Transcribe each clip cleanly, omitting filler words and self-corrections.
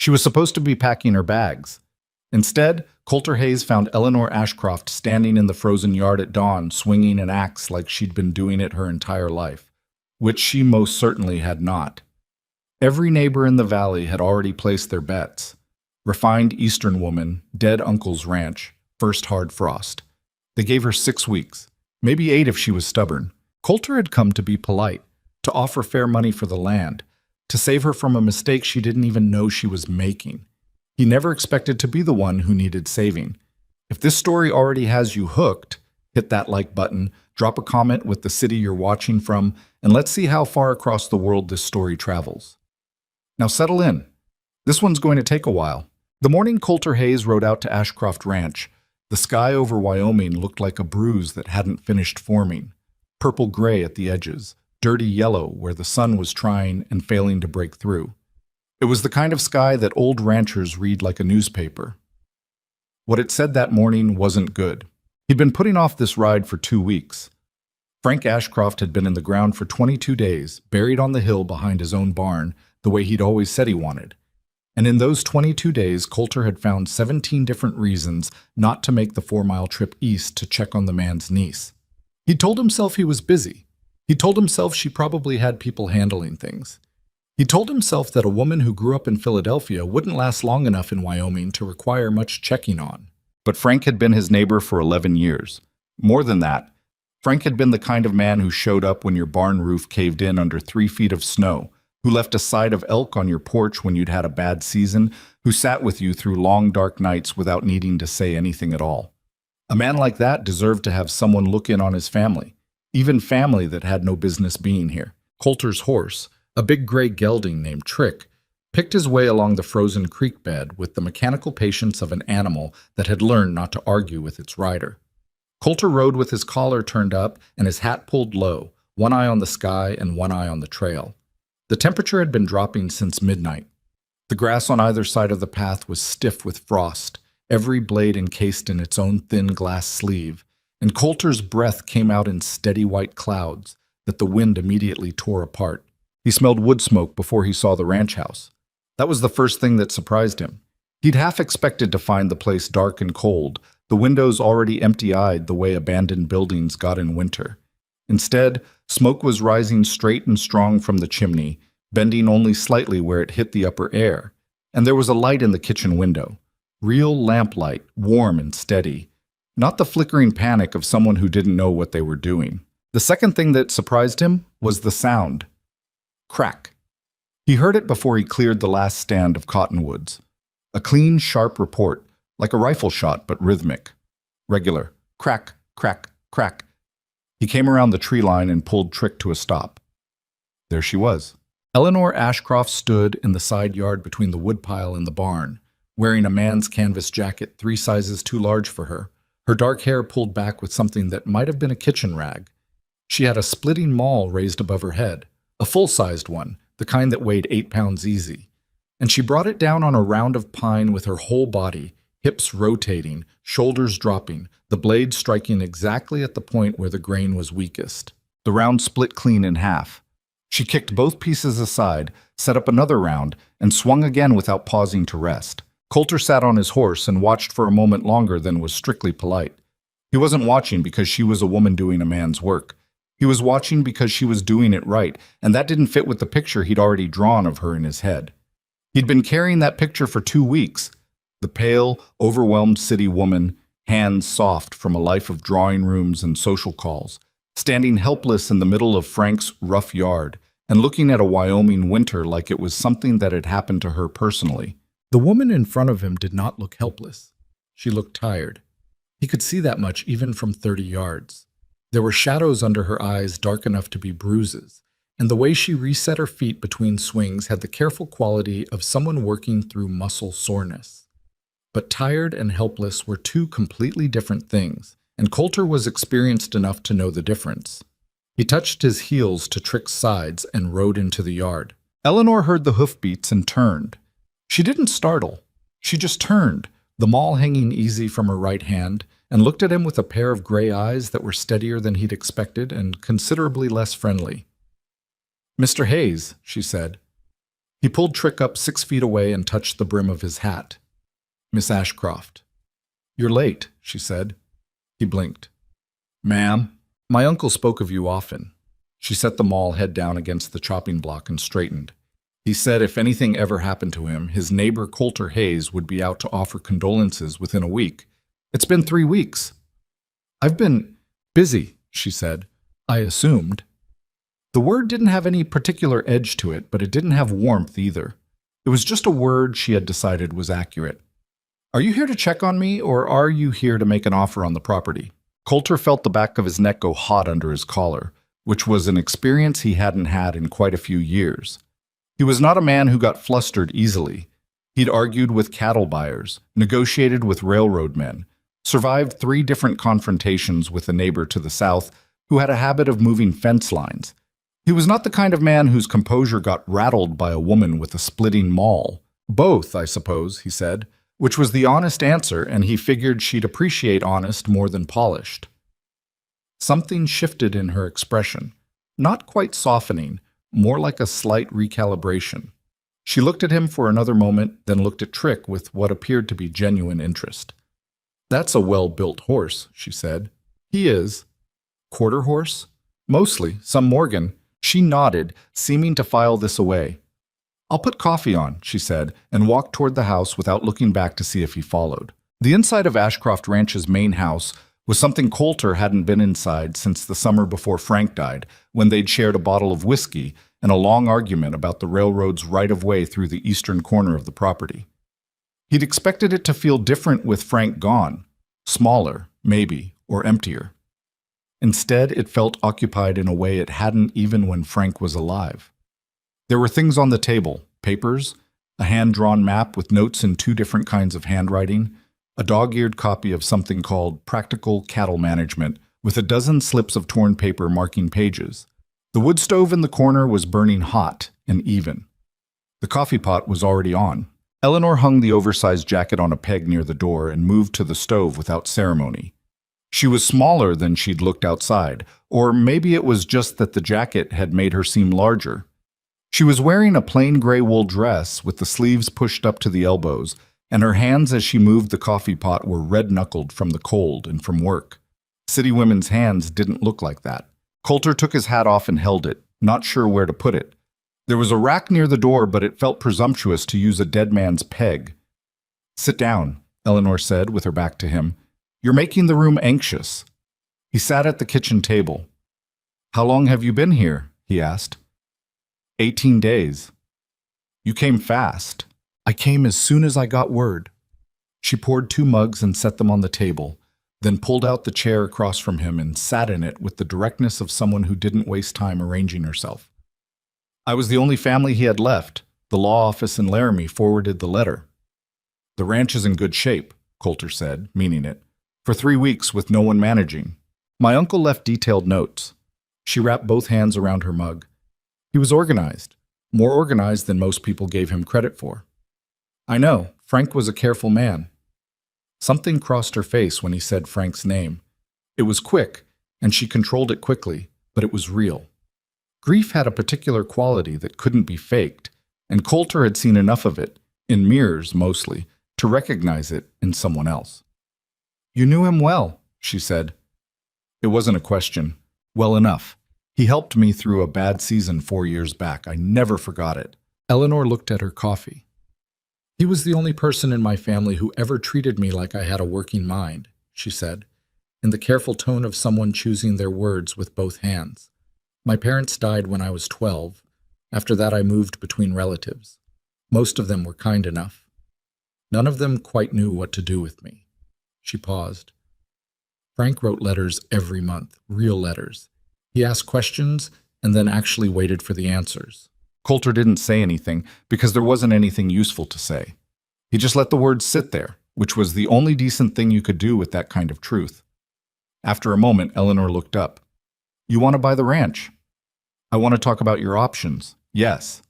She was supposed to be packing her bags. Instead, Coulter Hayes found Eleanor Ashcroft standing in the frozen yard at dawn, swinging an axe like she'd been doing it her entire life, which she most certainly had not. Every neighbor in the valley had already placed their bets. Refined Eastern woman, dead uncle's ranch, first hard frost. They gave her 6 weeks, maybe 8 if she was stubborn. Coulter had come to be polite, to offer fair money for the land, to save her from a mistake she didn't even know she was making. He never expected to be the one who needed saving. If this story already has you hooked, hit that like button, drop a comment with the city you're watching from, and let's see how far across the world this story travels. Now settle in. This one's going to take a while. The morning Coulter Hayes rode out to Ashcroft Ranch, the sky over Wyoming looked like a bruise that hadn't finished forming. Purple-gray at the edges, dirty yellow where the sun was trying and failing to break through. It was the kind of sky that old ranchers read like a newspaper. What it said that morning wasn't good. He'd been putting off this ride for 2 weeks. Frank Ashcroft had been in the ground for 22 days, buried on the hill behind his own barn, the way he'd always said he wanted. And in those 22 days, Coulter had found 17 different reasons not to make the 4-mile trip east to check on the man's niece. He told himself he was busy. He told himself she probably had people handling things. He told himself that a woman who grew up in Philadelphia wouldn't last long enough in Wyoming to require much checking on. But Frank had been his neighbor for 11 years. More than that, Frank had been the kind of man who showed up when your barn roof caved in under 3 feet of snow, who left a side of elk on your porch when you'd had a bad season, who sat with you through long dark nights without needing to say anything at all. A man like that deserved to have someone look in on his family, even family that had no business being here. Coulter's horse, a big gray gelding named Trick, picked his way along the frozen creek bed with the mechanical patience of an animal that had learned not to argue with its rider. Coulter rode with his collar turned up and his hat pulled low, one eye on the sky and one eye on the trail. The temperature had been dropping since midnight. The grass on either side of the path was stiff with frost, every blade encased in its own thin glass sleeve, and Coulter's breath came out in steady white clouds that the wind immediately tore apart. He smelled wood smoke before he saw the ranch house. That was the first thing that surprised him. He'd half expected to find the place dark and cold, the windows already empty-eyed the way abandoned buildings got in winter. Instead, smoke was rising straight and strong from the chimney, bending only slightly where it hit the upper air, and there was a light in the kitchen window. Real lamplight, warm and steady. Not the flickering panic of someone who didn't know what they were doing. The second thing that surprised him was the sound. Crack. He heard it before he cleared the last stand of cottonwoods. A clean, sharp report, like a rifle shot but rhythmic. Regular. Crack, crack, crack. He came around the tree line and pulled Trick to a stop. There she was. Eleanor Ashcroft stood in the side yard between the woodpile and the barn, wearing a man's canvas jacket 3 sizes too large for her, her dark hair pulled back with something that might have been a kitchen rag. She had a splitting maul raised above her head, a full-sized one, the kind that weighed 8 pounds easy, and she brought it down on a round of pine with her whole body, hips rotating, shoulders dropping, the blade striking exactly at the point where the grain was weakest. The round split clean in half. She kicked both pieces aside, set up another round, and swung again without pausing to rest. Coulter sat on his horse and watched for a moment longer than was strictly polite. He wasn't watching because she was a woman doing a man's work. He was watching because she was doing it right, and that didn't fit with the picture he'd already drawn of her in his head. He'd been carrying that picture for 2 weeks. The pale, overwhelmed city woman, hands soft from a life of drawing rooms and social calls, standing helpless in the middle of Frank's rough yard and looking at a Wyoming winter like it was something that had happened to her personally. The woman in front of him did not look helpless. She looked tired. He could see that much even from 30 yards. There were shadows under her eyes dark enough to be bruises, and the way she reset her feet between swings had the careful quality of someone working through muscle soreness. But tired and helpless were 2 completely different things, and Coulter was experienced enough to know the difference. He touched his heels to Trick's sides and rode into the yard. Eleanor heard the hoofbeats and turned. She didn't startle. She just turned, the maul hanging easy from her right hand, and looked at him with a pair of gray eyes that were steadier than he'd expected and considerably less friendly. "Mr. Hayes," she said. He pulled Trick up 6 feet away and touched the brim of his hat. "Miss Ashcroft." "You're late," she said. He blinked. "Ma'am, my uncle spoke of you often." She set the maul head down against the chopping block and straightened. "He said if anything ever happened to him, his neighbor Coulter Hayes would be out to offer condolences within a week. It's been 3 weeks." "I've been busy," she said. "I assumed." The word didn't have any particular edge to it, but it didn't have warmth either. It was just a word she had decided was accurate. "Are you here to check on me, or are you here to make an offer on the property?" Coulter felt the back of his neck go hot under his collar, which was an experience he hadn't had in quite a few years. He was not a man who got flustered easily. He'd argued with cattle buyers, negotiated with railroad men, survived 3 different confrontations with a neighbor to the south who had a habit of moving fence lines. He was not the kind of man whose composure got rattled by a woman with a splitting maul. "Both, I suppose," he said, which was the honest answer, and he figured she'd appreciate honest more than polished. Something shifted in her expression, not quite softening, more like a slight recalibration. She looked at him for another moment, then looked at Trick with what appeared to be genuine interest. "That's a well-built horse," she said. "He is." "Quarter horse?" "Mostly, some Morgan." She nodded, seeming to file this away. "I'll put coffee on," she said, and walked toward the house without looking back to see if he followed. The inside of Ashcroft Ranch's main house was something Coulter hadn't been inside since the summer before Frank died, when they'd shared a bottle of whiskey and a long argument about the railroad's right-of-way through the eastern corner of the property. He'd expected it to feel different with Frank gone, smaller, maybe, or emptier. Instead, it felt occupied in a way it hadn't even when Frank was alive. There were things on the table, papers, a hand-drawn map with notes in 2 different kinds of handwriting, a dog-eared copy of something called Practical Cattle Management, with a dozen slips of torn paper marking pages. The wood stove in the corner was burning hot and even. The coffee pot was already on. Eleanor hung the oversized jacket on a peg near the door and moved to the stove without ceremony. She was smaller than she'd looked outside, or maybe it was just that the jacket had made her seem larger. She was wearing a plain gray wool dress with the sleeves pushed up to the elbows, and her hands as she moved the coffee pot were red-knuckled from the cold and from work. City women's hands didn't look like that. Coulter took his hat off and held it, not sure where to put it. There was a rack near the door, but it felt presumptuous to use a dead man's peg. "Sit down," Eleanor said with her back to him. "You're making the room anxious." He sat at the kitchen table. "How long have you been here?" he asked. 18 days. "You came fast." "I came as soon as I got word." She poured 2 mugs and set them on the table, then pulled out the chair across from him and sat in it with the directness of someone who didn't waste time arranging herself. "I was the only family he had left. The law office in Laramie forwarded the letter." "The ranch is in good shape," Coulter said, meaning it. "For 3 weeks with no one managing. My uncle left detailed notes." She wrapped both hands around her mug. "He was organized, more organized than most people gave him credit for." "I know, Frank was a careful man." Something crossed her face when he said Frank's name. It was quick, and she controlled it quickly, but it was real. Grief had a particular quality that couldn't be faked, and Coulter had seen enough of it, in mirrors mostly, to recognize it in someone else. "You knew him well," she said. "It wasn't a question. Well enough. He helped me through a bad season 4 years back. I never forgot it." Eleanor looked at her coffee. "He was the only person in my family who ever treated me like I had a working mind," she said, in the careful tone of someone choosing their words with both hands. "My parents died when I was 12. After that I moved between relatives. Most of them were kind enough. None of them quite knew what to do with me." She paused. "Frank wrote letters every month, real letters. He asked questions and then actually waited for the answers." Coulter didn't say anything because there wasn't anything useful to say. He just let the words sit there, which was the only decent thing you could do with that kind of truth. After a moment, Eleanor looked up. "You want to buy the ranch?" "I want to talk about your options." "Yes."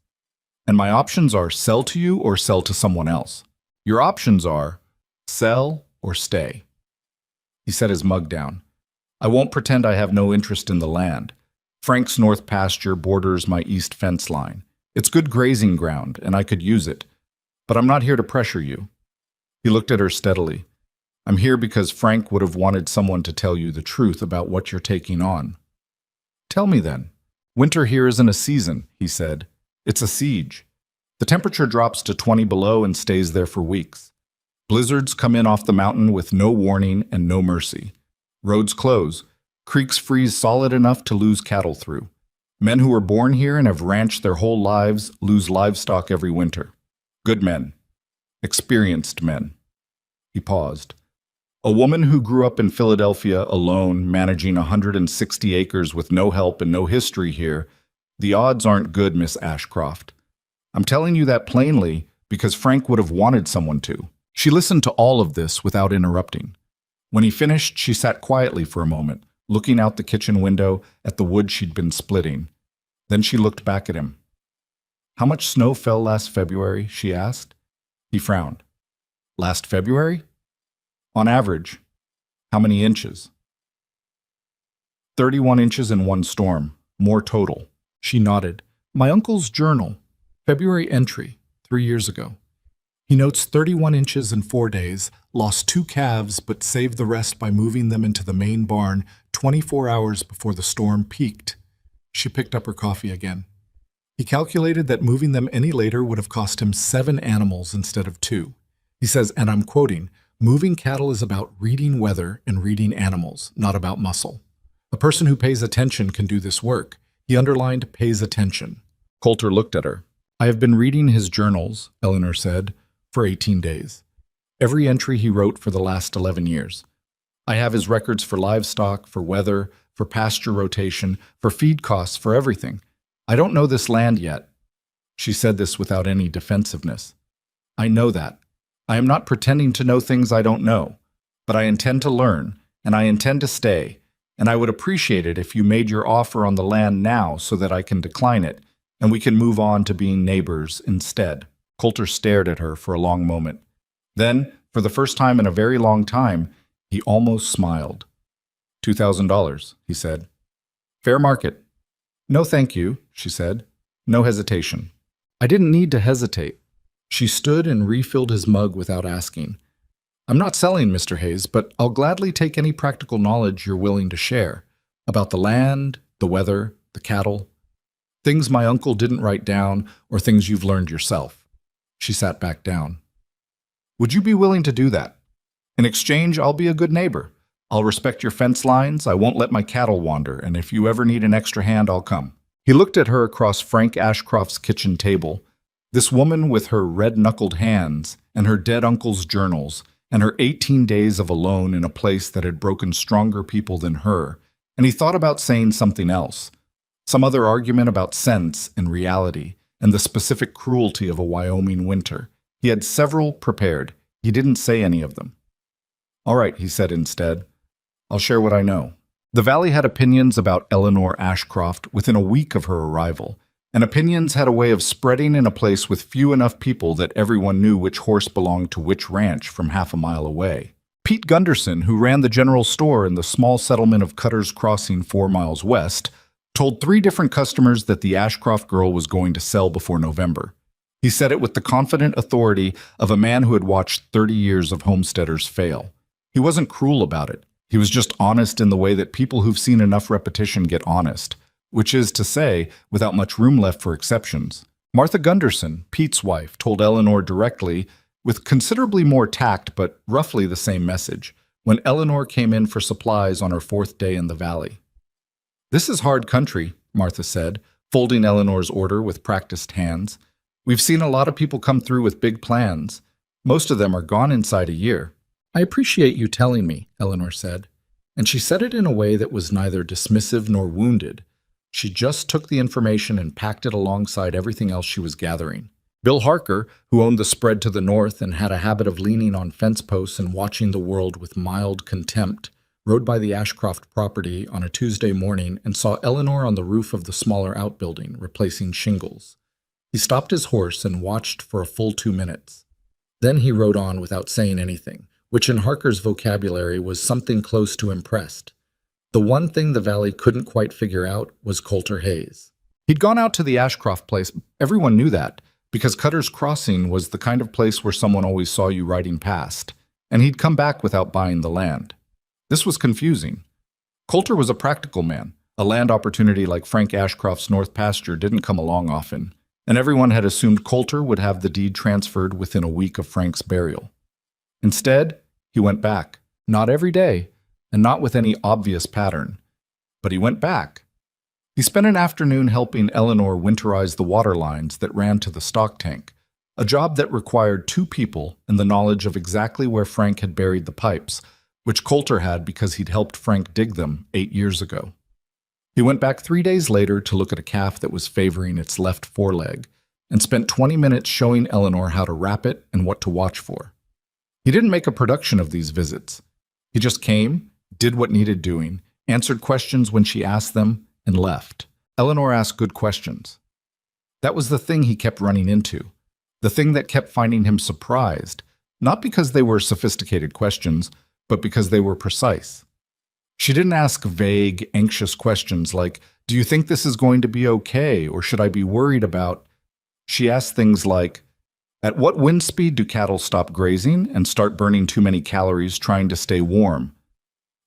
"And my options are sell to you or sell to someone else. Your options are sell or stay." He set his mug down. "I won't pretend I have no interest in the land. Frank's north pasture borders my east fence line. It's good grazing ground, and I could use it. But I'm not here to pressure you. He looked at her steadily. I'm here because Frank would have wanted someone to tell you the truth about what you're taking on. Tell me then. Winter here isn't a season, he said. It's a siege. The temperature drops to 20 below and stays there for weeks. Blizzards come in off the mountain with no warning and no mercy. Roads close. Creeks freeze solid enough to lose cattle through. Men who were born here and have ranched their whole lives lose livestock every winter. Good men. Experienced men. He paused. A woman who grew up in Philadelphia alone, managing 160 acres with no help and no history here, the odds aren't good, Miss Ashcroft. I'm telling you that plainly because Frank would have wanted someone to. She listened to all of this without interrupting. When he finished, she sat quietly for a moment, looking out the kitchen window at the wood she'd been splitting. Then she looked back at him. How much snow fell last February? She asked. He frowned. Last February? On average, how many inches? 31 inches in one storm, more total. She nodded. My uncle's journal, February entry, 3 years ago. He notes 31 inches in 4 days, lost 2 calves but saved the rest by moving them into the main barn 24 hours before the storm peaked. She picked up her coffee again. He calculated that moving them any later would have cost him 7 animals instead of 2. He says, and I'm quoting, moving cattle is about reading weather and reading animals, not about muscle. A person who pays attention can do this work. He underlined pays attention. Coulter looked at her. I have been reading his journals, Eleanor said, for 18 days. Every entry he wrote for the last 11 years. I have his records for livestock, for weather, for pasture rotation, for feed costs, for everything. I don't know this land yet. She said this without any defensiveness. I know that. I am not pretending to know things I don't know, but I intend to learn, and I intend to stay, and I would appreciate it if you made your offer on the land now so that I can decline it, and we can move on to being neighbors instead. Coulter stared at her for a long moment. Then, for the first time in a very long time, he almost smiled. $2,000, he said. Fair market. No, thank you, she said. No hesitation. I didn't need to hesitate. She stood and refilled his mug without asking. I'm not selling, Mr. Hayes, but I'll gladly take any practical knowledge you're willing to share about the land, the weather, the cattle, things my uncle didn't write down or things you've learned yourself. She sat back down. Would you be willing to do that? In exchange, I'll be a good neighbor. I'll respect your fence lines, I won't let my cattle wander, and if you ever need an extra hand, I'll come. He looked at her across Frank Ashcroft's kitchen table. This woman with her red-knuckled hands, and her dead uncle's journals, and her 18 days of alone in a place that had broken stronger people than her, and he thought about saying something else. Some other argument about sense and reality, and the specific cruelty of a Wyoming winter. He had several prepared. He didn't say any of them. All right, he said instead. I'll share what I know. The valley had opinions about Eleanor Ashcroft within a week of her arrival, and opinions had a way of spreading in a place with few enough people that everyone knew which horse belonged to which ranch from half a mile away. Pete Gunderson, who ran the general store in the small settlement of Cutter's Crossing 4 miles west, told 3 different customers that the Ashcroft girl was going to sell before November. He said it with the confident authority of a man who had watched 30 years of homesteaders fail. He wasn't cruel about it. He was just honest in the way that people who've seen enough repetition get honest, which is to say, without much room left for exceptions. Martha Gunderson, Pete's wife, told Eleanor directly, with considerably more tact but roughly the same message, when Eleanor came in for supplies on her 4th day in the valley. This is hard country, Martha said, folding Eleanor's order with practiced hands. We've seen a lot of people come through with big plans. Most of them are gone inside a year. I appreciate you telling me, Eleanor said, and she said it in a way that was neither dismissive nor wounded. She just took the information and packed it alongside everything else she was gathering. Bill Harker, who owned the spread to the north and had a habit of leaning on fence posts and watching the world with mild contempt, rode by the Ashcroft property on a Tuesday morning and saw Eleanor on the roof of the smaller outbuilding, replacing shingles. He stopped his horse and watched for a full 2 minutes. Then he rode on without saying anything, which in Harker's vocabulary was something close to impressed. The one thing the valley couldn't quite figure out was Coulter Hayes. He'd gone out to the Ashcroft place. Everyone knew that, because Cutter's Crossing was the kind of place where someone always saw you riding past, and he'd come back without buying the land. This was confusing. Coulter was a practical man. A land opportunity like Frank Ashcroft's North Pasture didn't come along often, and everyone had assumed Coulter would have the deed transferred within a week of Frank's burial. Instead, he went back, not every day, and not with any obvious pattern, but he went back. He spent an afternoon helping Eleanor winterize the water lines that ran to the stock tank, a job that required 2 people and the knowledge of exactly where Frank had buried the pipes, which Coulter had because he'd helped Frank dig them 8 years ago. He went back 3 days later to look at a calf that was favoring its left foreleg, and spent 20 minutes showing Eleanor how to wrap it and what to watch for. He didn't make a production of these visits. He just came, did what needed doing, answered questions when she asked them, and left. Eleanor asked good questions. That was the thing he kept running into, the thing that kept finding him surprised, not because they were sophisticated questions, but because they were precise. She didn't ask vague, anxious questions like, "Do you think this is going to be okay, or should I be worried about?" She asked things like, "At what wind speed do cattle stop grazing and start burning too many calories trying to stay warm?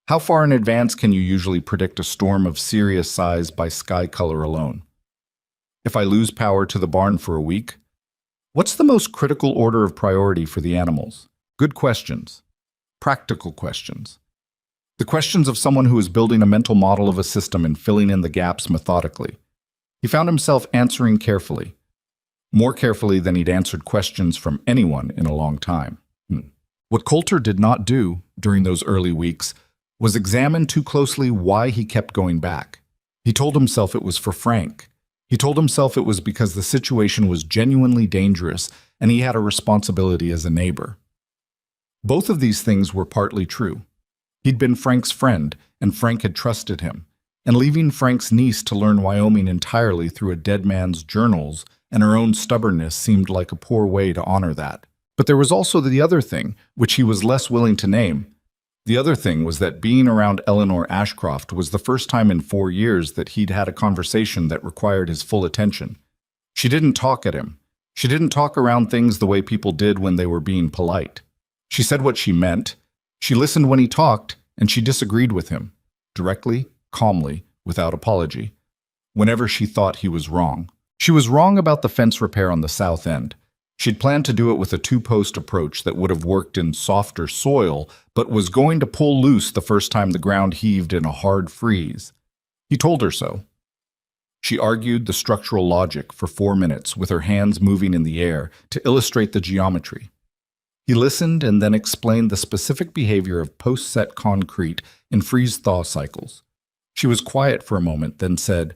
How far in advance can you usually predict a storm of serious size by sky color alone? If I lose power to the barn for a week, what's the most critical order of priority for the animals?" Good questions. Practical questions. The questions of someone who is building a mental model of a system and filling in the gaps methodically. He found himself answering carefully, more carefully than he'd answered questions from anyone in a long time. What Coulter did not do during those early weeks was examine too closely why he kept going back. He told himself it was for Frank. He told himself it was because the situation was genuinely dangerous and he had a responsibility as a neighbor. Both of these things were partly true. He'd been Frank's friend, and Frank had trusted him, and leaving Frank's niece to learn Wyoming entirely through a dead man's journals and her own stubbornness seemed like a poor way to honor that. But there was also the other thing, which he was less willing to name. The other thing was that being around Eleanor Ashcroft was the first time in 4 years that he'd had a conversation that required his full attention. She didn't talk at him. She didn't talk around things the way people did when they were being polite. She said what she meant. She listened when he talked, and she disagreed with him, directly, calmly, without apology, whenever she thought he was wrong. She was wrong about the fence repair on the south end. She'd planned to do it with a 2-post approach that would have worked in softer soil, but was going to pull loose the first time the ground heaved in a hard freeze. He told her so. She argued the structural logic for 4 minutes with her hands moving in the air to illustrate the geometry. He listened and then explained the specific behavior of post-set concrete in freeze-thaw cycles. She was quiet for a moment, then said,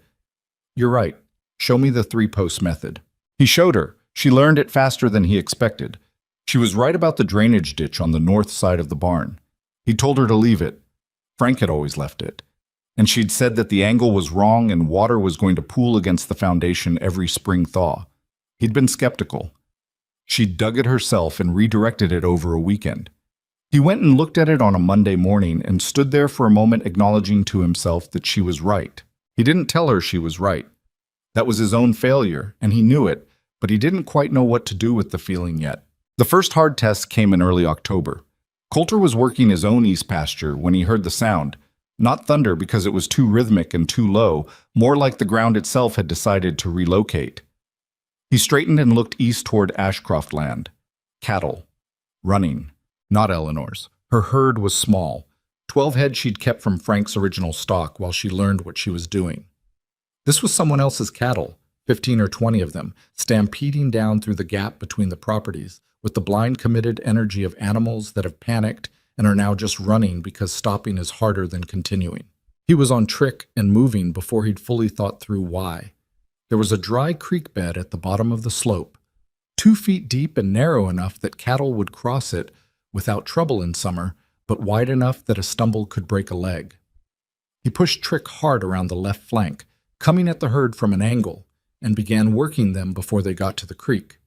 "You're right. Show me the 3-post method." He showed her. She learned it faster than he expected. She was right about the drainage ditch on the north side of the barn. He told her to leave it. Frank had always left it. And she'd said that the angle was wrong and water was going to pool against the foundation every spring thaw. He'd been skeptical. She dug it herself and redirected it over a weekend. He went and looked at it on a Monday morning and stood there for a moment acknowledging to himself that she was right. He didn't tell her she was right. That was his own failure, and he knew it, but he didn't quite know what to do with the feeling yet. The first hard test came in early October. Coulter was working his own east pasture when he heard the sound. Not thunder because it was too rhythmic and too low, more like the ground itself had decided to relocate. He straightened and looked east toward Ashcroft land. Cattle. Running. Not Eleanor's. Her herd was small. 12 head she'd kept from Frank's original stock while she learned what she was doing. This was someone else's cattle, 15 or 20 of them, stampeding down through the gap between the properties, with the blind committed energy of animals that have panicked and are now just running because stopping is harder than continuing. He was on trick and moving before he'd fully thought through why. There was a dry creek bed at the bottom of the slope, 2 feet deep and narrow enough that cattle would cross it without trouble in summer, but wide enough that a stumble could break a leg. He pushed Trick hard around the left flank, coming at the herd from an angle, and began working them before they got to the creek,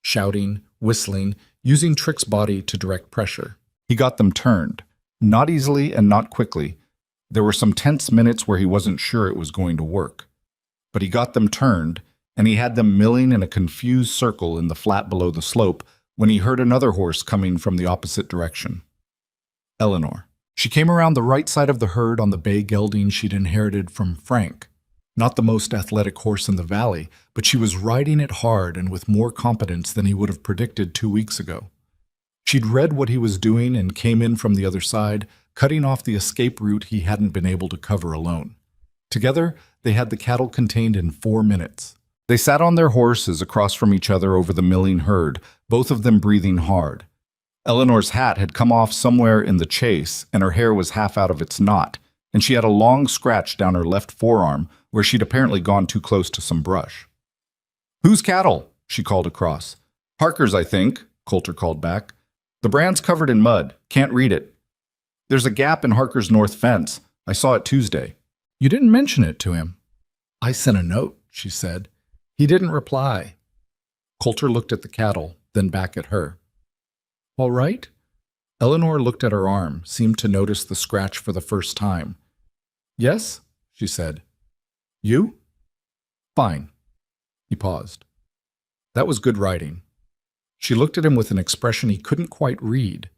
shouting, whistling, using Trick's body to direct pressure. He got them turned, not easily and not quickly. There were some tense minutes where he wasn't sure it was going to work. But he got them turned, and he had them milling in a confused circle in the flat below the slope when he heard another horse coming from the opposite direction. Eleanor. She came around the right side of the herd on the bay gelding she'd inherited from Frank. Not the most athletic horse in the valley, but she was riding it hard and with more competence than he would have predicted 2 weeks ago. She'd read what he was doing and came in from the other side, cutting off the escape route he hadn't been able to cover alone. Together, they had the cattle contained in 4 minutes. They sat on their horses across from each other over the milling herd, both of them breathing hard. Eleanor's hat had come off somewhere in the chase, and her hair was half out of its knot, and she had a long scratch down her left forearm where she'd apparently gone too close to some brush. "Whose cattle?" she called across. "Harker's, I think," Coulter called back. "The brand's covered in mud. Can't read it. There's a gap in Harker's north fence. I saw it Tuesday." "You didn't mention it to him." "I sent a note," she said. "He didn't reply." Coulter looked at the cattle, then back at her. "All right?" Eleanor looked at her arm, seemed to notice the scratch for the first time. "Yes," she said. "You?" "Fine." He paused. That was good writing. She looked at him with an expression he couldn't quite read.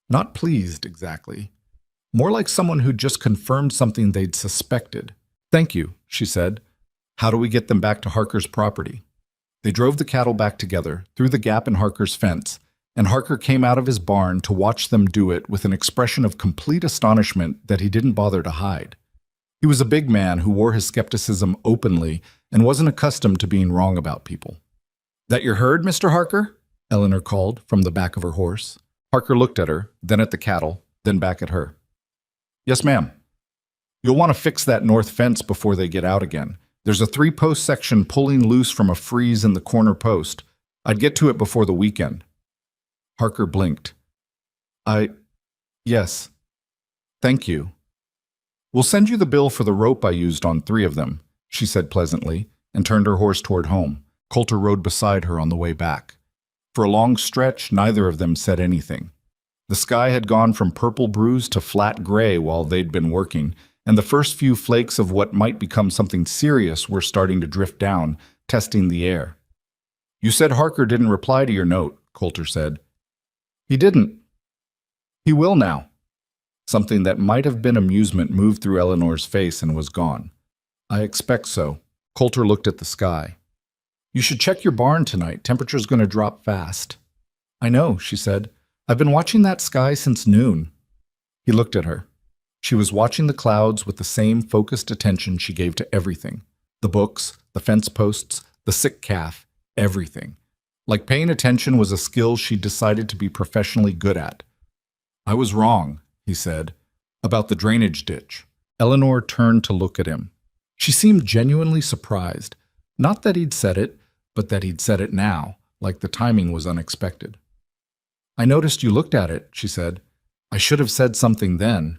Not pleased, exactly. More like someone who'd just confirmed something they'd suspected. "Thank you," she said. "How do we get them back to Harker's property?" They drove the cattle back together, through the gap in Harker's fence, and Harker came out of his barn to watch them do it with an expression of complete astonishment that he didn't bother to hide. He was a big man who wore his skepticism openly and wasn't accustomed to being wrong about people. "That your herd, Mr. Harker?" Eleanor called from the back of her horse. Harker looked at her, then at the cattle, then back at her. "Yes, ma'am. You'll want to fix that north fence before they get out again. There's a 3-post section pulling loose from a freeze in the corner post. I'd get to it before the weekend." Harker blinked. Yes. Thank you. We'll send you the bill for the rope I used on 3 of them," she said pleasantly, and turned her horse toward home. Coulter rode beside her on the way back. For a long stretch, neither of them said anything. The sky had gone from purple bruise to flat gray while they'd been working, and the first few flakes of what might become something serious were starting to drift down, testing the air. "You said Harker didn't reply to your note," Coulter said. "He didn't. He will now." Something that might have been amusement moved through Eleanor's face and was gone. "I expect so." Coulter looked at the sky. "You should check your barn tonight. Temperature's going to drop fast." "I know," she said. "I've been watching that sky since noon." He looked at her. She was watching the clouds with the same focused attention she gave to everything. The books, the fence posts, the sick calf, everything. Like paying attention was a skill she'd decided to be professionally good at. "I was wrong," he said, "about the drainage ditch." Eleanor turned to look at him. She seemed genuinely surprised. Not that he'd said it, but that he'd said it now, like the timing was unexpected. "I noticed you looked at it," she said. "I should have said something then."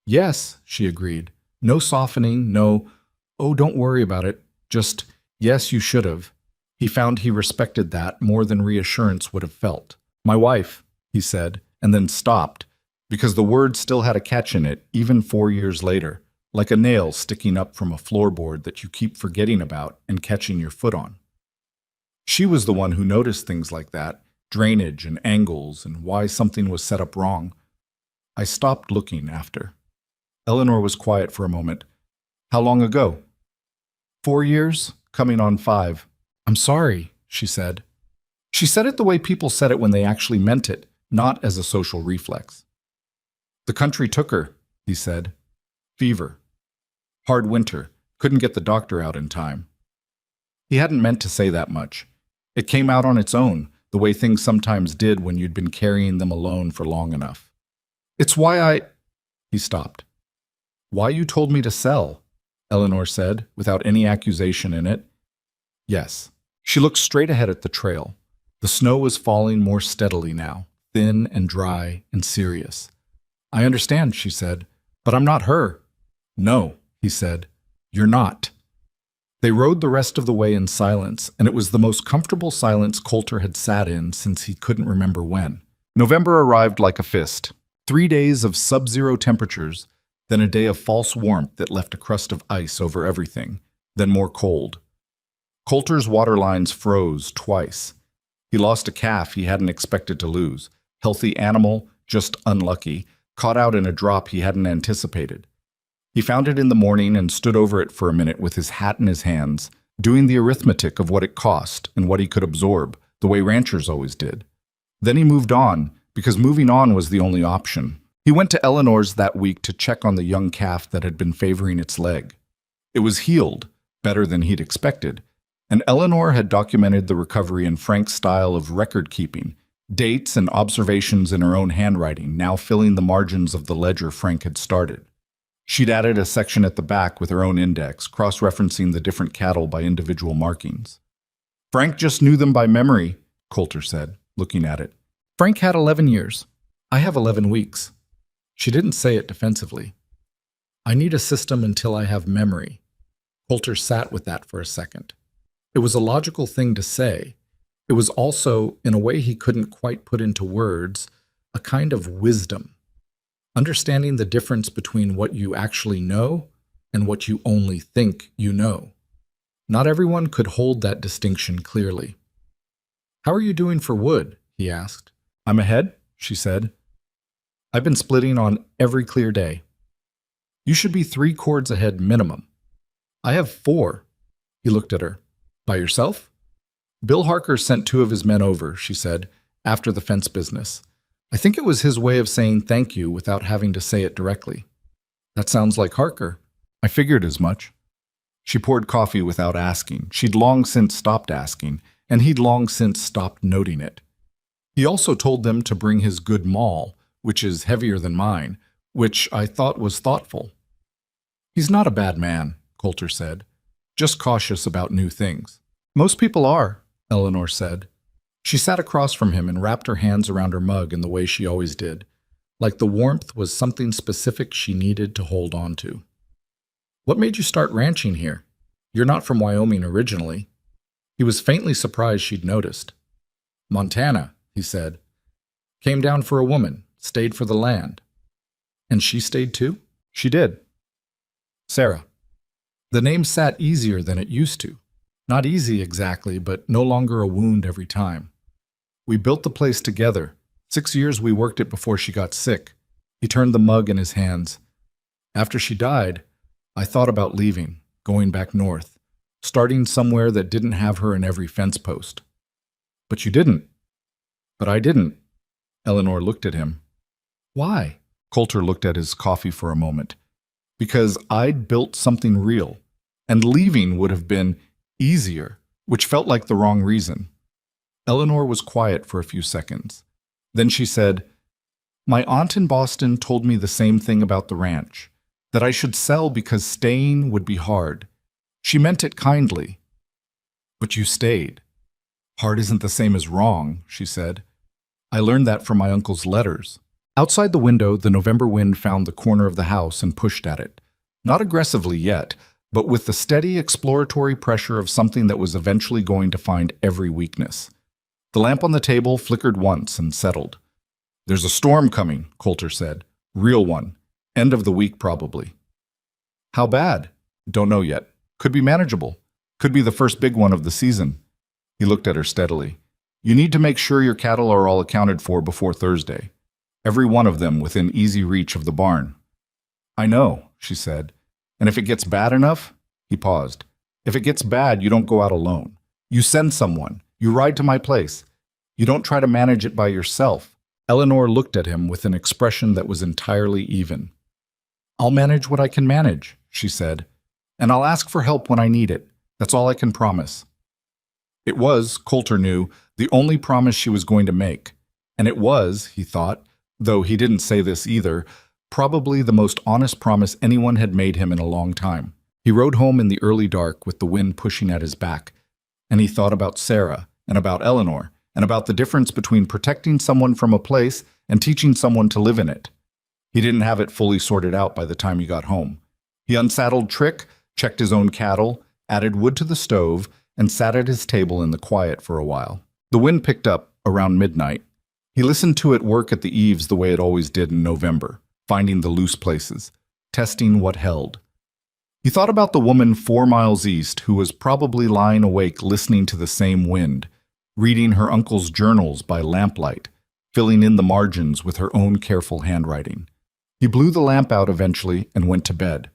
"Yes," she agreed. "No softening, no, oh, don't worry about it. Just, yes, you should have." He found he respected that more than reassurance would have felt. "My wife," he said, and then stopped, because the word still had a catch in it, even 4 years later, like a nail sticking up from a floorboard that you keep forgetting about and catching your foot on. She was the one who noticed things like that, drainage and angles and why something was set up wrong. I stopped looking after. Eleanor was quiet for a moment. "How long ago?" 4 years, coming on 5. "I'm sorry," she said. She said it the way people said it when they actually meant it, not as a social reflex. "The country took her," he said. "Fever. Hard winter. Couldn't get the doctor out in time." He hadn't meant to say that much. It came out on its own, the way things sometimes did when you'd been carrying them alone for long enough. "It's why He stopped. "Why you told me to sell," Eleanor said, without any accusation in it. "Yes." She looked straight ahead at the trail. The snow was falling more steadily now, thin and dry and serious. "I understand," she said, "but I'm not her." "No," he said, "you're not." They rode the rest of the way in silence, and it was the most comfortable silence Coulter had sat in since he couldn't remember when. November arrived like a fist. 3 days of sub-zero temperatures, then a day of false warmth that left a crust of ice over everything. then more cold. Coulter's water lines froze twice. He lost a calf he hadn't expected to lose. Healthy animal, just unlucky, caught out in a drop he hadn't anticipated. He found it in the morning and stood over it for a minute with his hat in his hands, doing the arithmetic of what it cost and what he could absorb, the way ranchers always did. Then he moved on, because moving on was the only option. He went to Eleanor's that week to check on the young calf that had been favoring its leg. It was healed, better than he'd expected, and Eleanor had documented the recovery in Frank's style of record-keeping, dates and observations in her own handwriting, now filling the margins of the ledger Frank had started. She'd added a section at the back with her own index, cross-referencing the different cattle by individual markings. Frank just knew them by memory, Coulter said, looking at it. Frank had 11 years. I have 11 weeks. She didn't say it defensively. I need a system until I have memory. Coulter sat with that for a second. It was a logical thing to say. It was also, in a way he couldn't quite put into words, a kind of wisdom. Understanding the difference between what you actually know and what you only think you know. Not everyone could hold that distinction clearly. How are you doing for wood? He asked. I'm ahead, she said. I've been splitting on every clear day. You should be 3 cords ahead minimum. I have 4. He looked at her. By yourself? Bill Harker sent 2 of his men over, she said, after the fence business. I think it was his way of saying thank you without having to say it directly. That sounds like Harker. I figured as much. She poured coffee without asking. She'd long since stopped asking, and he'd long since stopped noting it. He also told them to bring his good maul, which is heavier than mine, which I thought was thoughtful. He's not a bad man, Coulter said, just cautious about new things. Most people are, Eleanor said. She sat across from him and wrapped her hands around her mug in the way she always did, like the warmth was something specific she needed to hold on to. What made you start ranching here? You're not from Wyoming originally. He was faintly surprised she'd noticed. Montana, he said. Came down for a woman, stayed for the land. And she stayed too? She did. Sarah. The name sat easier than it used to. Not easy exactly, but no longer a wound every time. We built the place together. 6 years we worked it before she got sick. He turned the mug in his hands. After she died, I thought about leaving, going back north, starting somewhere that didn't have her in every fence post. But you didn't. But I didn't. Eleanor looked at him. Why? Coulter looked at his coffee for a moment. Because I'd built something real, and leaving would have been easier, which felt like the wrong reason. Eleanor was quiet for a few seconds. Then she said, My aunt in Boston told me the same thing about the ranch, that I should sell because staying would be hard. She meant it kindly. But you stayed. Hard isn't the same as wrong, she said. I learned that from my uncle's letters. Outside the window, the November wind found the corner of the house and pushed at it. Not aggressively yet, but with the steady exploratory pressure of something that was eventually going to find every weakness. The lamp on the table flickered once and settled. There's a storm coming, Coulter said. Real one. End of the week, probably. How bad? Don't know yet. Could be manageable. Could be the first big one of the season. He looked at her steadily. You need to make sure your cattle are all accounted for before Thursday. Every one of them within easy reach of the barn. I know, she said. And if it gets bad enough? He paused. If it gets bad, you don't go out alone. You send someone. You ride to my place. You don't try to manage it by yourself. Eleanor looked at him with an expression that was entirely even. I'll manage what I can manage, she said. And I'll ask for help when I need it. That's all I can promise. It was, Coulter knew, the only promise she was going to make. And it was, he thought, though he didn't say this either, probably the most honest promise anyone had made him in a long time. He rode home in the early dark with the wind pushing at his back, and he thought about Sarah, and about Eleanor, and about the difference between protecting someone from a place and teaching someone to live in it. He didn't have it fully sorted out by the time he got home. He unsaddled Trick, checked his own cattle, added wood to the stove, and sat at his table in the quiet for a while. The wind picked up around midnight. He listened to it work at the eaves the way it always did in November, finding the loose places, testing what held. He thought about the woman 4 miles east who was probably lying awake listening to the same wind, reading her uncle's journals by lamplight, filling in the margins with her own careful handwriting. He blew the lamp out eventually and went to bed.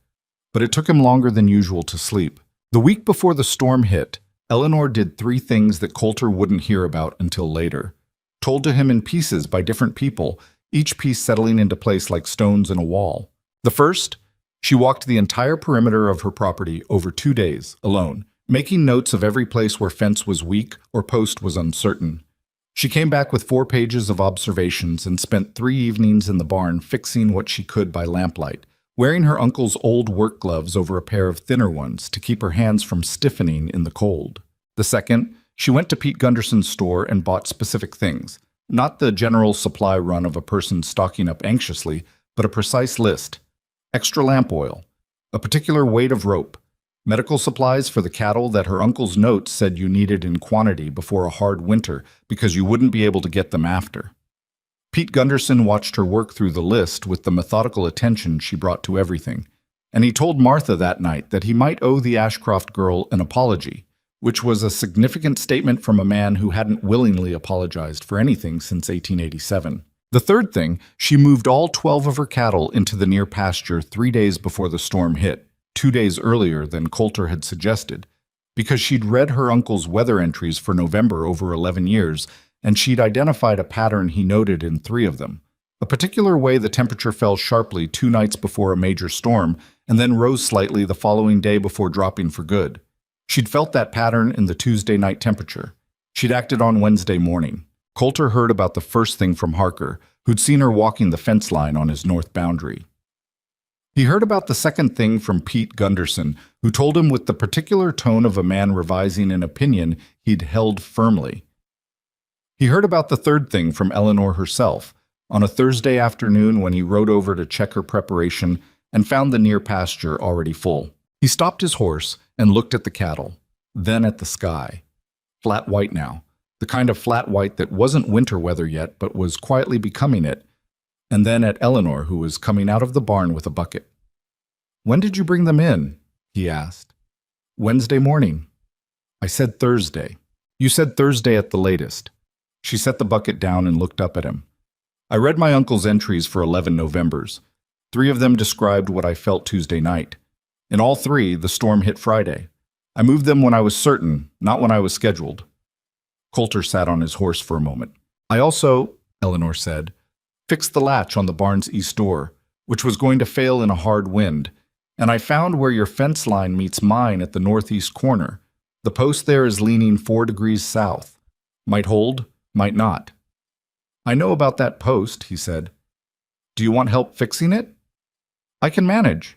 But it took him longer than usual to sleep. The week before the storm hit, Eleanor did 3 things that Coulter wouldn't hear about until later. Told to him in pieces by different people, each piece settling into place like stones in a wall. The first, she walked the entire perimeter of her property over 2 days, alone, making notes of every place where fence was weak or post was uncertain. She came back with 4 pages of observations and spent 3 evenings in the barn fixing what she could by lamplight, wearing her uncle's old work gloves over a pair of thinner ones to keep her hands from stiffening in the cold. The second, she went to Pete Gunderson's store and bought specific things, not the general supply run of a person stocking up anxiously, but a precise list. Extra lamp oil, a particular weight of rope, medical supplies for the cattle that her uncle's notes said you needed in quantity before a hard winter because you wouldn't be able to get them after. Pete Gunderson watched her work through the list with the methodical attention she brought to everything, and he told Martha that night that he might owe the Ashcroft girl an apology, which was a significant statement from a man who hadn't willingly apologized for anything since 1887. The third thing, she moved all 12 of her cattle into the near pasture 3 days before the storm hit, 2 days earlier than Coulter had suggested, because she'd read her uncle's weather entries for November over 11 years, and she'd identified a pattern he noted in 3 of them. A particular way the temperature fell sharply 2 nights before a major storm, and then rose slightly the following day before dropping for good. She'd felt that pattern in the Tuesday night temperature. She'd acted on Wednesday morning. Coulter heard about the first thing from Harker, who'd seen her walking the fence line on his north boundary. He heard about the second thing from Pete Gunderson, who told him with the particular tone of a man revising an opinion he'd held firmly. He heard about the third thing from Eleanor herself, on a Thursday afternoon when he rode over to check her preparation and found the near pasture already full. He stopped his horse and looked at the cattle, then at the sky. Flat white now, the kind of flat white that wasn't winter weather yet but was quietly becoming it, and then at Eleanor, who was coming out of the barn with a bucket. "When did you bring them in?" he asked. "Wednesday morning." "I said Thursday." "You said Thursday at the latest." She set the bucket down and looked up at him. "I read my uncle's entries for 11 Novembers. 3 of them described what I felt Tuesday night. In all 3, the storm hit Friday. I moved them when I was certain, not when I was scheduled." Coulter sat on his horse for a moment. "I also," Eleanor said, "fixed the latch on the barn's east door, which was going to fail in a hard wind, and I found where your fence line meets mine at the northeast corner. The post there is leaning 4 degrees south. Might hold, might not." "I know about that post," he said. "Do you want help fixing it?" "I can manage."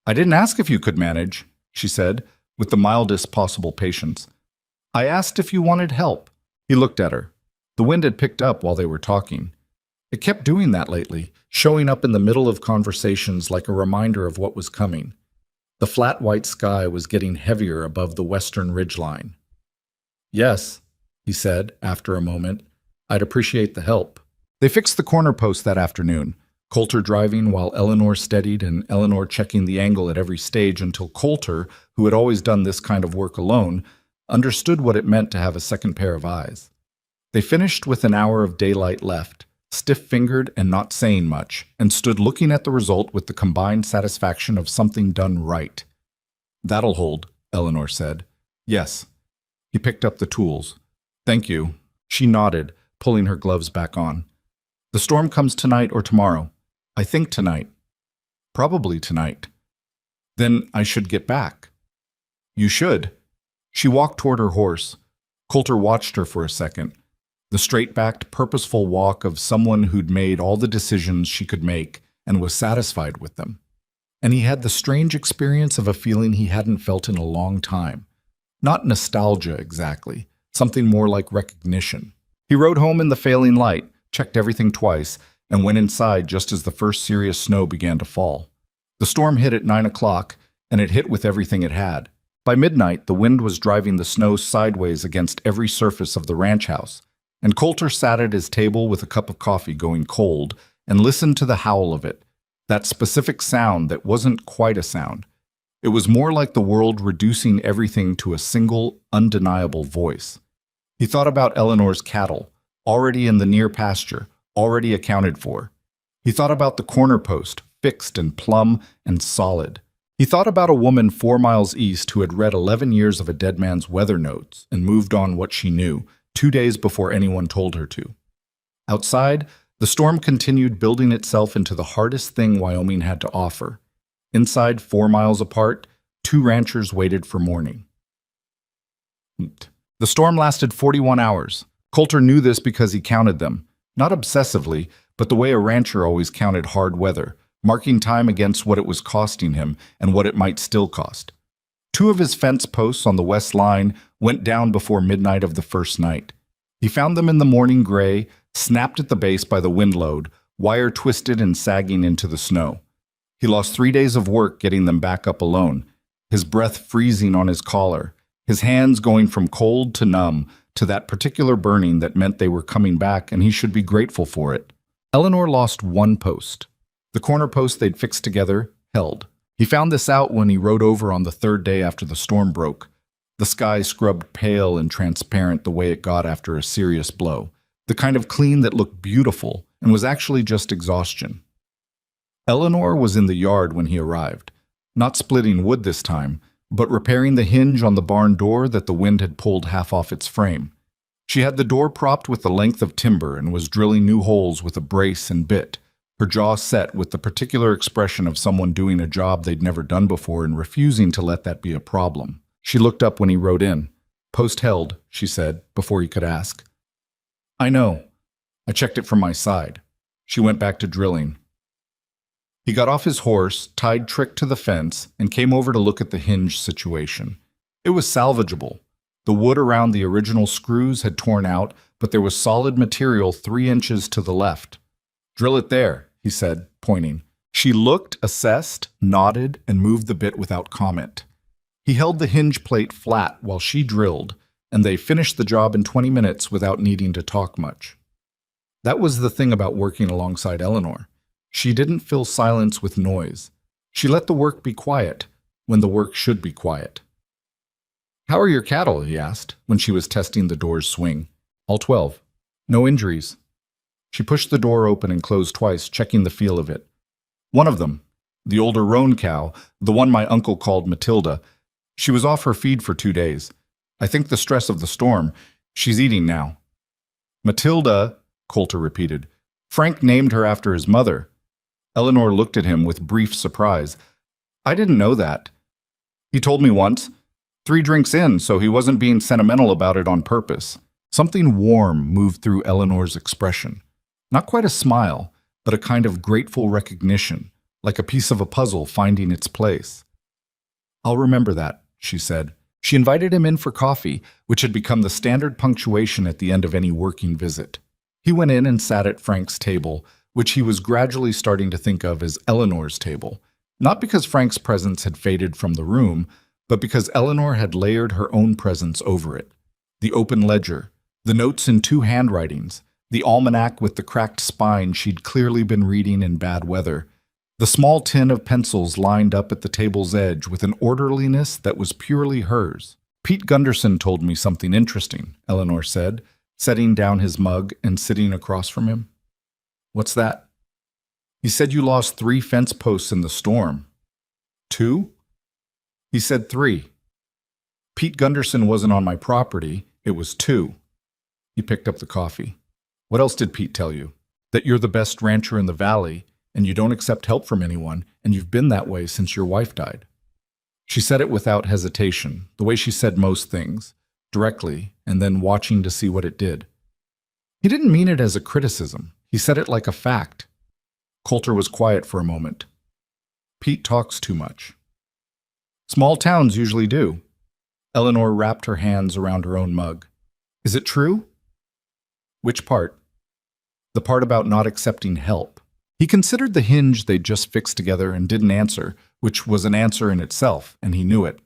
"I didn't ask if you could manage," she said, with the mildest possible patience. "I asked if you wanted help." He looked at her. The wind had picked up while they were talking. It kept doing that lately, showing up in the middle of conversations like a reminder of what was coming. The flat white sky was getting heavier above the western ridgeline. "Yes," he said after a moment, "I'd appreciate the help." They fixed the corner post that afternoon, Coulter driving while Eleanor steadied and Eleanor checking the angle at every stage until Coulter, who had always done this kind of work alone, understood what it meant to have a second pair of eyes. They finished with an hour of daylight left, stiff-fingered and not saying much, and stood looking at the result with the combined satisfaction of something done right. "That'll hold," Eleanor said. "Yes." He picked up the tools. "Thank you." She nodded, pulling her gloves back on. "The storm comes tonight or tomorrow." "I think tonight." "Probably tonight." "Then I should get back." "You should." She walked toward her horse. Coulter watched her for a second. The straight-backed, purposeful walk of someone who'd made all the decisions she could make and was satisfied with them. And he had the strange experience of a feeling he hadn't felt in a long time. Not nostalgia exactly, something more like recognition. He rode home in the failing light, checked everything twice, and went inside just as the first serious snow began to fall. The storm hit at 9 o'clock, and it hit with everything it had. By midnight, the wind was driving the snow sideways against every surface of the ranch house, and Coulter sat at his table with a cup of coffee going cold and listened to the howl of it, that specific sound that wasn't quite a sound. It was more like the world reducing everything to a single, undeniable voice. He thought about Eleanor's cattle, already in the near pasture, already accounted for. He thought about the corner post, fixed and plumb and solid. He thought about a woman 4 miles east who had read 11 years of a dead man's weather notes and moved on what she knew, 2 days before anyone told her to. Outside, the storm continued building itself into the hardest thing Wyoming had to offer. Inside, 4 miles apart, 2 ranchers waited for morning. The storm lasted 41 hours. Coulter knew this because he counted them, not obsessively, but the way a rancher always counted hard weather, marking time against what it was costing him and what it might still cost. 2 of his fence posts on the west line went down before midnight of the first night. He found them in the morning gray, snapped at the base by the wind load, wire twisted and sagging into the snow. He lost 3 days of work getting them back up alone, his breath freezing on his collar, his hands going from cold to numb to that particular burning that meant they were coming back and he should be grateful for it. Eleanor lost 1 post. The corner post they'd fixed together held. He found this out when he rode over on the 3rd day after the storm broke. The sky scrubbed pale and transparent the way it got after a serious blow, the kind of clean that looked beautiful and was actually just exhaustion. Eleanor was in the yard when he arrived, not splitting wood this time, but repairing the hinge on the barn door that the wind had pulled half off its frame. She had the door propped with the length of timber and was drilling new holes with a brace and bit, her jaw set with the particular expression of someone doing a job they'd never done before and refusing to let that be a problem. She looked up when he rode in. "Post held," she said, before he could ask. "I know. I checked it from my side." She went back to drilling. He got off his horse, tied Trick to the fence, and came over to look at the hinge situation. It was salvageable. The wood around the original screws had torn out, but there was solid material 3 inches to the left. "Drill it there," he said, pointing. She looked, assessed, nodded, and moved the bit without comment. He held the hinge plate flat while she drilled, and they finished the job in 20 minutes without needing to talk much. That was the thing about working alongside Eleanor. She didn't fill silence with noise. She let the work be quiet when the work should be quiet. "How are your cattle?" he asked when she was testing the door's swing. "All 12. No injuries." She pushed the door open and closed twice, checking the feel of it. "One of them, the older roan cow, the one my uncle called Matilda, she was off her feed for 2 days. I think the stress of the storm. She's eating now." "Matilda," Coulter repeated. "Frank named her after his mother." Eleanor looked at him with brief surprise. "I didn't know that." "He told me once. 3 drinks in, so he wasn't being sentimental about it on purpose." Something warm moved through Eleanor's expression. Not quite a smile, but a kind of grateful recognition, like a piece of a puzzle finding its place. "I'll remember that," she said. She invited him in for coffee, which had become the standard punctuation at the end of any working visit. He went in and sat at Frank's table, which he was gradually starting to think of as Eleanor's table, not because Frank's presence had faded from the room, but because Eleanor had layered her own presence over it. The open ledger, the notes in 2 handwritings, the almanac with the cracked spine she'd clearly been reading in bad weather, the small tin of pencils lined up at the table's edge with an orderliness that was purely hers. "Pete Gunderson told me something interesting," Eleanor said, setting down his mug and sitting across from him. "What's that?" "He said you lost 3 fence posts in the storm." "2?" "He said 3. Pete Gunderson wasn't on my property. It was 2. He picked up the coffee. "What else did Pete tell you? That you're the best rancher in the valley, and you don't accept help from anyone, and you've been that way since your wife died." She said it without hesitation, the way she said most things, directly, and then watching to see what it did. He didn't mean it as a criticism. He said it like a fact. Coulter was quiet for a moment. "Pete talks too much." "Small towns usually do." Eleanor wrapped her hands around her own mug. "Is it true?" "Which part?" "The part about not accepting help." He considered the hinge they'd just fixed together and didn't answer, which was an answer in itself, and he knew it.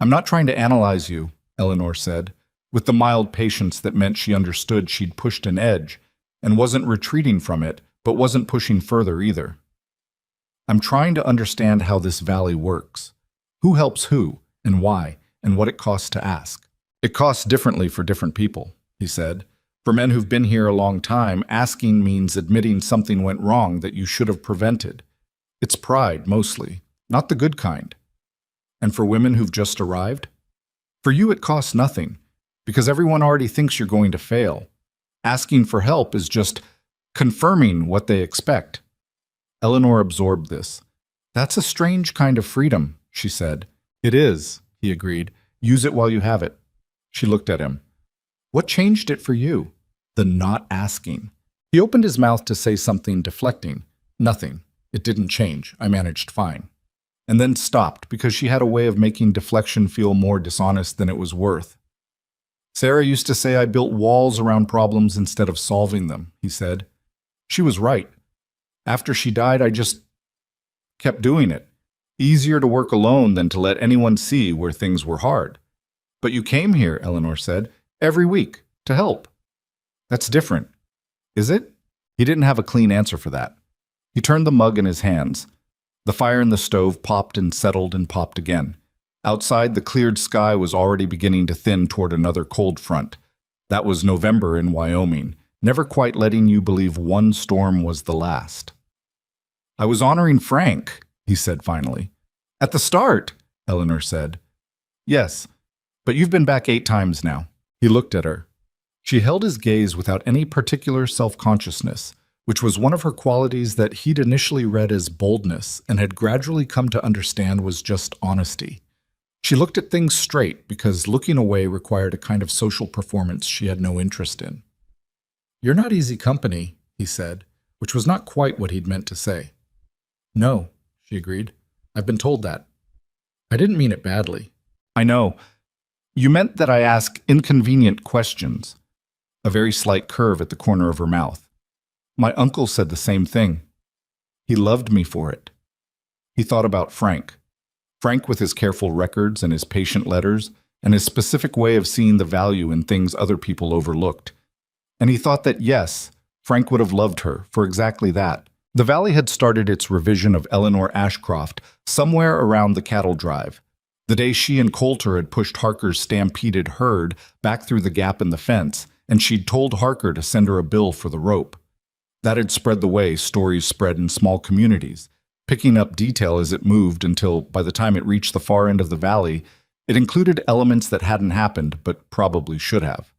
"I'm not trying to analyze you," Eleanor said, with the mild patience that meant she understood she'd pushed an edge, and wasn't retreating from it, but wasn't pushing further either. I'm trying to understand how this valley works. Who helps who, and why, and what it costs to ask. It costs differently for different people, he said. For men who've been here a long time, asking means admitting something went wrong that you should have prevented. It's pride, mostly, not the good kind. And for women who've just arrived? For you it costs nothing, because everyone already thinks you're going to fail. Asking for help is just confirming what they expect. Eleanor absorbed this. That's a strange kind of freedom, she said. It is, he agreed. Use it while you have it. She looked at him. What changed it for you? The not asking. He opened his mouth to say something deflecting. Nothing. It didn't change. I managed fine. And then stopped because she had a way of making deflection feel more dishonest than it was worth. Sarah used to say I built walls around problems instead of solving them, he said. She was right. After she died, I just kept doing it. Easier to work alone than to let anyone see where things were hard. But you came here, Eleanor said, every week, to help. That's different. Is it? He didn't have a clean answer for that. He turned the mug in his hands. The fire in the stove popped and settled and popped again. Outside, the cleared sky was already beginning to thin toward another cold front. That was November in Wyoming, never quite letting you believe one storm was the last. I was honoring Frank, he said finally. At the start, Eleanor said. Yes, but you've been back 8 times now. He looked at her. She held his gaze without any particular self-consciousness, which was one of her qualities that he'd initially read as boldness and had gradually come to understand was just honesty. She looked at things straight because looking away required a kind of social performance she had no interest in. You're not easy company, he said, which was not quite what he'd meant to say. No, she agreed. I've been told that. I didn't mean it badly. I know. You meant that I ask inconvenient questions. A very slight curve at the corner of her mouth. My uncle said the same thing. He loved me for it. He thought about Frank. Frank with his careful records and his patient letters and his specific way of seeing the value in things other people overlooked. And he thought that, yes, Frank would have loved her for exactly that. The valley had started its revision of Eleanor Ashcroft somewhere around the cattle drive, the day she and Coulter had pushed Harker's stampeded herd back through the gap in the fence, and she'd told Harker to send her a bill for the rope. That had spread the way stories spread in small communities, picking up detail as it moved until, by the time it reached the far end of the valley, it included elements that hadn't happened but probably should have.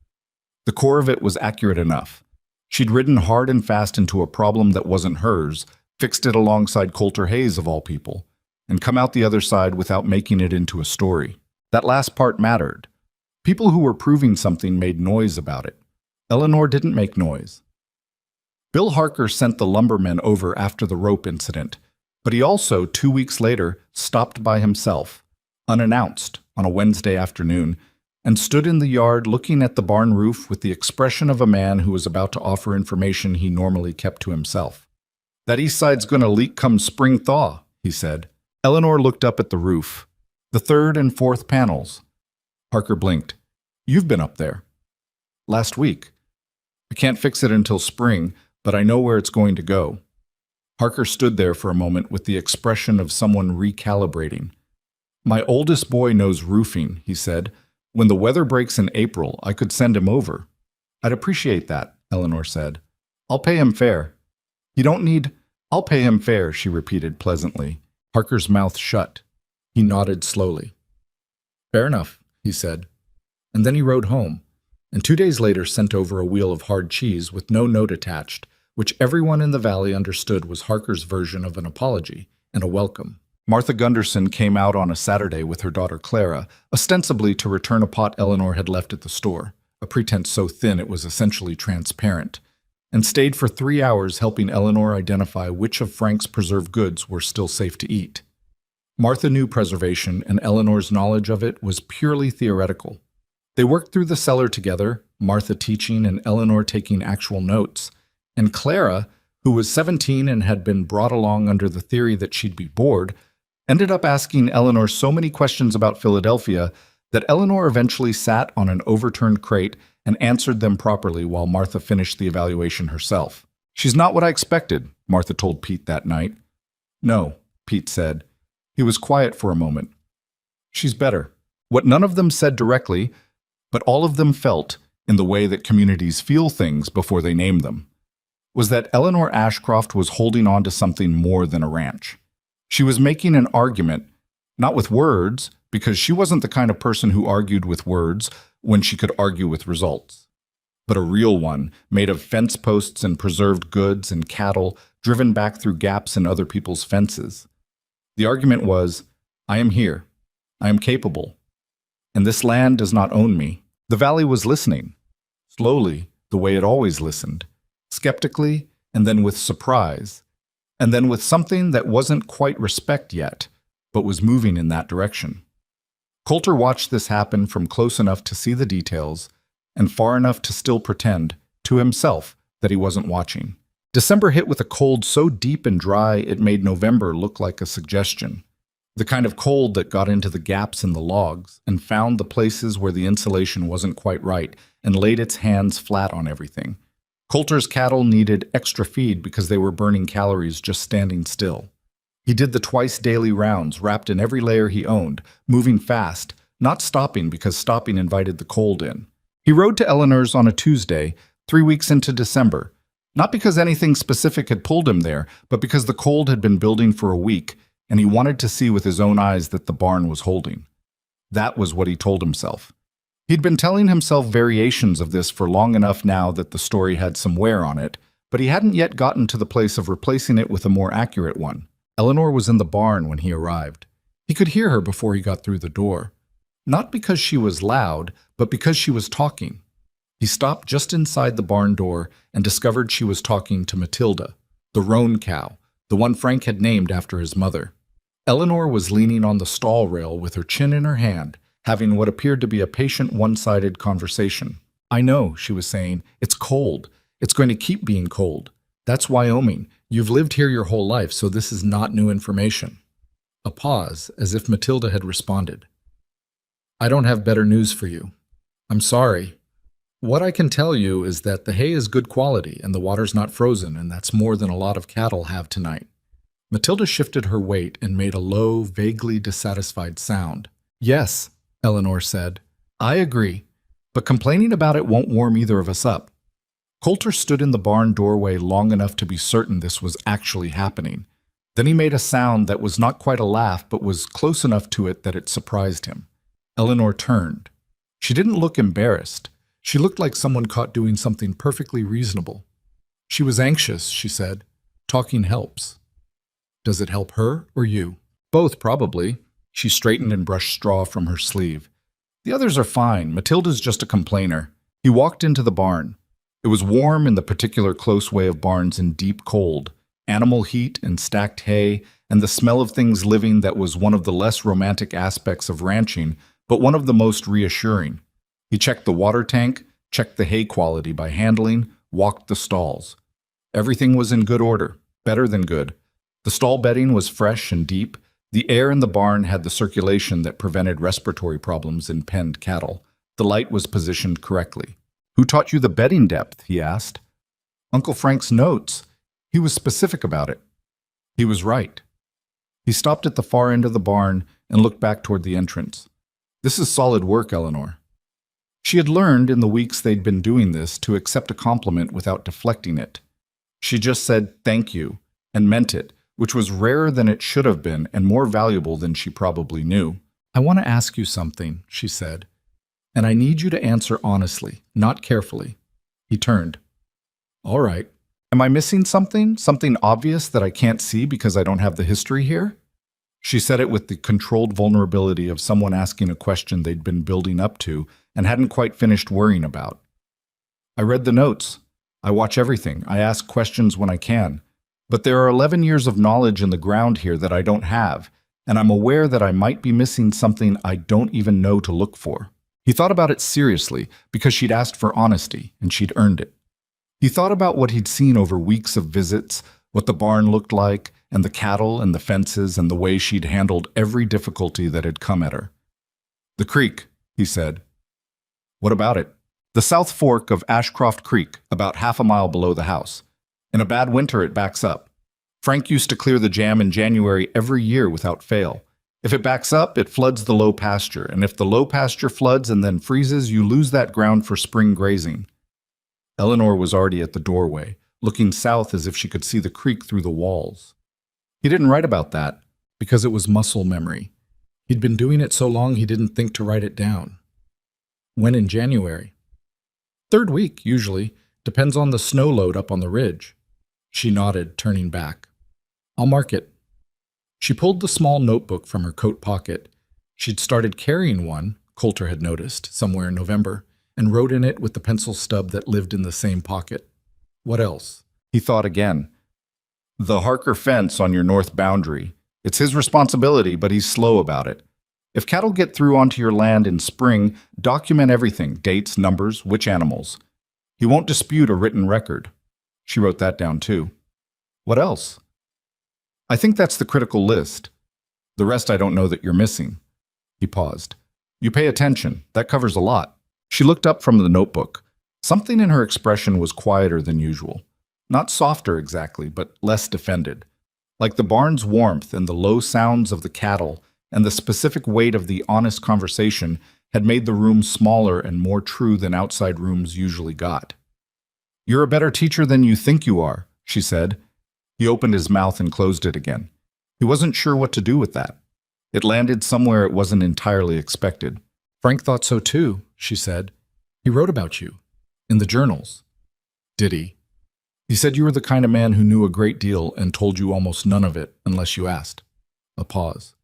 The core of it was accurate enough. She'd ridden hard and fast into a problem that wasn't hers, fixed it alongside Coulter Hayes of all people, and come out the other side without making it into a story. That last part mattered. People who were proving something made noise about it. Eleanor didn't make noise. Bill Harker sent the lumbermen over after the rope incident, but he also, 2 weeks later, stopped by himself, unannounced, on a Wednesday afternoon, and stood in the yard looking at the barn roof with the expression of a man who was about to offer information he normally kept to himself. That east side's gonna leak come spring thaw, he said. Eleanor looked up at the roof. The 3rd and 4th panels. Harker blinked. You've been up there. Last week. I can't fix it until spring, but I know where it's going to go. Harker stood there for a moment with the expression of someone recalibrating. My oldest boy knows roofing, he said. When the weather breaks in April, I could send him over. I'd appreciate that, Eleanor said. I'll pay him fair. You don't need... I'll pay him fair, she repeated pleasantly. Harker's mouth shut. He nodded slowly. Fair enough, he said. And then he rode home, and 2 days later sent over a wheel of hard cheese with no note attached, which everyone in the valley understood was Harker's version of an apology and a welcome. Martha Gunderson came out on a Saturday with her daughter Clara, ostensibly to return a pot Eleanor had left at the store, a pretense so thin it was essentially transparent, and stayed for 3 hours helping Eleanor identify which of Frank's preserved goods were still safe to eat. Martha knew preservation, and Eleanor's knowledge of it was purely theoretical. They worked through the cellar together, Martha teaching and Eleanor taking actual notes, and Clara, who was 17 and had been brought along under the theory that she'd be bored, ended up asking Eleanor so many questions about Philadelphia that Eleanor eventually sat on an overturned crate and answered them properly while Martha finished the evaluation herself. She's not what I expected, Martha told Pete that night. No, Pete said. He was quiet for a moment. She's better. What none of them said directly, but all of them felt, in the way that communities feel things before they name them, was that Eleanor Ashcroft was holding on to something more than a ranch. She was making an argument, not with words, because she wasn't the kind of person who argued with words when she could argue with results, but a real one made of fence posts and preserved goods and cattle driven back through gaps in other people's fences. The argument was, I am here. I am capable. And this land does not own me. The valley was listening, slowly, the way it always listened, skeptically, and then with surprise, and then with something that wasn't quite respect yet, but was moving in that direction. Coulter watched this happen from close enough to see the details, and far enough to still pretend, to himself, that he wasn't watching. December hit with a cold so deep and dry it made November look like a suggestion. The kind of cold that got into the gaps in the logs and found the places where the insulation wasn't quite right and laid its hands flat on everything. Coulter's cattle needed extra feed because they were burning calories just standing still. He did the twice-daily rounds, wrapped in every layer he owned, moving fast, not stopping because stopping invited the cold in. He rode to Eleanor's on a Tuesday, 3 weeks into December, not because anything specific had pulled him there, but because the cold had been building for a week, and he wanted to see with his own eyes that the barn was holding. That was what he told himself. He'd been telling himself variations of this for long enough now that the story had some wear on it, but he hadn't yet gotten to the place of replacing it with a more accurate one. Eleanor was in the barn when he arrived. He could hear her before he got through the door. Not because she was loud, but because she was talking. He stopped just inside the barn door and discovered she was talking to Matilda, the roan cow, the one Frank had named after his mother. Eleanor was leaning on the stall rail with her chin in her hand, having what appeared to be a patient one-sided conversation. I know, she was saying, it's cold. It's going to keep being cold. That's Wyoming. You've lived here your whole life, so this is not new information. A pause, as if Matilda had responded. I don't have better news for you. I'm sorry. What I can tell you is that the hay is good quality and the water's not frozen, and that's more than a lot of cattle have tonight. Matilda shifted her weight and made a low, vaguely dissatisfied sound. Yes, Eleanor said. I agree, but complaining about it won't warm either of us up. Coulter stood in the barn doorway long enough to be certain this was actually happening. Then he made a sound that was not quite a laugh, but was close enough to it that it surprised him. Eleanor turned. She didn't look embarrassed. She looked like someone caught doing something perfectly reasonable. She was anxious, she said. Talking helps. Does it help her or you? Both, probably. She straightened and brushed straw from her sleeve. The others are fine. Matilda's just a complainer. He walked into the barn. It was warm in the particular close way of barns in deep cold, animal heat and stacked hay, and the smell of things living that was one of the less romantic aspects of ranching, but one of the most reassuring. He checked the water tank, checked the hay quality by handling, walked the stalls. Everything was in good order, better than good. The stall bedding was fresh and deep. The air in the barn had the circulation that prevented respiratory problems in penned cattle. The light was positioned correctly. Who taught you the bedding depth? He asked. Uncle Frank's notes. He was specific about it. He was right. He stopped at the far end of the barn and looked back toward the entrance. This is solid work, Eleanor. She had learned in the weeks they'd been doing this to accept a compliment without deflecting it. She just said thank you and meant it, which was rarer than it should have been and more valuable than she probably knew. I want to ask you something, she said, and I need you to answer honestly, not carefully. He turned. All right. Am I missing something? Something obvious that I can't see because I don't have the history here? She said it with the controlled vulnerability of someone asking a question they'd been building up to and hadn't quite finished worrying about. I read the notes. I watch everything. I ask questions when I can. But there are 11 years of knowledge in the ground here that I don't have, and I'm aware that I might be missing something I don't even know to look for. He thought about it seriously because she'd asked for honesty, and she'd earned it. He thought about what he'd seen over weeks of visits, what the barn looked like, and the cattle and the fences and the way she'd handled every difficulty that had come at her. The creek, he said. What about it? The South Fork of Ashcroft Creek, about half a mile below the house. In a bad winter, it backs up. Frank used to clear the jam in January every year without fail. If it backs up, it floods the low pasture, and if the low pasture floods and then freezes, you lose that ground for spring grazing. Eleanor was already at the doorway, looking south as if she could see the creek through the walls. He didn't write about that, because it was muscle memory. He'd been doing it so long he didn't think to write it down. When in January? Third week, usually. Depends on the snow load up on the ridge. She nodded, turning back. I'll mark it. She pulled the small notebook from her coat pocket. She'd started carrying one, Coulter had noticed, somewhere in November, and wrote in it with the pencil stub that lived in the same pocket. What else? He thought again. The Harker fence on your north boundary. It's his responsibility, but he's slow about it. If cattle get through onto your land in spring, document everything, dates, numbers, which animals. He won't dispute a written record. She wrote that down too. What else? I think that's the critical list. The rest I don't know that you're missing. He paused. You pay attention. That covers a lot. She looked up from the notebook. Something in her expression was quieter than usual. Not softer exactly, but less defended. Like the barn's warmth and the low sounds of the cattle and the specific weight of the honest conversation had made the room smaller and more true than outside rooms usually got. You're a better teacher than you think you are, she said. He opened his mouth and closed it again. He wasn't sure what to do with that. It landed somewhere it wasn't entirely expected. Frank thought so too, she said. He wrote about you. In the journals. Did he? He said you were the kind of man who knew a great deal and told you almost none of it unless you asked. A pause.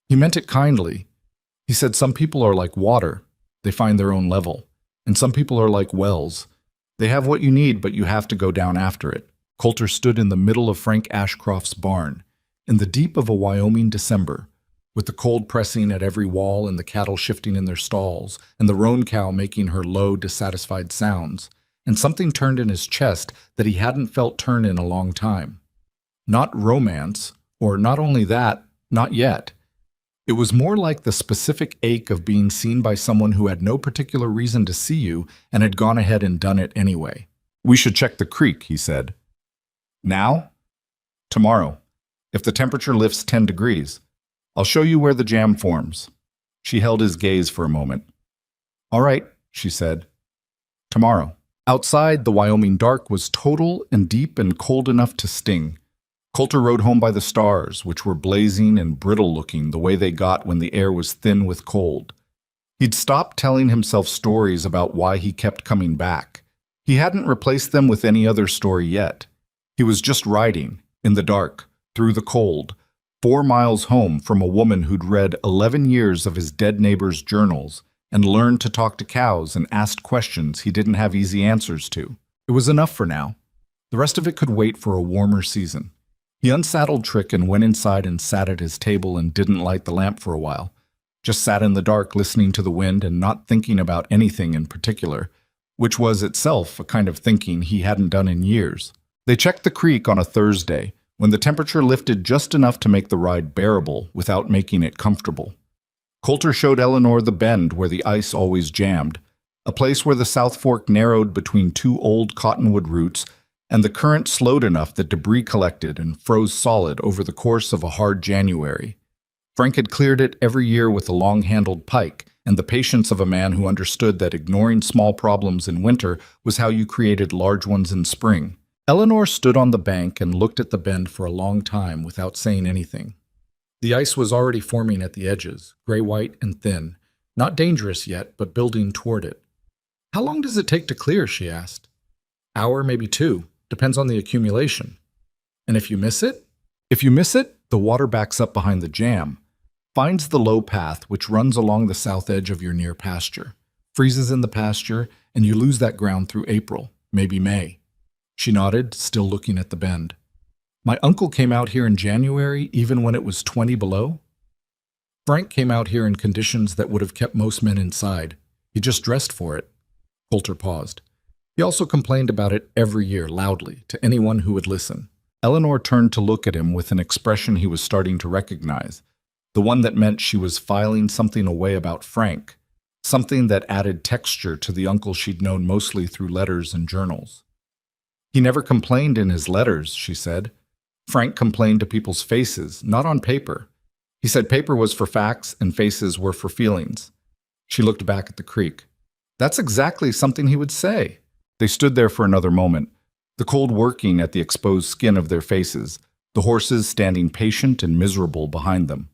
He meant it kindly. He said some people are like water. They find their own level. And some people are like wells. They have what you need, but you have to go down after it. Coulter stood in the middle of Frank Ashcroft's barn, in the deep of a Wyoming December, with the cold pressing at every wall and the cattle shifting in their stalls, and the roan cow making her low, dissatisfied sounds, and something turned in his chest that he hadn't felt turn in a long time. Not romance, or not only that, not yet. It was more like the specific ache of being seen by someone who had no particular reason to see you and had gone ahead and done it anyway. We should check the creek, he said. Now? Tomorrow, if the temperature lifts 10 degrees. I'll show you where the jam forms. She held his gaze for a moment. All right, she said. Tomorrow. Outside, the Wyoming dark was total and deep and cold enough to sting. Coulter rode home by the stars, which were blazing and brittle-looking the way they got when the air was thin with cold. He'd stopped telling himself stories about why he kept coming back. He hadn't replaced them with any other story yet. He was just riding, in the dark, through the cold, 4 miles home from a woman who'd read 11 years of his dead neighbor's journals and learned to talk to cows and asked questions he didn't have easy answers to. It was enough for now. The rest of it could wait for a warmer season. He unsaddled Trick and went inside and sat at his table and didn't light the lamp for a while. Just sat in the dark listening to the wind and not thinking about anything in particular, which was itself a kind of thinking he hadn't done in years. They checked the creek on a Thursday, when the temperature lifted just enough to make the ride bearable without making it comfortable. Coulter showed Eleanor the bend where the ice always jammed, a place where the South Fork narrowed between 2 old cottonwood roots, and the current slowed enough that debris collected and froze solid over the course of a hard January. Frank had cleared it every year with a long-handled pike, and the patience of a man who understood that ignoring small problems in winter was how you created large ones in spring. Eleanor stood on the bank and looked at the bend for a long time without saying anything. The ice was already forming at the edges, gray-white and thin, not dangerous yet, but building toward it. How long does it take to clear, she asked. Hour, maybe 2, depends on the accumulation. And if you miss it? If you miss it, the water backs up behind the jam, finds the low path which runs along the south edge of your near pasture, freezes in the pasture, and you lose that ground through April, maybe May. She nodded, still looking at the bend. My uncle came out here in January, even when it was 20 below? Frank came out here in conditions that would have kept most men inside. He just dressed for it. Coulter paused. He also complained about it every year, loudly, to anyone who would listen. Eleanor turned to look at him with an expression he was starting to recognize, the one that meant she was filing something away about Frank, something that added texture to the uncle she'd known mostly through letters and journals. He never complained in his letters, she said. Frank complained to people's faces, not on paper. He said paper was for facts and faces were for feelings. She looked back at the creek. That's exactly something he would say. They stood there for another moment, the cold working at the exposed skin of their faces, the horses standing patient and miserable behind them.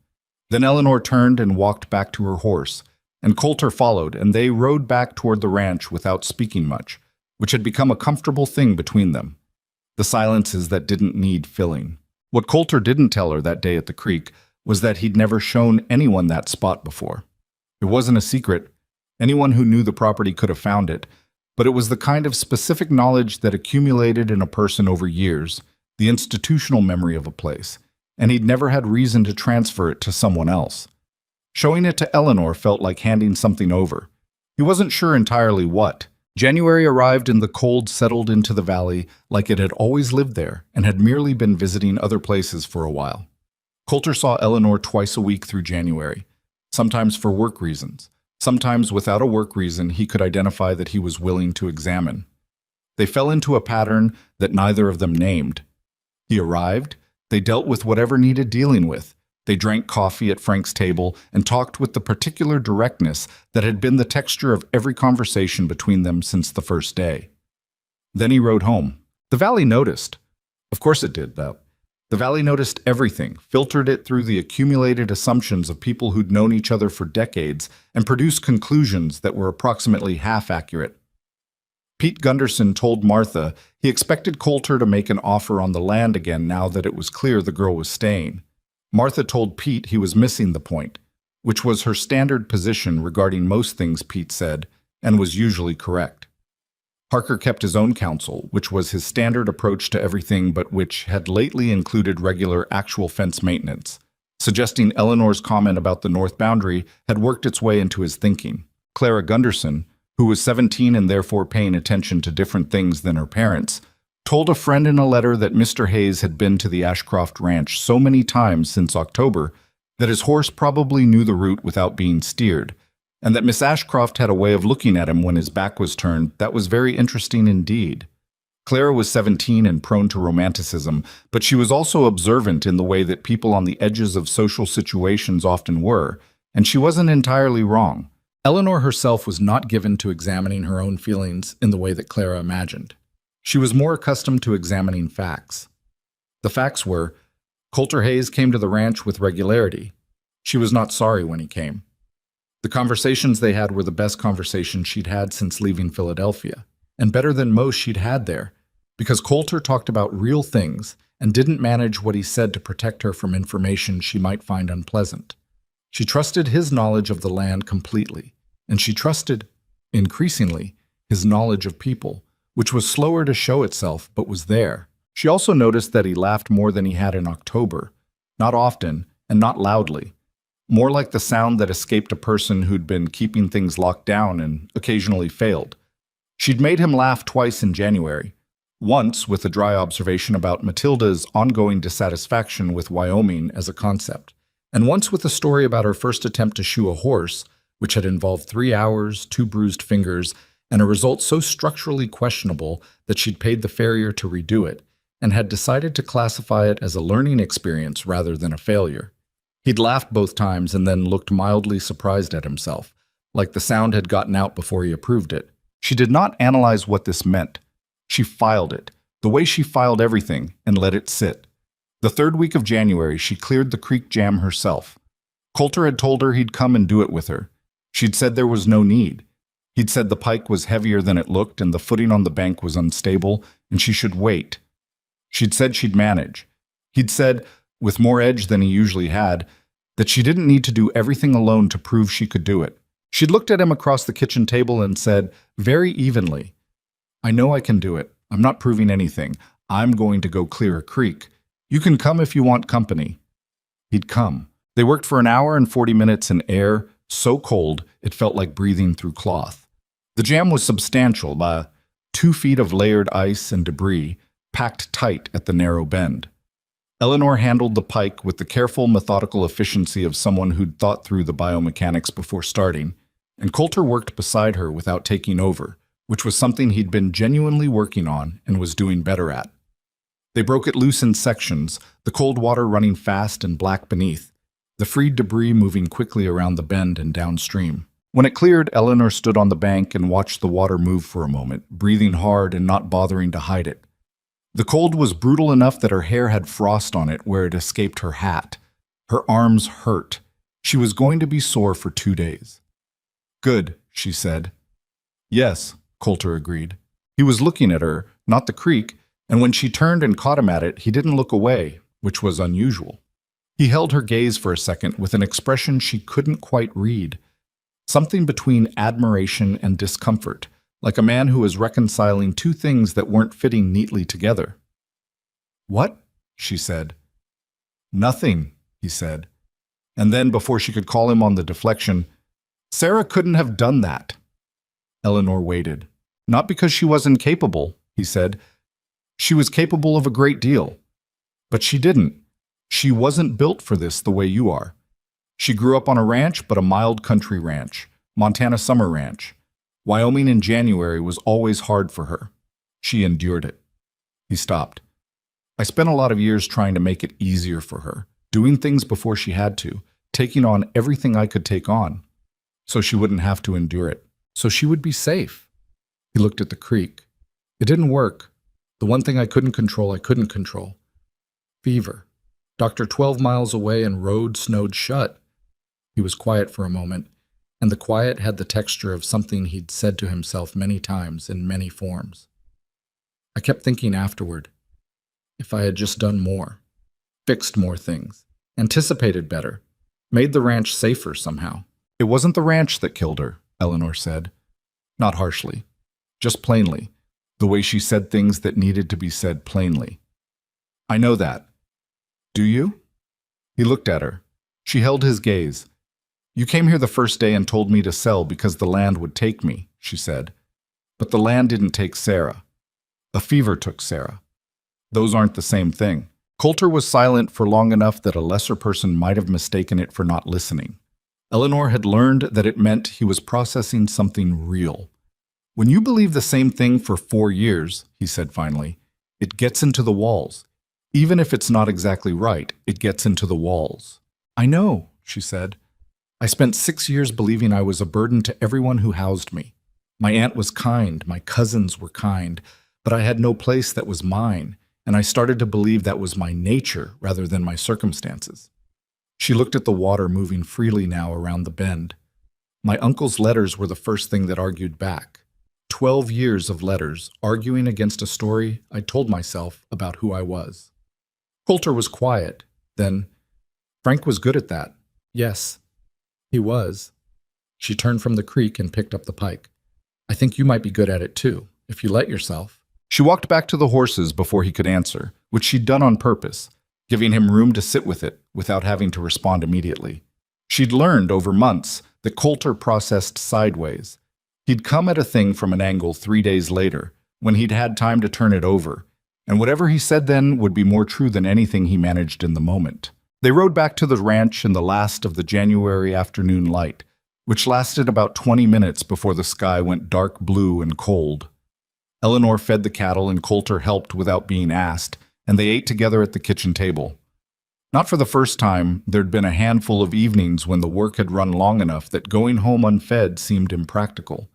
Then Eleanor turned and walked back to her horse, and Coulter followed, and they rode back toward the ranch without speaking much, which had become a comfortable thing between them. The silences that didn't need filling. What Coulter didn't tell her that day at the creek was that he'd never shown anyone that spot before. It wasn't a secret. Anyone who knew the property could have found it, but it was the kind of specific knowledge that accumulated in a person over years, the institutional memory of a place, and he'd never had reason to transfer it to someone else. Showing it to Eleanor felt like handing something over. He wasn't sure entirely what. January arrived and the cold settled into the valley like it had always lived there and had merely been visiting other places for a while. Coulter saw Eleanor twice a week through January, sometimes for work reasons, sometimes without a work reason he could identify that he was willing to examine. They fell into a pattern that neither of them named. He arrived, they dealt with whatever needed dealing with. They drank coffee at Frank's table and talked with the particular directness that had been the texture of every conversation between them since the first day. Then he rode home. The valley noticed. Of course it did, though. The valley noticed everything, filtered it through the accumulated assumptions of people who'd known each other for decades, and produced conclusions that were approximately half accurate. Pete Gunderson told Martha he expected Coulter to make an offer on the land again now that it was clear the girl was staying. Martha told Pete he was missing the point, which was her standard position regarding most things Pete said, and was usually correct. Parker kept his own counsel, which was his standard approach to everything but which had lately included regular actual fence maintenance, suggesting Eleanor's comment about the north boundary had worked its way into his thinking. Clara Gunderson, who was 17 and therefore paying attention to different things than her parents, told a friend in a letter that Mr. Hayes had been to the Ashcroft Ranch so many times since October that his horse probably knew the route without being steered, and that Miss Ashcroft had a way of looking at him when his back was turned that was very interesting indeed. Clara was 17 and prone to romanticism, but she was also observant in the way that people on the edges of social situations often were, and she wasn't entirely wrong. Eleanor herself was not given to examining her own feelings in the way that Clara imagined. She was more accustomed to examining facts. The facts were, Coulter Hayes came to the ranch with regularity. She was not sorry when he came. The conversations they had were the best conversations she'd had since leaving Philadelphia, and better than most she'd had there, because Coulter talked about real things and didn't manage what he said to protect her from information she might find unpleasant. She trusted his knowledge of the land completely, and she trusted, increasingly, his knowledge of people, which was slower to show itself but was there. She also noticed that he laughed more than he had in October, not often and not loudly, more like the sound that escaped a person who'd been keeping things locked down and occasionally failed. She'd made him laugh twice in January, once with a dry observation about Matilda's ongoing dissatisfaction with Wyoming as a concept, and once with a story about her first attempt to shoe a horse, which had involved 3 hours, 2 bruised fingers, and a result so structurally questionable that she'd paid the farrier to redo it, and had decided to classify it as a learning experience rather than a failure. He'd laughed both times and then looked mildly surprised at himself, like the sound had gotten out before he approved it. She did not analyze what this meant. She filed it, the way she filed everything, and let it sit. The third week of January, she cleared the creek jam herself. Coulter had told her he'd come and do it with her. She'd said there was no need. He'd said the pike was heavier than it looked and the footing on the bank was unstable, and she should wait. She'd said she'd manage. He'd said, with more edge than he usually had, that she didn't need to do everything alone to prove she could do it. She'd looked at him across the kitchen table and said, very evenly, I know I can do it. I'm not proving anything. I'm going to go clear a creek. You can come if you want company. He'd come. They worked for an hour and 40 minutes in air, so cold it felt like breathing through cloth. The jam was substantial, by 2 feet of layered ice and debris, packed tight at the narrow bend. Eleanor handled the pike with the careful, methodical efficiency of someone who'd thought through the biomechanics before starting, and Coulter worked beside her without taking over, which was something he'd been genuinely working on and was doing better at. They broke it loose in sections, the cold water running fast and black beneath, the freed debris moving quickly around the bend and downstream. When it cleared, Eleanor stood on the bank and watched the water move for a moment, breathing hard and not bothering to hide it. The cold was brutal enough that her hair had frost on it where it escaped her hat. Her arms hurt. She was going to be sore for 2 days. "Good," she said. "Yes," Coulter agreed. He was looking at her, not the creek, and when she turned and caught him at it, he didn't look away, which was unusual. He held her gaze for a second with an expression she couldn't quite read. Something between admiration and discomfort, like a man who was reconciling two things that weren't fitting neatly together. "What?" she said. "Nothing," he said. And then, before she could call him on the deflection, "Sarah couldn't have done that." Eleanor waited. "Not because she wasn't capable," he said. "She was capable of a great deal. But she didn't. She wasn't built for this the way you are. She grew up on a ranch, but a mild country ranch, Montana summer ranch. Wyoming in January was always hard for her. She endured it." He stopped. "I spent a lot of years trying to make it easier for her, doing things before she had to, taking on everything I could take on, so she wouldn't have to endure it, so she would be safe." He looked at the creek. "It didn't work. The one thing I couldn't control. Fever. Doctor 12 miles away and road snowed shut." He was quiet for a moment, and the quiet had the texture of something he'd said to himself many times in many forms. "I kept thinking afterward, if I had just done more, fixed more things, anticipated better, made the ranch safer somehow." "It wasn't the ranch that killed her," Eleanor said. Not harshly, just plainly, the way she said things that needed to be said plainly. "I know that. Do you?" He looked at her. She held his gaze. "You came here the first day and told me to sell because the land would take me," she said. "But the land didn't take Sarah. A fever took Sarah. Those aren't the same thing." Coulter was silent for long enough that a lesser person might have mistaken it for not listening. Eleanor had learned that it meant he was processing something real. "When you believe the same thing for 4 years," he said finally, "it gets into the walls. Even if it's not exactly right, it gets into the walls." "I know," she said. "I spent 6 years believing I was a burden to everyone who housed me. My aunt was kind, my cousins were kind, but I had no place that was mine, and I started to believe that was my nature rather than my circumstances." She looked at the water moving freely now around the bend. "My uncle's letters were the first thing that argued back. 12 years of letters, arguing against a story I told myself about who I was." Coulter was quiet. Then, "Frank was good at that." "Yes, he was." She turned from the creek and picked up the pike. "I think you might be good at it too, if you let yourself." She walked back to the horses before he could answer, which she'd done on purpose, giving him room to sit with it without having to respond immediately. She'd learned over months that Coulter processed sideways. He'd come at a thing from an angle 3 days later, when he'd had time to turn it over, and whatever he said then would be more true than anything he managed in the moment. They rode back to the ranch in the last of the January afternoon light, which lasted about 20 minutes before the sky went dark blue and cold. Eleanor fed the cattle and Coulter helped without being asked, and they ate together at the kitchen table. Not for the first time, there'd been a handful of evenings when the work had run long enough that going home unfed seemed impractical.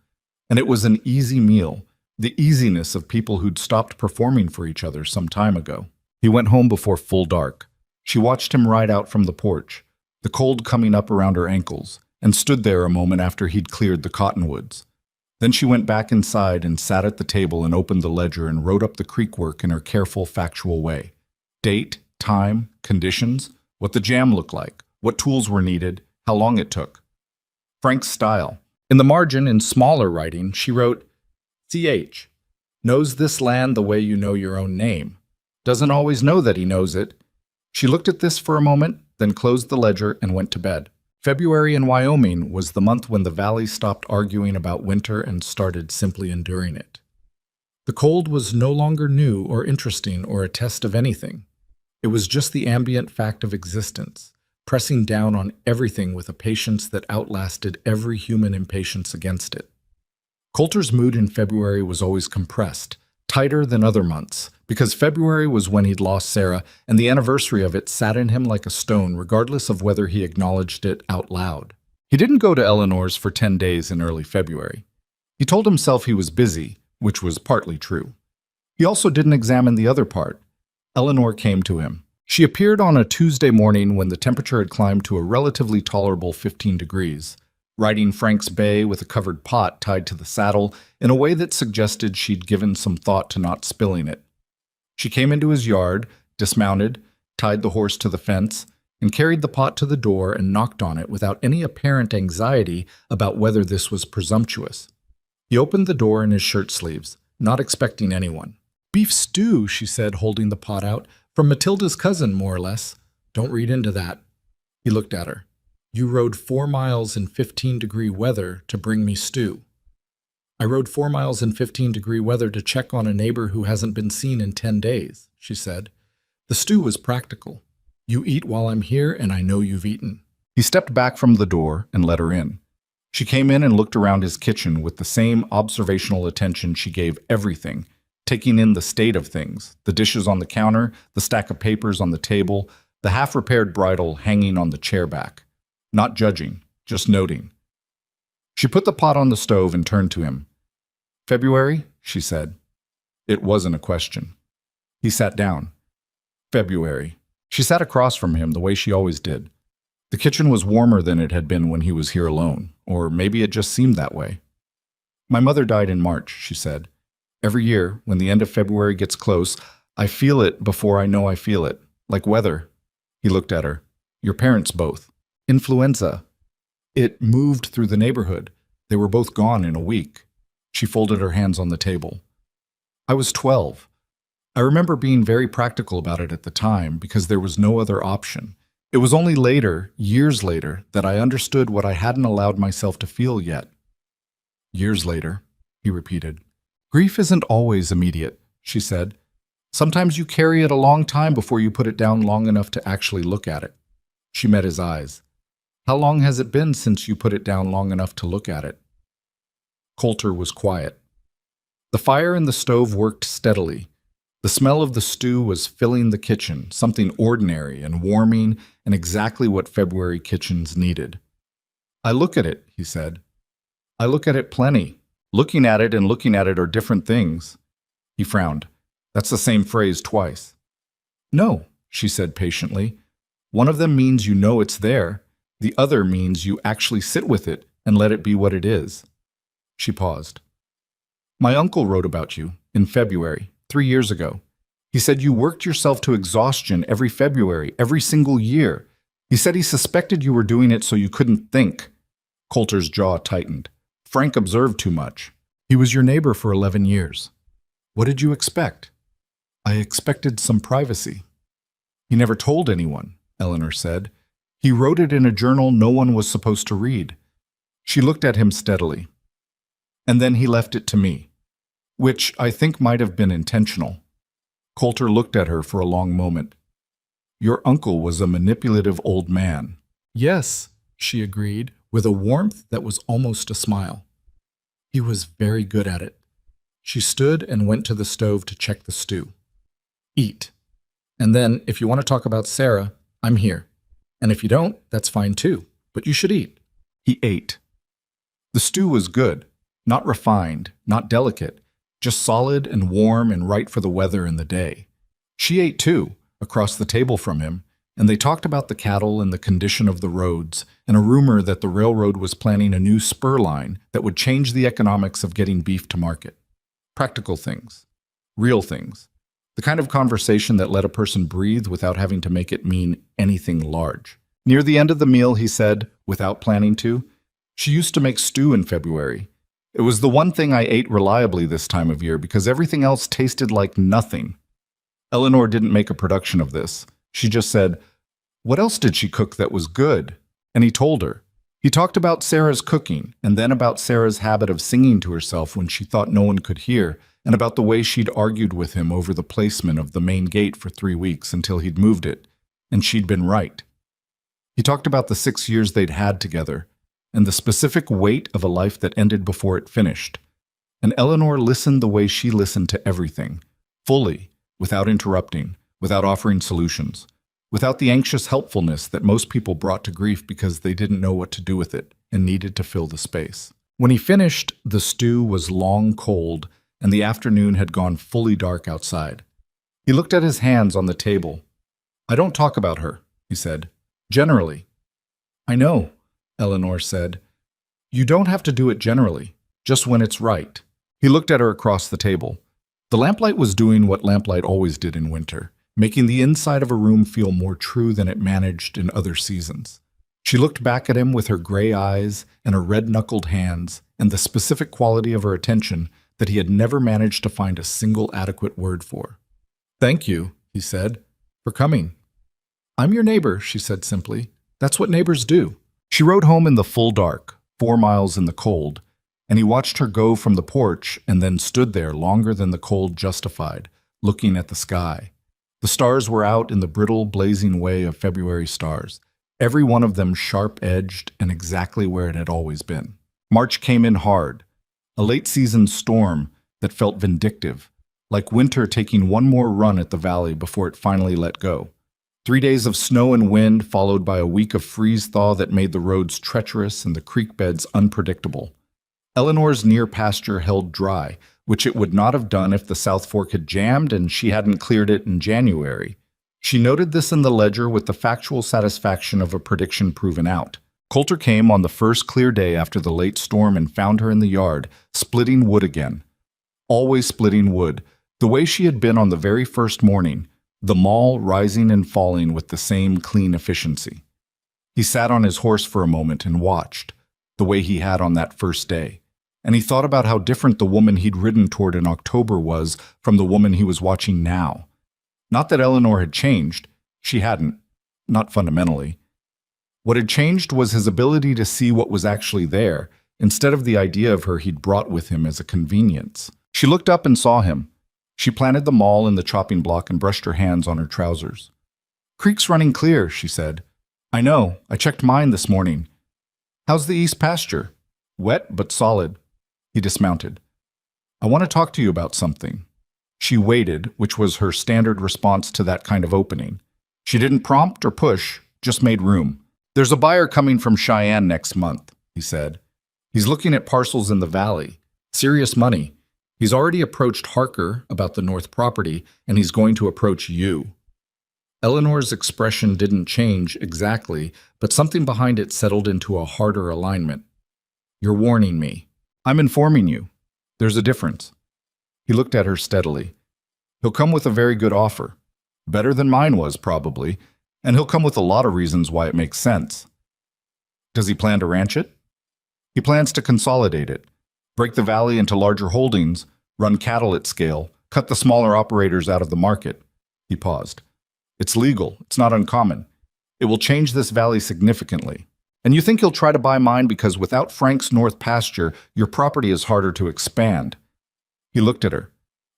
And it was an easy meal, the easiness of people who'd stopped performing for each other some time ago. He went home before full dark. She watched him ride out from the porch, the cold coming up around her ankles, and stood there a moment after he'd cleared the cottonwoods. Then she went back inside and sat at the table and opened the ledger and wrote up the creek work in her careful, factual way. Date, time, conditions, what the jam looked like, what tools were needed, how long it took. Frank's style. In the margin, in smaller writing, she wrote, "CH. Knows this land the way you know your own name. Doesn't always know that he knows it." She looked at this for a moment, then closed the ledger and went to bed. February in Wyoming was the month when the valley stopped arguing about winter and started simply enduring it. The cold was no longer new or interesting or a test of anything. It was just the ambient fact of existence, pressing down on everything with a patience that outlasted every human impatience against it. Coulter's mood in February was always compressed, Tighter than other months, because February was when he'd lost Sarah, and the anniversary of it sat in him like a stone, regardless of whether he acknowledged it out loud. He didn't go to Eleanor's for 10 days in early February. He told himself he was busy, which was partly true. He also didn't examine the other part. Eleanor came to him. She appeared on a Tuesday morning when the temperature had climbed to a relatively tolerable 15 degrees, riding Frank's bay with a covered pot tied to the saddle in a way that suggested she'd given some thought to not spilling it. She came into his yard, dismounted, tied the horse to the fence, and carried the pot to the door and knocked on it without any apparent anxiety about whether this was presumptuous. He opened the door in his shirt sleeves, not expecting anyone. "Beef stew," she said, holding the pot out. "From Matilda's cousin, more or less. Don't read into that." He looked at her. "You rode 4 miles in 15-degree weather to bring me stew." "I rode 4 miles in 15-degree weather to check on a neighbor who hasn't been seen in 10 days, she said. "The stew was practical. You eat while I'm here, and I know you've eaten." He stepped back from the door and let her in. She came in and looked around his kitchen with the same observational attention she gave everything, taking in the state of things, the dishes on the counter, the stack of papers on the table, the half-repaired bridle hanging on the chair back. Not judging, just noting. She put the pot on the stove and turned to him. "February?" she said. It wasn't a question. He sat down. "February." She sat across from him the way she always did. The kitchen was warmer than it had been when he was here alone, or maybe it just seemed that way. "My mother died in March," she said. "Every year, when the end of February gets close, I feel it before I know I feel it, like weather." He looked at her. "Your parents both. Influenza. It moved through the neighborhood. They were both gone in a week." She folded her hands on the table. "I was 12. I remember being very practical about it at the time because there was no other option. It was only later, years later, that I understood what I hadn't allowed myself to feel yet." "Years later," he repeated. "Grief isn't always immediate," she said. "Sometimes you carry it a long time before you put it down long enough to actually look at it." She met his eyes. "How long has it been since you put it down long enough to look at it?" Coulter was quiet. The fire in the stove worked steadily. The smell of the stew was filling the kitchen, something ordinary and warming and exactly what February kitchens needed. "I look at it," he said. "I look at it plenty. Looking at it and looking at it are different things." He frowned. "That's the same phrase twice." "No," she said patiently. "One of them means you know it's there. The other means you actually sit with it and let it be what it is." She paused. "My uncle wrote about you in February, 3 years ago. He said you worked yourself to exhaustion every February, every single year. He said he suspected you were doing it so you couldn't think." Coulter's jaw tightened. "Frank observed too much. He was your neighbor for 11 years. What did you expect?" "I expected some privacy." "He never told anyone," Eleanor said. "He wrote it in a journal no one was supposed to read." She looked at him steadily. "And then he left it to me, which I think might have been intentional." Coulter looked at her for a long moment. "Your uncle was a manipulative old man." "Yes," she agreed, with a warmth that was almost a smile. "He was very good at it." She stood and went to the stove to check the stew. "Eat. And then, if you want to talk about Sarah, I'm here. And if you don't, that's fine too. But you should eat." He ate. The stew was good. Not refined, not delicate, just solid and warm and right for the weather and the day. She ate too, across the table from him, and they talked about the cattle and the condition of the roads, and a rumor that the railroad was planning a new spur line that would change the economics of getting beef to market. Practical things. Real things. The kind of conversation that let a person breathe without having to make it mean anything large. Near the end of the meal, he said, without planning to, "She used to make stew in February. It was the one thing I ate reliably this time of year because everything else tasted like nothing." Eleanor didn't make a production of this. She just said, "What else did she cook that was good?" And he told her. He talked about Sarah's cooking, and then about Sarah's habit of singing to herself when she thought no one could hear, and about the way she'd argued with him over the placement of the main gate for 3 weeks until he'd moved it, and she'd been right. He talked about the 6 years they'd had together, and the specific weight of a life that ended before it finished. And Eleanor listened the way she listened to everything, fully, without interrupting, without offering solutions, without the anxious helpfulness that most people brought to grief because they didn't know what to do with it and needed to fill the space. When he finished, the stew was long cold, and the afternoon had gone fully dark outside. He looked at his hands on the table. "I don't talk about her," he said. "Generally." "I know," Eleanor said. "You don't have to do it generally, just when it's right." He looked at her across the table. The lamplight was doing what lamplight always did in winter, making the inside of a room feel more true than it managed in other seasons. She looked back at him with her gray eyes and her red-knuckled hands and the specific quality of her attention that he had never managed to find a single adequate word for. "Thank you," he said, "for coming." "I'm your neighbor," she said simply. "That's what neighbors do." She rode home in the full dark, 4 miles in the cold, and he watched her go from the porch and then stood there longer than the cold justified, looking at the sky. The stars were out in the brittle, blazing way of February stars, every one of them sharp-edged and exactly where it had always been. March came in hard, a late-season storm that felt vindictive, like winter taking one more run at the valley before it finally let go. 3 days of snow and wind followed by a week of freeze-thaw that made the roads treacherous and the creek beds unpredictable. Eleanor's near pasture held dry, which it would not have done if the South Fork had jammed and she hadn't cleared it in January. She noted this in the ledger with the factual satisfaction of a prediction proven out. Coulter came on the first clear day after the late storm and found her in the yard, splitting wood again. Always splitting wood, the way she had been on the very first morning, the maul rising and falling with the same clean efficiency. He sat on his horse for a moment and watched, the way he had on that first day. And he thought about how different the woman he'd ridden toward in October was from the woman he was watching now. Not that Eleanor had changed. She hadn't. Not fundamentally. What had changed was his ability to see what was actually there, instead of the idea of her he'd brought with him as a convenience. She looked up and saw him. She planted the maul in the chopping block and brushed her hands on her trousers. "Creek's running clear," she said. "I know. I checked mine this morning." "How's the east pasture?" "Wet, but solid." He dismounted. "I want to talk to you about something." She waited, which was her standard response to that kind of opening. She didn't prompt or push, just made room. "There's a buyer coming from Cheyenne next month," he said. "He's looking at parcels in the valley. Serious money. He's already approached Harker about the north property, and he's going to approach you." Eleanor's expression didn't change exactly, but something behind it settled into a harder alignment. "You're warning me. I'm informing you. There's a difference." He looked at her steadily. "He'll come with a very good offer. Better than mine was, probably, and he'll come with a lot of reasons why it makes sense." "Does he plan to ranch it?" "He plans to consolidate it. Break the valley into larger holdings, run cattle at scale, cut the smaller operators out of the market." He paused. "It's legal. It's not uncommon. It will change this valley significantly. And you think he'll try to buy mine because without Frank's north pasture, your property is harder to expand." He looked at her.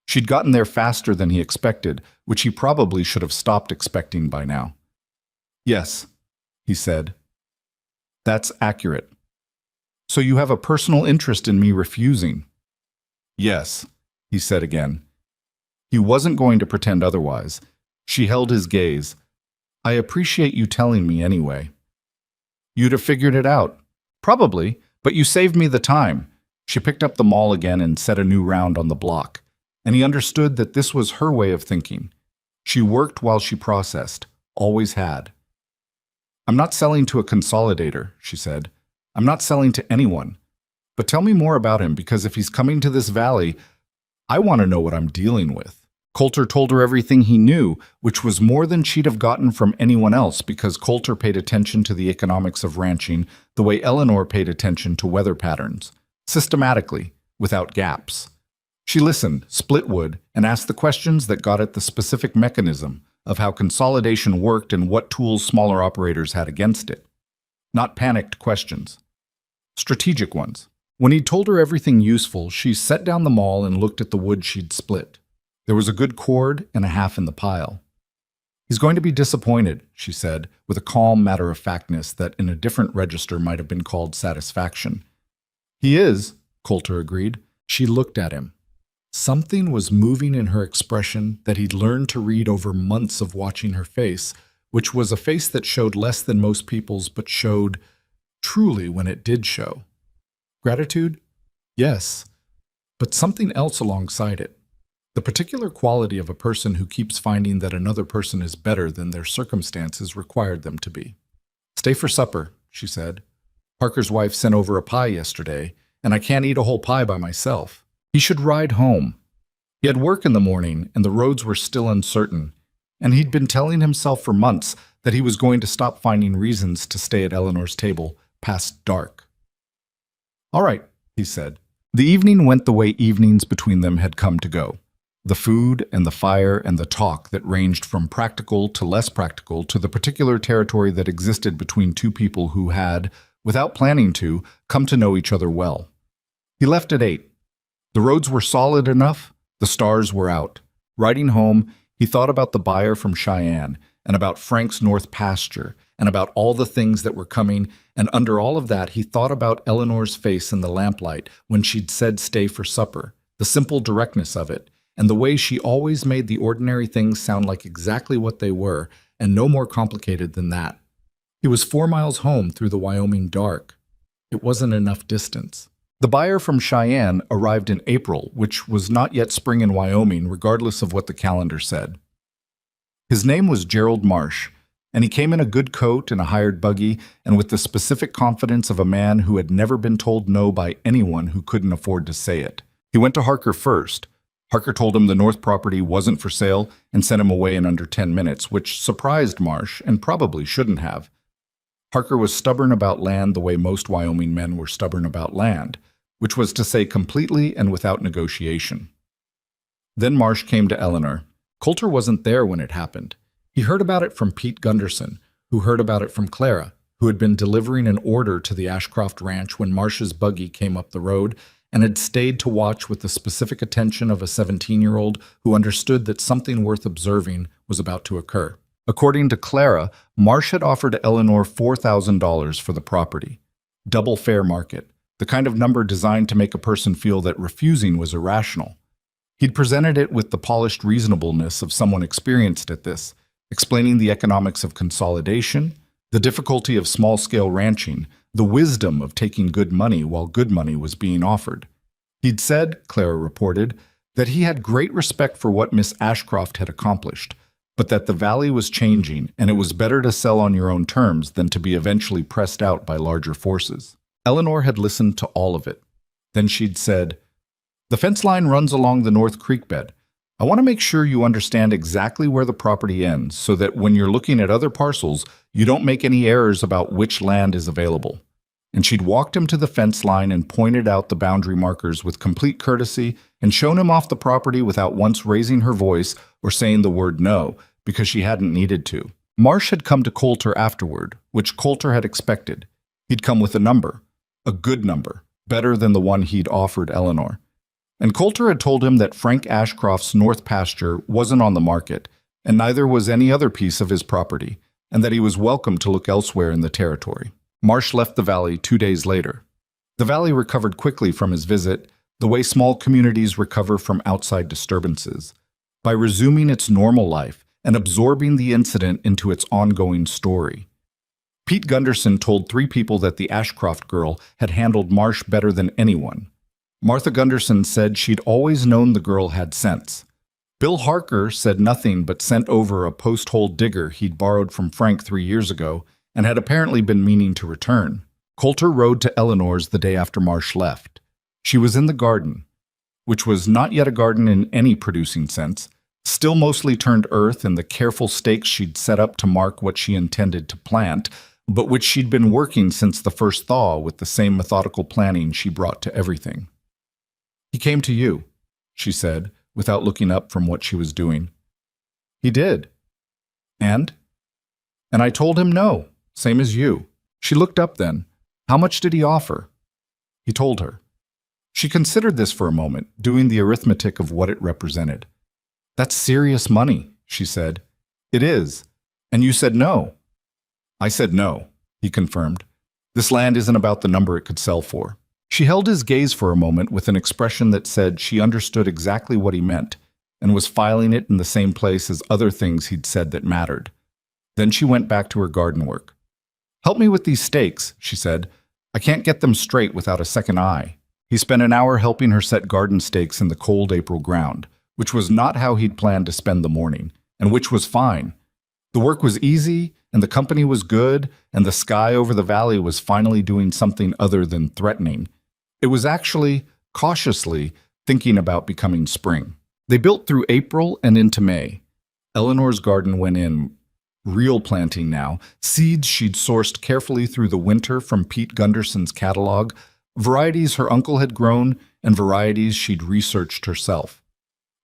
She'd gotten there faster than he expected, which he probably should have stopped expecting by now. "Yes," he said. "That's accurate. So you have a personal interest in me refusing?" "Yes," he said again. He wasn't going to pretend otherwise. She held his gaze. "I appreciate you telling me anyway." "You'd have figured it out." "Probably, but you saved me the time." She picked up the maul again and set a new round on the block, and he understood that this was her way of thinking. She worked while she processed, always had. "I'm not selling to a consolidator," she said. "I'm not selling to anyone. But tell me more about him, because if he's coming to this valley, I want to know what I'm dealing with." Coulter told her everything he knew, which was more than she'd have gotten from anyone else because Coulter paid attention to the economics of ranching the way Eleanor paid attention to weather patterns, systematically, without gaps. She listened, split wood, and asked the questions that got at the specific mechanism of how consolidation worked and what tools smaller operators had against it. Not panicked questions. Strategic ones. When he'd told her everything useful, she set down the maul and looked at the wood she'd split. There was a good cord and a half in the pile. "He's going to be disappointed," she said, with a calm matter-of-factness that in a different register might have been called satisfaction. "He is," Coulter agreed. She looked at him. Something was moving in her expression that he'd learned to read over months of watching her face, which was a face that showed less than most people's, but showed truly when it did show. Gratitude? Yes, but something else alongside it. The particular quality of a person who keeps finding that another person is better than their circumstances required them to be. "Stay for supper," she said. "Parker's wife sent over a pie yesterday, and I can't eat a whole pie by myself. He should ride home." He had work in the morning, and the roads were still uncertain, and he'd been telling himself for months that he was going to stop finding reasons to stay at Eleanor's table past dark. "All right," he said. The evening went the way evenings between them had come to go. The food and the fire and the talk that ranged from practical to less practical to the particular territory that existed between two people who had, without planning to, come to know each other well. He left at 8. The roads were solid enough, the stars were out. Riding home, he thought about the buyer from Cheyenne, and about Frank's North pasture, and about all the things that were coming, and under all of that he thought about Eleanor's face in the lamplight when she'd said stay for supper, the simple directness of it, and the way she always made the ordinary things sound like exactly what they were, and no more complicated than that. He was 4 miles home through the Wyoming dark. It wasn't enough distance. The buyer from Cheyenne arrived in April, which was not yet spring in Wyoming, regardless of what the calendar said. His name was Gerald Marsh, and he came in a good coat and a hired buggy, and with the specific confidence of a man who had never been told no by anyone who couldn't afford to say it. He went to Harker first. Harker told him the North property wasn't for sale and sent him away in under 10 minutes, which surprised Marsh and probably shouldn't have. Harker was stubborn about land the way most Wyoming men were stubborn about land, which was to say completely and without negotiation. Then Marsh came to Eleanor. Coulter wasn't there when it happened. He heard about it from Pete Gunderson, who heard about it from Clara, who had been delivering an order to the Ashcroft Ranch when Marsh's buggy came up the road, and had stayed to watch with the specific attention of a 17-year-old who understood that something worth observing was about to occur. According to Clara, Marsh had offered Eleanor $4,000 for the property. Double fair market, the kind of number designed to make a person feel that refusing was irrational. He'd presented it with the polished reasonableness of someone experienced at this, explaining the economics of consolidation, the difficulty of small-scale ranching, the wisdom of taking good money while good money was being offered. He'd said, Clara reported, that he had great respect for what Miss Ashcroft had accomplished, but that the valley was changing and it was better to sell on your own terms than to be eventually pressed out by larger forces. Eleanor had listened to all of it. Then she'd said, "The fence line runs along the North Creek bed. I want to make sure you understand exactly where the property ends so that when you're looking at other parcels, you don't make any errors about which land is available." And she'd walked him to the fence line and pointed out the boundary markers with complete courtesy and shown him off the property without once raising her voice or saying the word no, because she hadn't needed to. Marsh had come to Coulter afterward, which Coulter had expected. He'd come with a number, a good number, better than the one he'd offered Eleanor. And Coulter had told him that Frank Ashcroft's North pasture wasn't on the market, and neither was any other piece of his property, and that he was welcome to look elsewhere in the territory. Marsh left the valley 2 days later. The valley recovered quickly from his visit, the way small communities recover from outside disturbances, by resuming its normal life and absorbing the incident into its ongoing story. Pete Gunderson told 3 people that the Ashcroft girl had handled Marsh better than anyone. Martha Gunderson said she'd always known the girl had sense. Bill Harker said nothing but sent over a post-hole digger he'd borrowed from Frank 3 years ago and had apparently been meaning to return. Coulter rode to Eleanor's the day after Marsh left. She was in the garden, which was not yet a garden in any producing sense, still mostly turned earth in the careful stakes she'd set up to mark what she intended to plant, but which she'd been working since the first thaw with the same methodical planning she brought to everything. "He came to you," she said, without looking up from what she was doing. "He did. And I told him no, same as you." She looked up then. "How much did he offer?" He told her. She considered this for a moment, doing the arithmetic of what it represented. "That's serious money," she said. "It is. And you said no." "I said no," he confirmed. "This land isn't about the number it could sell for. She held his gaze for a moment with an expression that said she understood exactly what he meant and was filing it in the same place as other things he'd said that mattered. Then she went back to her garden work. "Help me with these stakes," she said. "I can't get them straight without a second eye." He spent an hour helping her set garden stakes in the cold April ground, which was not how he'd planned to spend the morning, and which was fine. The work was easy, and the company was good, and the sky over the valley was finally doing something other than threatening. It was actually, cautiously, thinking about becoming spring. They built through April and into May. Eleanor's garden went in, real planting now, seeds she'd sourced carefully through the winter from Pete Gunderson's catalog, varieties her uncle had grown, and varieties she'd researched herself.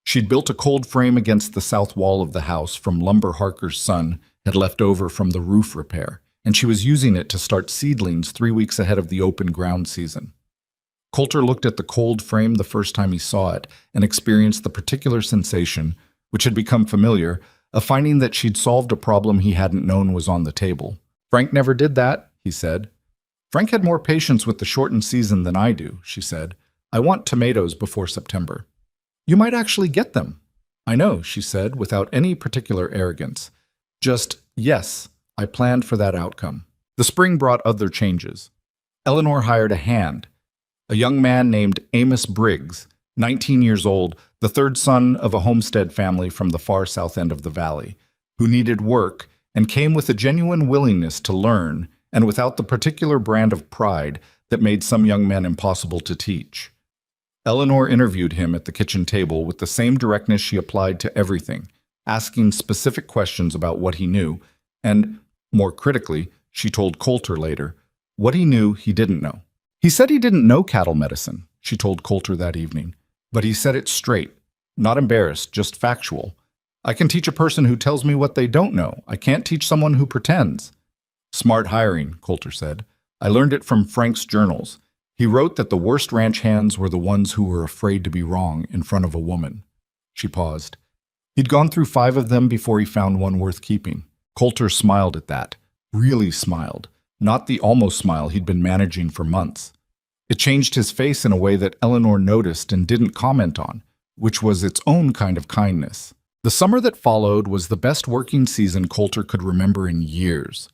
She'd built a cold frame against the south wall of the house from lumber Harker's son had left over from the roof repair, and she was using it to start seedlings 3 weeks ahead of the open ground season. Coulter looked at the cold frame the first time he saw it and experienced the particular sensation, which had become familiar, of finding that she'd solved a problem he hadn't known was on the table. "Frank never did that," he said. "Frank had more patience with the shortened season than I do," she said. "I want tomatoes before September." "You might actually get them." "I know," she said, without any particular arrogance. "Just, yes, I planned for that outcome." The spring brought other changes. Eleanor hired a hand, a young man named Amos Briggs, 19 years old, the third son of a homestead family from the far south end of the valley, who needed work and came with a genuine willingness to learn and without the particular brand of pride that made some young men impossible to teach. Eleanor interviewed him at the kitchen table with the same directness she applied to everything, asking specific questions about what he knew, and, more critically, she told Coulter later, what he knew he didn't know. He said he didn't know cattle medicine, she told Coulter that evening, but he said it straight, not embarrassed, just factual. "I can teach a person who tells me what they don't know. I can't teach someone who pretends." "Smart hiring," Coulter said. "I learned it from Frank's journals. He wrote that the worst ranch hands were the ones who were afraid to be wrong in front of a woman." She paused. He'd gone through 5 of them before he found one worth keeping. Coulter smiled at that, really smiled, not the almost smile he'd been managing for months. It changed his face in a way that Eleanor noticed and didn't comment on, which was its own kind of kindness. The summer that followed was the best working season Coulter could remember in years.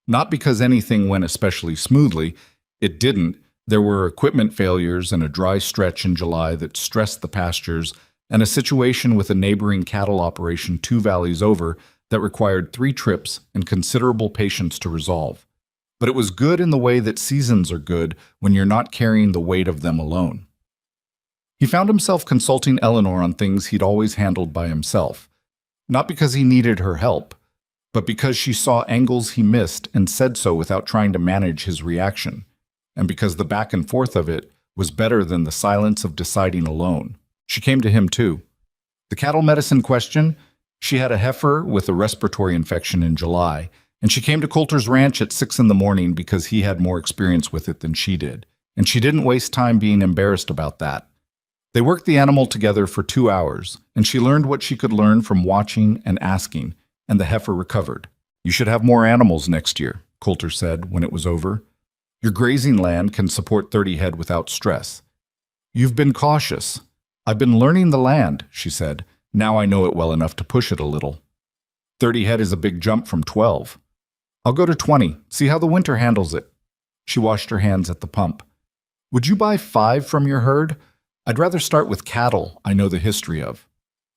Not because anything went especially smoothly. It didn't. There were equipment failures and a dry stretch in July that stressed the pastures, and a situation with a neighboring cattle operation 2 valleys over that required 3 trips and considerable patience to resolve. But it was good in the way that seasons are good when you're not carrying the weight of them alone. He found himself consulting Eleanor on things he'd always handled by himself, not because he needed her help, but because she saw angles he missed and said so without trying to manage his reaction, and because the back and forth of it was better than the silence of deciding alone. She came to him too. The cattle medicine question, she had a heifer with a respiratory infection in July, and she came to Coulter's ranch at 6 in the morning because he had more experience with it than she did, and she didn't waste time being embarrassed about that. They worked the animal together for 2 hours, and she learned what she could learn from watching and asking, and the heifer recovered. "You should have more animals next year," Coulter said when it was over. "Your grazing land can support 30 head without stress." "You've been cautious." "I've been learning the land," she said. "Now I know it well enough to push it a little." 30 head is a big jump from 12. "I'll go to 20, see how the winter handles it." She washed her hands at the pump. "Would you buy 5 from your herd? I'd rather start with cattle I know the history of."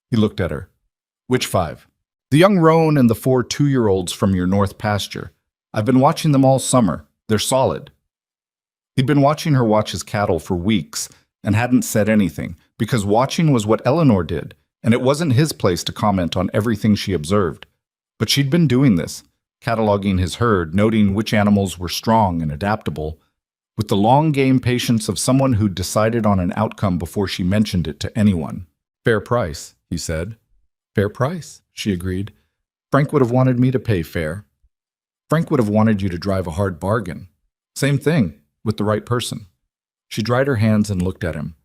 He looked at her. "Which 5? "The young roan and the 4 2-year-olds from your north pasture. I've been watching them all summer. They're solid." He'd been watching her watch his cattle for weeks and hadn't said anything, because watching was what Eleanor did, and it wasn't his place to comment on everything she observed. But she'd been doing this, cataloging his herd, noting which animals were strong and adaptable, with the long-game patience of someone who'd decided on an outcome before she mentioned it to anyone. "Fair price," he said. "Fair price," she agreed. "Frank would have wanted me to pay fair. Frank would have wanted you to drive a hard bargain. Same thing, with the right person." She dried her hands and looked at him.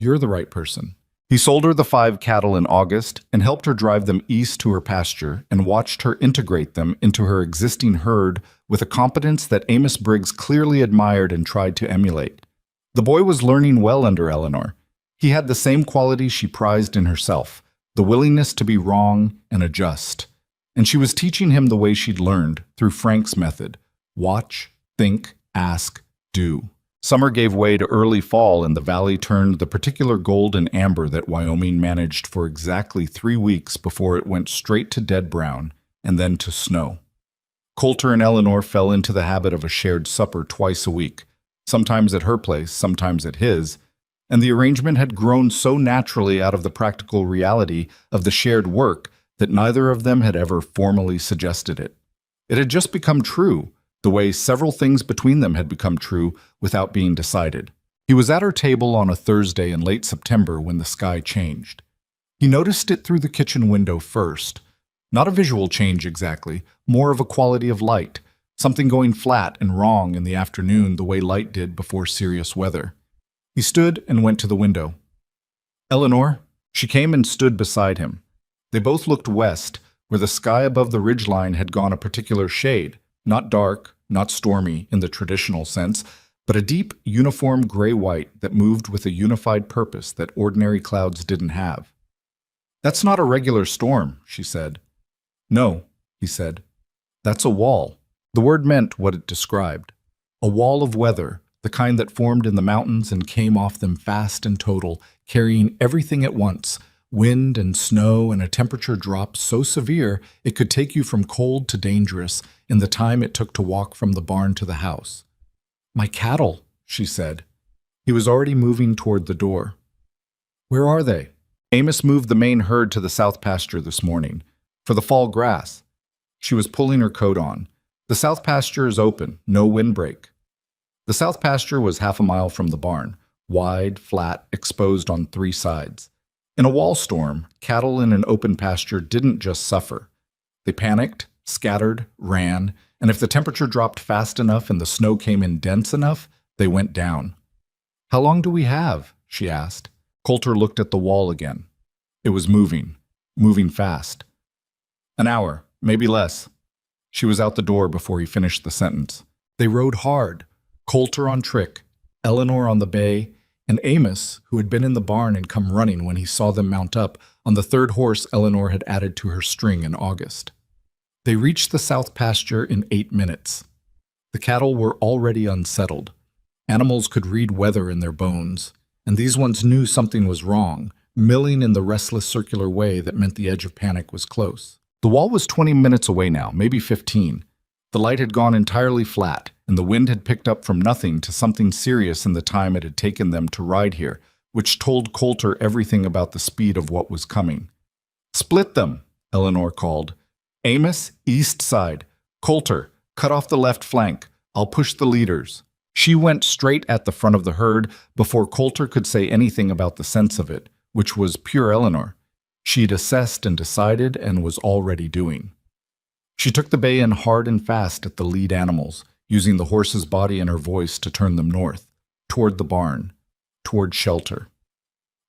"You're the right person." He sold her the 5 cattle in August and helped her drive them east to her pasture and watched her integrate them into her existing herd with a competence that Amos Briggs clearly admired and tried to emulate. The boy was learning well under Eleanor. He had the same qualities she prized in herself, the willingness to be wrong and adjust. And she was teaching him the way she'd learned, through Frank's method: watch, think, ask, do. Summer gave way to early fall, and the valley turned the particular gold and amber that Wyoming managed for exactly 3 weeks before it went straight to dead brown and then to snow. Coulter and Eleanor fell into the habit of a shared supper twice a week, sometimes at her place, sometimes at his, and the arrangement had grown so naturally out of the practical reality of the shared work that neither of them had ever formally suggested it. It had just become true, the way several things between them had become true without being decided. He was at her table on a Thursday in late September when the sky changed. He noticed it through the kitchen window first. Not a visual change exactly, more of a quality of light, something going flat and wrong in the afternoon the way light did before serious weather. He stood and went to the window. "Eleanor," she came and stood beside him. They both looked west, where the sky above the ridgeline had gone a particular shade, not dark, not stormy in the traditional sense, but a deep, uniform gray-white that moved with a unified purpose that ordinary clouds didn't have. "That's not a regular storm," she said. "No," he said. "That's a wall." The word meant what it described. A wall of weather, the kind that formed in the mountains and came off them fast and total, carrying everything at once, wind and snow and a temperature drop so severe it could take you from cold to dangerous in the time it took to walk from the barn to the house. "My cattle," she said. He was already moving toward the door. "Where are they?" "Amos moved the main herd to the south pasture this morning, for the fall grass." She was pulling her coat on. "The south pasture is open, no windbreak." The south pasture was half a mile from the barn, wide, flat, exposed on 3 sides. In a wall storm, cattle in an open pasture didn't just suffer. They panicked, scattered, ran, and if the temperature dropped fast enough and the snow came in dense enough, they went down. "How long do we have?" she asked. Coulter looked at the wall again. It was moving fast. "An hour, maybe less." She was out the door before he finished the sentence. They rode hard, Coulter on Trick, Eleanor on the bay, and Amos, who had been in the barn and come running when he saw them mount up on the 3rd horse Eleanor had added to her string in August. They reached the south pasture in 8 minutes. The cattle were already unsettled. Animals could read weather in their bones, and these ones knew something was wrong, milling in the restless circular way that meant the edge of panic was close. The wall was 20 minutes away now, maybe 15. The light had gone entirely flat, and the wind had picked up from nothing to something serious in the time it had taken them to ride here, which told Coulter everything about the speed of what was coming. "Split them," Eleanor called. "Amos, east side. Coulter, cut off the left flank. I'll push the leaders." She went straight at the front of the herd before Coulter could say anything about the sense of it, which was pure Eleanor. She'd assessed and decided and was already doing. She took the bay in hard and fast at the lead animals, using the horse's body and her voice to turn them north, toward the barn, toward shelter.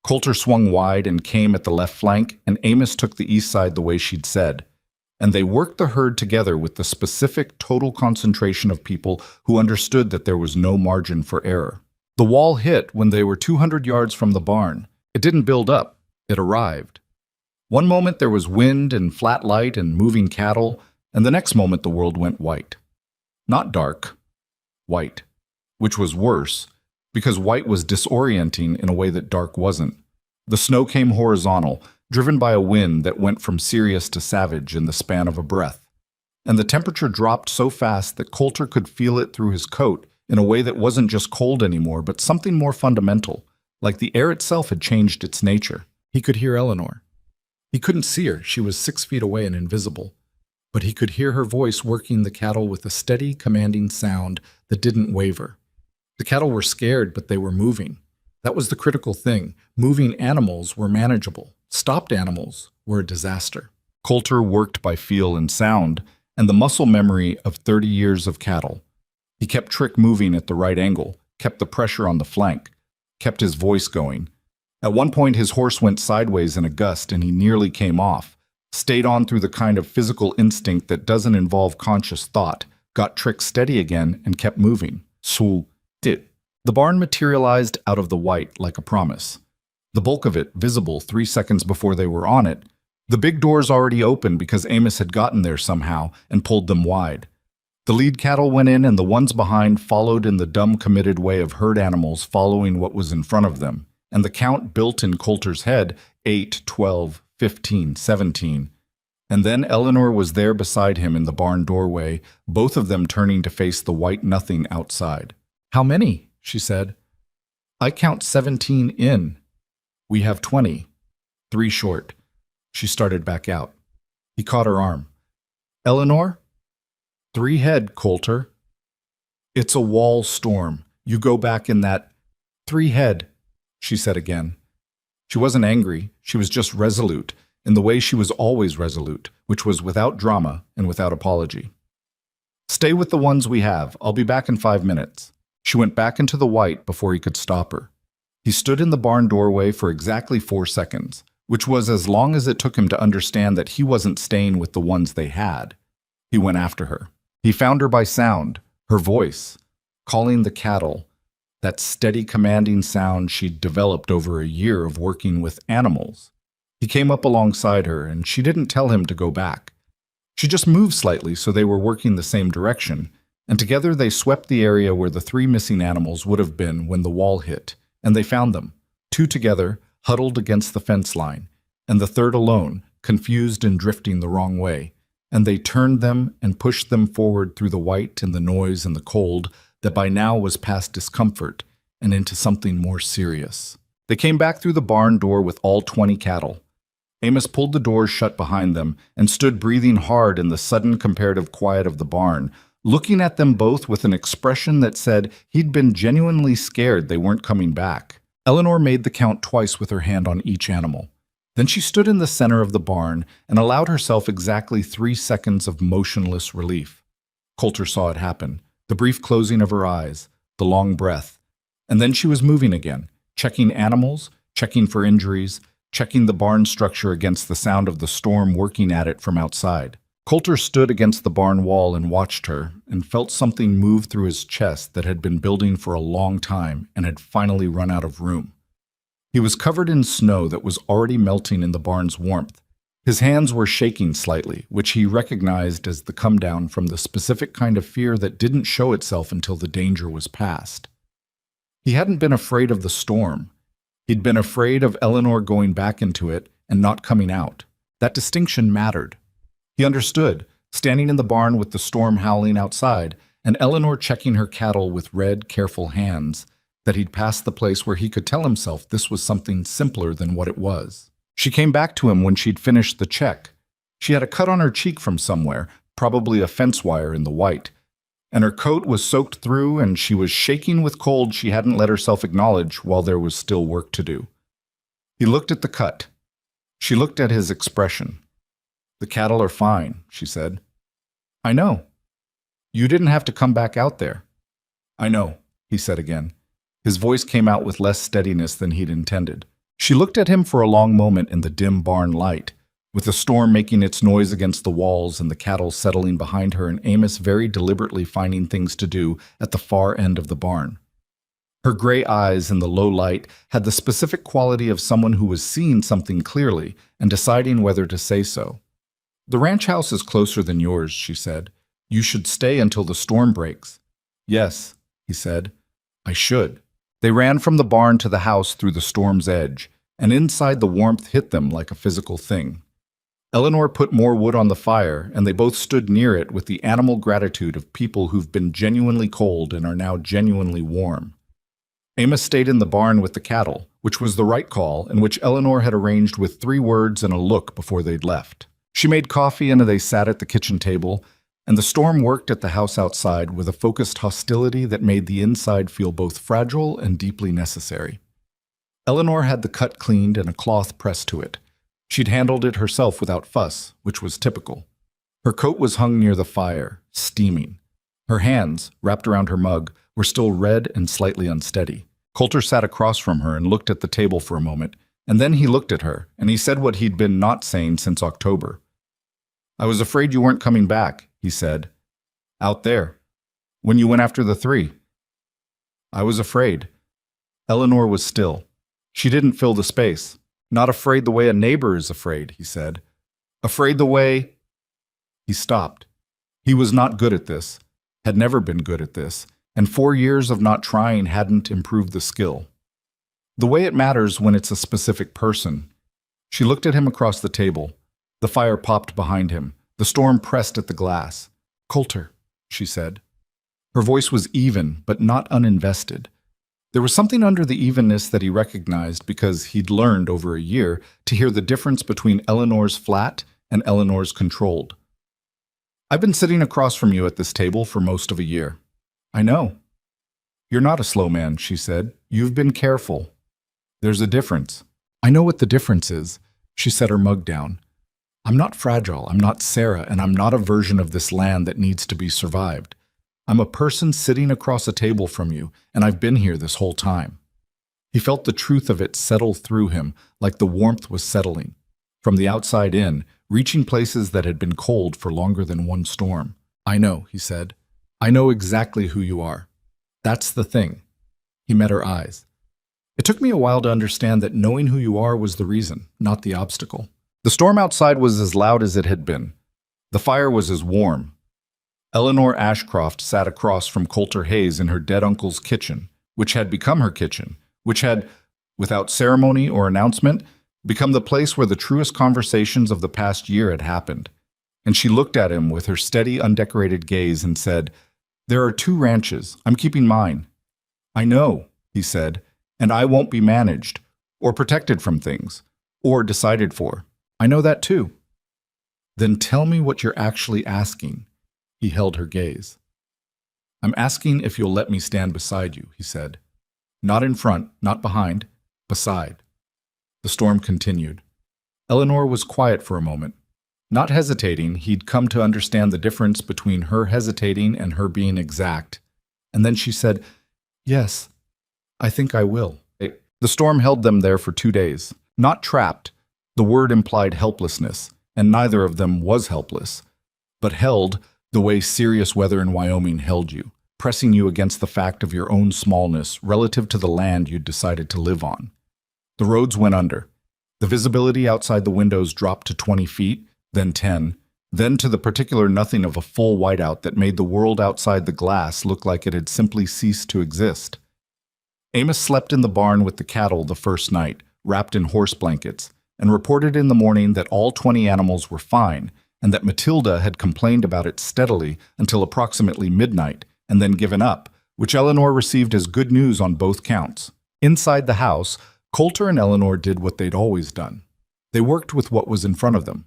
Coulter swung wide and came at the left flank, and Amos took the east side the way she'd said. And they worked the herd together with the specific total concentration of people who understood that there was no margin for error. The wall hit when they were 200 yards from the barn. It didn't build up. It arrived. One moment there was wind and flat light and moving cattle, and the next moment the world went white. Not dark, white, which was worse, because white was disorienting in a way that dark wasn't. The snow came horizontal, driven by a wind that went from serious to savage in the span of a breath. And the temperature dropped so fast that Coulter could feel it through his coat in a way that wasn't just cold anymore, but something more fundamental, like the air itself had changed its nature. He could hear Eleanor. He couldn't see her, she was 6 feet away and invisible. But he could hear her voice working the cattle with a steady, commanding sound that didn't waver. The cattle were scared, but they were moving. That was the critical thing. Moving animals were manageable. Stopped animals were a disaster. Coulter worked by feel and sound, and the muscle memory of 30 years of cattle. He kept Trick moving at the right angle, kept the pressure on the flank, kept his voice going. At one point his horse went sideways in a gust and he nearly came off, stayed on through the kind of physical instinct that doesn't involve conscious thought, got Trick steady again and kept moving. So, dit. The barn materialized out of the white like a promise. The bulk of it visible 3 seconds before they were on it. The big doors already open because Amos had gotten there somehow and pulled them wide. The lead cattle went in and the ones behind followed in the dumb committed way of herd animals following what was in front of them, and the count built in Coulter's head 8, 12, 15, 17. And then Eleanor was there beside him in the barn doorway, both of them turning to face the white nothing outside. "How many?" she said. "I count 17 in. We have 20. 3 short." She started back out. He caught her arm. "Eleanor?" "3 head, Coulter." "It's a wall storm. You go back in that—" "3 head," she said again. She wasn't angry. She was just resolute, in the way she was always resolute, which was without drama and without apology. "Stay with the ones we have. I'll be back in 5 minutes." She went back into the white before he could stop her. He stood in the barn doorway for exactly 4 seconds, which was as long as it took him to understand that he wasn't staying with the ones they had. He went after her. He found her by sound, her voice, calling the cattle, that steady commanding sound she'd developed over a year of working with animals. He came up alongside her, and she didn't tell him to go back. She just moved slightly so they were working the same direction, and together they swept the area where the 3 missing animals would have been when the wall hit, and they found them, 2 together, huddled against the fence line, and the 3rd alone, confused and drifting the wrong way. And they turned them and pushed them forward through the white and the noise and the cold that by now was past discomfort and into something more serious. They came back through the barn door with all 20 cattle. Amos pulled the doors shut behind them and stood breathing hard in the sudden comparative quiet of the barn, looking at them both with an expression that said he'd been genuinely scared they weren't coming back. Eleanor made the count twice with her hand on each animal. Then she stood in the center of the barn and allowed herself exactly 3 seconds of motionless relief. Coulter saw it happen, the brief closing of her eyes, the long breath. And then she was moving again, checking animals, checking for injuries, checking the barn structure against the sound of the storm working at it from outside. Coulter stood against the barn wall and watched her, and felt something move through his chest that had been building for a long time and had finally run out of room. He was covered in snow that was already melting in the barn's warmth. His hands were shaking slightly, which he recognized as the come-down from the specific kind of fear that didn't show itself until the danger was past. He hadn't been afraid of the storm. He'd been afraid of Eleanor going back into it and not coming out. That distinction mattered. He understood, standing in the barn with the storm howling outside, and Eleanor checking her cattle with red, careful hands, that he'd passed the place where he could tell himself this was something simpler than what it was. She came back to him when she'd finished the check. She had a cut on her cheek from somewhere, probably a fence wire in the white, and her coat was soaked through and she was shaking with cold she hadn't let herself acknowledge while there was still work to do. He looked at the cut. She looked at his expression. "The cattle are fine," she said. "I know. You didn't have to come back out there." "I know," he said again. His voice came out with less steadiness than he'd intended. She looked at him for a long moment in the dim barn light, with the storm making its noise against the walls and the cattle settling behind her and Amos very deliberately finding things to do at the far end of the barn. Her gray eyes in the low light had the specific quality of someone who was seeing something clearly and deciding whether to say so. "The ranch house is closer than yours," she said. "You should stay until the storm breaks." "Yes," he said. "I should." They ran from the barn to the house through the storm's edge, and inside the warmth hit them like a physical thing. Eleanor put more wood on the fire, and they both stood near it with the animal gratitude of people who've been genuinely cold and are now genuinely warm. Amos stayed in the barn with the cattle, which was the right call and which Eleanor had arranged with 3 words and a look before they'd left. She made coffee and they sat at the kitchen table, and the storm worked at the house outside with a focused hostility that made the inside feel both fragile and deeply necessary. Eleanor had the cut cleaned and a cloth pressed to it. She'd handled it herself without fuss, which was typical. Her coat was hung near the fire, steaming. Her hands, wrapped around her mug, were still red and slightly unsteady. Coulter sat across from her and looked at the table for a moment, and then he looked at her, and he said what he'd been not saying since October. "I was afraid you weren't coming back," he said. "Out there. When you went after the 3. I was afraid. Eleanor was still. She didn't fill the space. Not afraid the way a neighbor is afraid, he said. Afraid the way... He stopped. He was not good at this, had never been good at this, and 4 years of not trying hadn't improved the skill. The way it matters when it's a specific person. She looked at him across the table. The fire popped behind him. The storm pressed at the glass. Coulter, she said. Her voice was even, but not uninvested. There was something under the evenness that he recognized because he'd learned over a year to hear the difference between Eleanor's flat and Eleanor's controlled. I've been sitting across from you at this table for most of a year. I know. You're not a slow man, she said. You've been careful. There's a difference. I know what the difference is. She set her mug down. I'm not fragile, I'm not Sarah, and I'm not a version of this land that needs to be survived. I'm a person sitting across a table from you, and I've been here this whole time. He felt the truth of it settle through him, like the warmth was settling. From the outside in, reaching places that had been cold for longer than one storm. I know, he said. I know exactly who you are. That's the thing. He met her eyes. It took me a while to understand that knowing who you are was the reason, not the obstacle. The storm outside was as loud as it had been. The fire was as warm. Eleanor Ashcroft sat across from Coulter Hayes in her dead uncle's kitchen, which had become her kitchen, which had, without ceremony or announcement, become the place where the truest conversations of the past year had happened. And she looked at him with her steady, undecorated gaze and said, There are 2 ranches. I'm keeping mine. I know, he said, and I won't be managed, or protected from things, or decided for. I know that too. Then tell me what you're actually asking. He held her gaze. I'm asking if you'll let me stand beside you, he said. Not in front, not behind, beside. The storm continued. Eleanor was quiet for a moment. Not hesitating, he'd come to understand the difference between her hesitating and her being exact. And then she said, Yes, I think I will. The storm held them there for 2 days. Not trapped. The word implied helplessness, and neither of them was helpless, but held the way serious weather in Wyoming held you, pressing you against the fact of your own smallness relative to the land you'd decided to live on. The roads went under. The visibility outside the windows dropped to 20 feet, then 10, then to the particular nothing of a full whiteout that made the world outside the glass look like it had simply ceased to exist. Amos slept in the barn with the cattle the first night, wrapped in horse blankets, and reported in the morning that all 20 animals were fine, and that Matilda had complained about it steadily until approximately midnight, and then given up, which Eleanor received as good news on both counts. Inside the house, Coulter and Eleanor did what they'd always done. They worked with what was in front of them.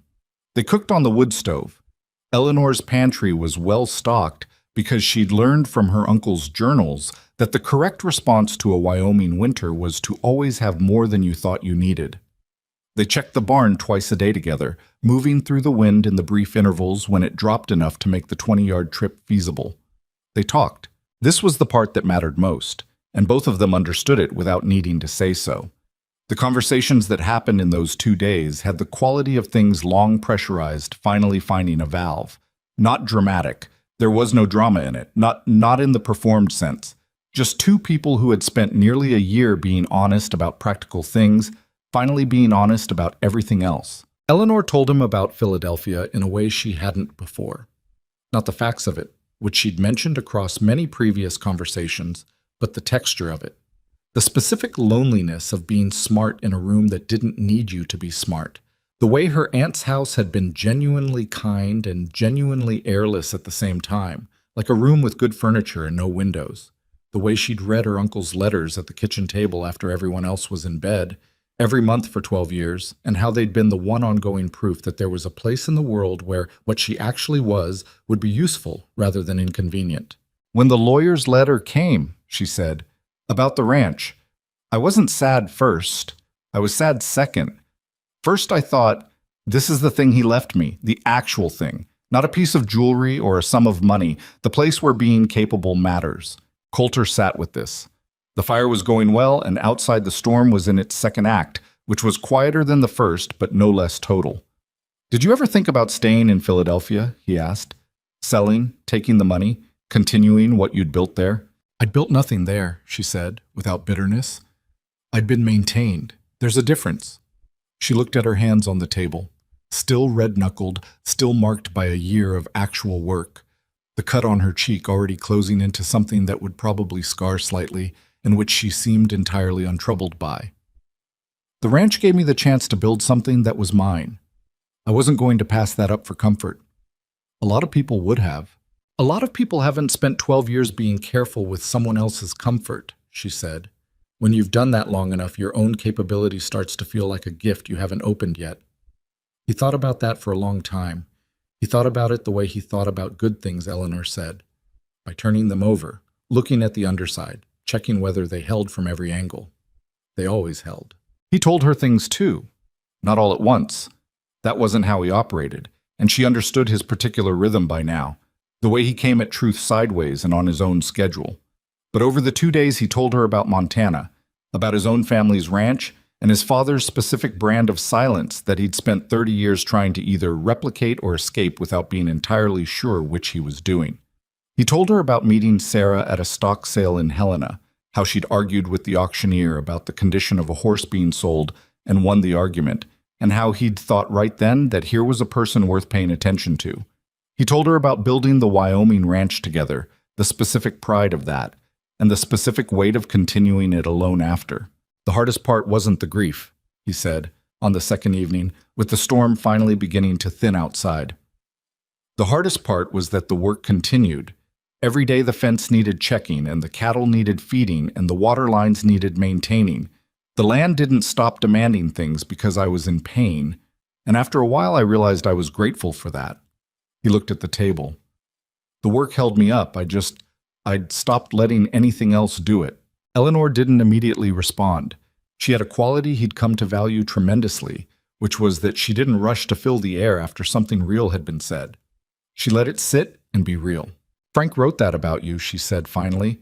They cooked on the wood stove. Eleanor's pantry was well stocked because she'd learned from her uncle's journals that the correct response to a Wyoming winter was to always have more than you thought you needed. They checked the barn twice a day together, moving through the wind in the brief intervals when it dropped enough to make the 20-yard trip feasible. They talked. This was the part that mattered most, and both of them understood it without needing to say so. The conversations that happened in those 2 days had the quality of things long pressurized finally finding a valve. Not dramatic. There was no drama in it, not in the performed sense. Just 2 people who had spent nearly a year being honest about practical things, finally being honest about everything else. Eleanor told him about Philadelphia in a way she hadn't before. Not the facts of it, which she'd mentioned across many previous conversations, but the texture of it. The specific loneliness of being smart in a room that didn't need you to be smart. The way her aunt's house had been genuinely kind and genuinely airless at the same time, like a room with good furniture and no windows. The way she'd read her uncle's letters at the kitchen table after everyone else was in bed, every month for 12 years, and how they'd been the one ongoing proof that there was a place in the world where what she actually was would be useful rather than inconvenient. When the lawyer's letter came, she said, about the ranch, I wasn't sad first. I was sad second. First I thought, this is the thing he left me, the actual thing, not a piece of jewelry or a sum of money, the place where being capable matters. Coulter sat with this. The fire was going well, and outside the storm was in its second act, which was quieter than the first, but no less total. Did you ever think about staying in Philadelphia? He asked. Selling, taking the money, continuing what you'd built there? I'd built nothing there, she said, without bitterness. I'd been maintained. There's a difference. She looked at her hands on the table, still red-knuckled, still marked by a year of actual work, the cut on her cheek already closing into something that would probably scar slightly, and which she seemed entirely untroubled by. The ranch gave me the chance to build something that was mine. I wasn't going to pass that up for comfort. A lot of people would have. A lot of people haven't spent 12 years being careful with someone else's comfort, she said. When you've done that long enough, your own capability starts to feel like a gift you haven't opened yet. He thought about that for a long time. He thought about it the way he thought about good things, Eleanor said, by turning them over, looking at the underside, checking whether they held from every angle. They always held. He told her things too, not all at once. That wasn't how he operated, and she understood his particular rhythm by now, the way he came at truth sideways and on his own schedule. But over the 2 days he told her about Montana, about his own family's ranch, and his father's specific brand of silence that he'd spent 30 years trying to either replicate or escape without being entirely sure which he was doing. He told her about meeting Sarah at a stock sale in Helena, how she'd argued with the auctioneer about the condition of a horse being sold and won the argument, and how he'd thought right then that here was a person worth paying attention to. He told her about building the Wyoming ranch together, the specific pride of that, and the specific weight of continuing it alone after. The hardest part wasn't the grief, he said, on the second evening, with the storm finally beginning to thin outside. The hardest part was that the work continued. Every day the fence needed checking, and the cattle needed feeding, and the water lines needed maintaining. The land didn't stop demanding things because I was in pain, and after a while I realized I was grateful for that. He looked at the table. The work held me up. I'd stopped letting anything else do it. Eleanor didn't immediately respond. She had a quality he'd come to value tremendously, which was that she didn't rush to fill the air after something real had been said. She let it sit and be real. Frank wrote that about you, she said finally.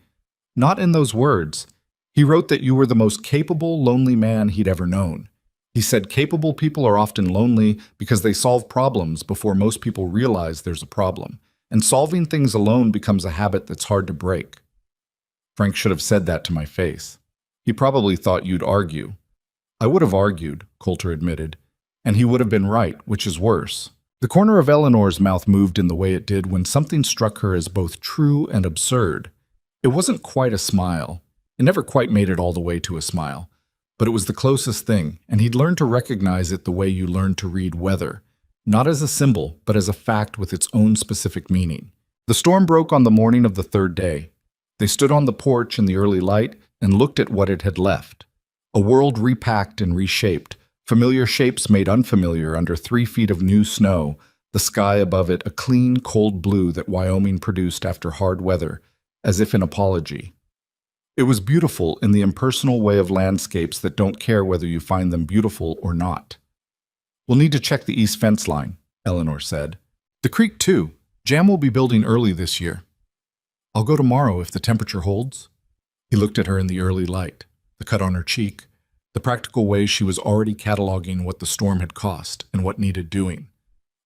Not in those words. He wrote that you were the most capable, lonely man he'd ever known. He said capable people are often lonely because they solve problems before most people realize there's a problem, and solving things alone becomes a habit that's hard to break. Frank should have said that to my face. He probably thought you'd argue. I would have argued, Coulter admitted, and he would have been right, which is worse. The corner of Eleanor's mouth moved in the way it did when something struck her as both true and absurd. It wasn't quite a smile. It never quite made it all the way to a smile. But it was the closest thing, and he'd learned to recognize it the way you learn to read weather. Not as a symbol, but as a fact with its own specific meaning. The storm broke on the morning of the third day. They stood on the porch in the early light and looked at what it had left. A world repacked and reshaped, familiar shapes made unfamiliar under 3 feet of new snow, the sky above it a clean, cold blue that Wyoming produced after hard weather, as if in apology. It was beautiful in the impersonal way of landscapes that don't care whether you find them beautiful or not. We'll need to check the east fence line, Eleanor said. The creek, too. Jam will be building early this year. I'll go tomorrow if the temperature holds. He looked at her in the early light, the cut on her cheek, the practical way she was already cataloging what the storm had cost and what needed doing,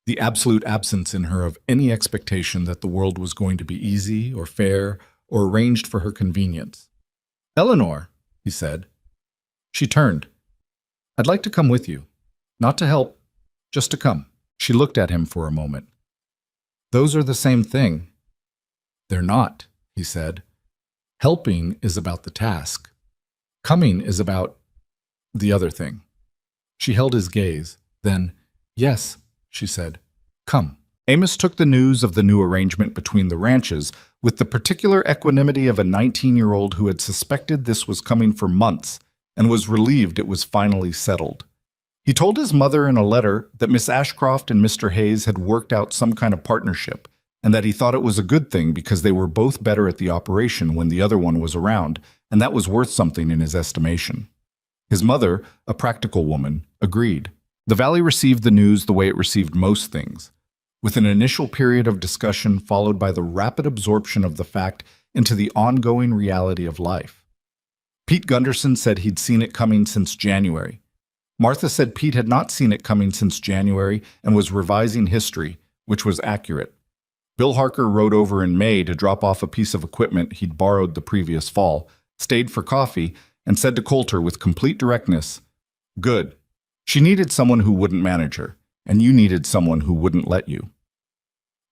the absolute absence in her of any expectation that the world was going to be easy or fair or arranged for her convenience. Eleanor, he said. She turned. I'd like to come with you. Not to help, just to come. She looked at him for a moment. Those are the same thing. They're not, he said. Helping is about the task. Coming is about the other thing. She held his gaze. Then, yes, she said, come. Amos took the news of the new arrangement between the ranches with the particular equanimity of a 19-year-old who had suspected this was coming for months and was relieved it was finally settled. He told his mother in a letter that Miss Ashcroft and Mr. Hayes had worked out some kind of partnership, and that he thought it was a good thing because they were both better at the operation when the other one was around, and that was worth something in his estimation. His mother, a practical woman, agreed. The valley received the news the way it received most things, with an initial period of discussion followed by the rapid absorption of the fact into the ongoing reality of life. Pete Gunderson said he'd seen it coming since January. Martha said Pete had not seen it coming since January and was revising history, which was accurate. Bill Harker rode over in May to drop off a piece of equipment he'd borrowed the previous fall, stayed for coffee, and said to Coulter with complete directness, "Good. She needed someone who wouldn't manage her, and you needed someone who wouldn't let you."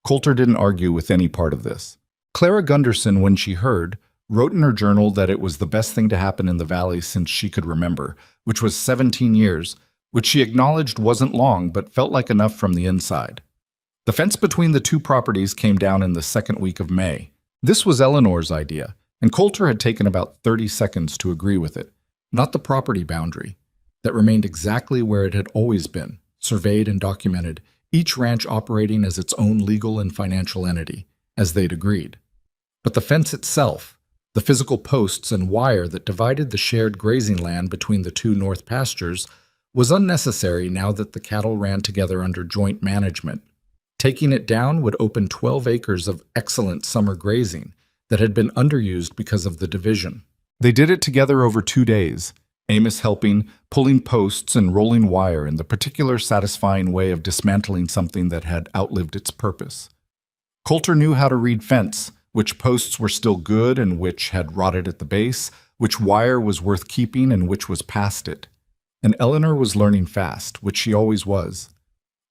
Coulter didn't argue with any part of this. Clara Gunderson, when she heard, wrote in her journal that it was the best thing to happen in the valley since she could remember, which was 17 years, which she acknowledged wasn't long but felt like enough from the inside. The fence between the two properties came down in the second week of May. This was Eleanor's idea, and Coulter had taken about 30 seconds to agree with it, not the property boundary. That remained exactly where it had always been, surveyed and documented, each ranch operating as its own legal and financial entity, as they'd agreed. But the fence itself, the physical posts and wire that divided the shared grazing land between the two north pastures, was unnecessary now that the cattle ran together under joint management. Taking it down would open 12 acres of excellent summer grazing that had been underused because of the division. They did it together over 2 days, Amos helping, pulling posts and rolling wire in the particular satisfying way of dismantling something that had outlived its purpose. Coulter knew how to read fence, which posts were still good and which had rotted at the base, which wire was worth keeping and which was past it. And Eleanor was learning fast, which she always was.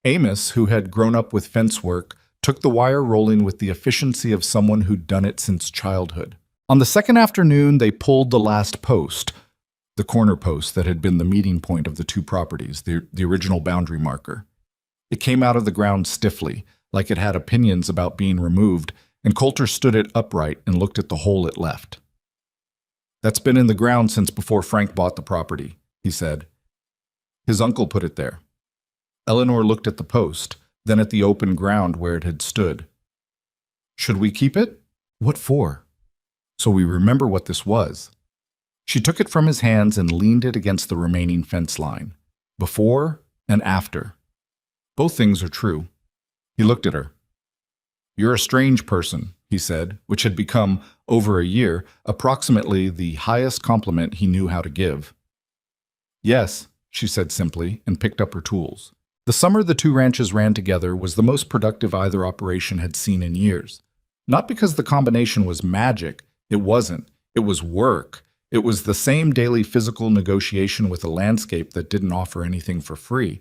Amos, who had grown up with fence work, took the wire rolling with the efficiency of someone who'd done it since childhood. On the second afternoon, they pulled the last post, the corner post that had been the meeting point of the two properties, the original boundary marker. It came out of the ground stiffly, like it had opinions about being removed, and Coulter stood it upright and looked at the hole it left. "That's been in the ground since before Frank bought the property," he said. "His uncle put it there." Eleanor looked at the post, then at the open ground where it had stood. "Should we keep it?" "What for?" "So we remember what this was." She took it from his hands and leaned it against the remaining fence line. Before and after. Both things are true. He looked at her. "You're a strange person," he said, which had become, over a year, approximately the highest compliment he knew how to give. "Yes," she said simply, and picked up her tools. The summer the two ranches ran together was the most productive either operation had seen in years. Not because the combination was magic. It wasn't. It was work. It was the same daily physical negotiation with a landscape that didn't offer anything for free,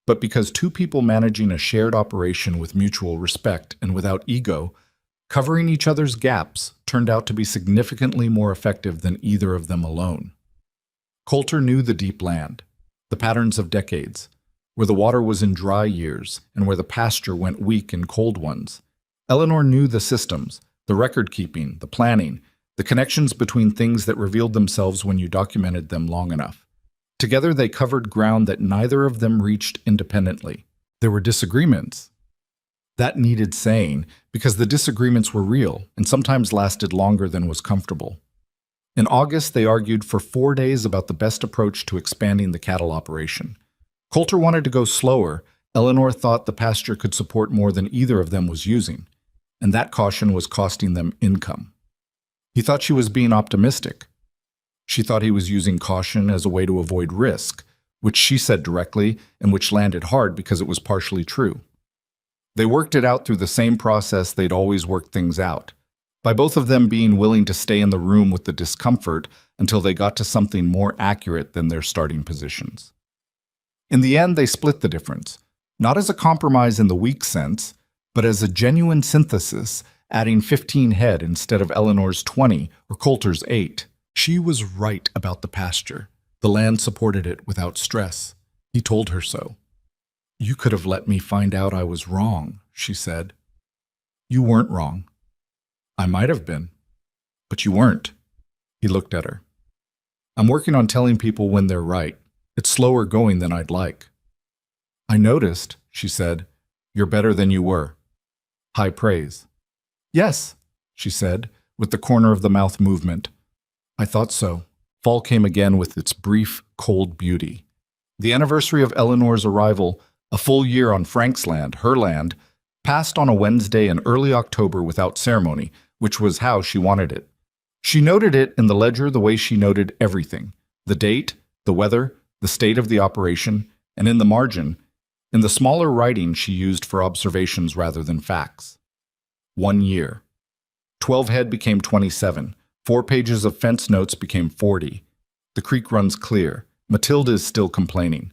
but because two people managing a shared operation with mutual respect and without ego, covering each other's gaps, turned out to be significantly more effective than either of them alone. Coulter knew the deep land, the patterns of decades, where the water was in dry years and where the pasture went weak in cold ones. Eleanor knew the systems, the record-keeping, the planning, the connections between things that revealed themselves when you documented them long enough. Together they covered ground that neither of them reached independently. There were disagreements. That needed saying, because the disagreements were real and sometimes lasted longer than was comfortable. In August, they argued for 4 days about the best approach to expanding the cattle operation. Coulter wanted to go slower. Eleanor thought the pasture could support more than either of them was using, and that caution was costing them income. He thought she was being optimistic. She thought he was using caution as a way to avoid risk, which she said directly and which landed hard because it was partially true. They worked it out through the same process they'd always worked things out, by both of them being willing to stay in the room with the discomfort until they got to something more accurate than their starting positions. In the end, they split the difference, not as a compromise in the weak sense, but as a genuine synthesis, adding 15 head instead of Eleanor's 20 or Coulter's 8. She was right about the pasture. The land supported it without stress. He told her so. "You could have let me find out I was wrong," she said. "You weren't wrong." "I might have been, but you weren't." He looked at her. "I'm working on telling people when they're right. It's slower going than I'd like." "I noticed," she said, "you're better than you were." High praise. "Yes," she said, with the corner of the mouth movement. "I thought so." Fall came again with its brief, cold beauty. The anniversary of Eleanor's arrival, a full year on Frank's land, her land, passed on a Wednesday in early October without ceremony, which was how she wanted it. She noted it in the ledger the way she noted everything: the date, the weather, the state of the operation, and in the margin, in the smaller writing she used for observations rather than facts. 1 year. 12 head became 27. 4 pages of fence notes became 40. The creek runs clear. Matilda is still complaining.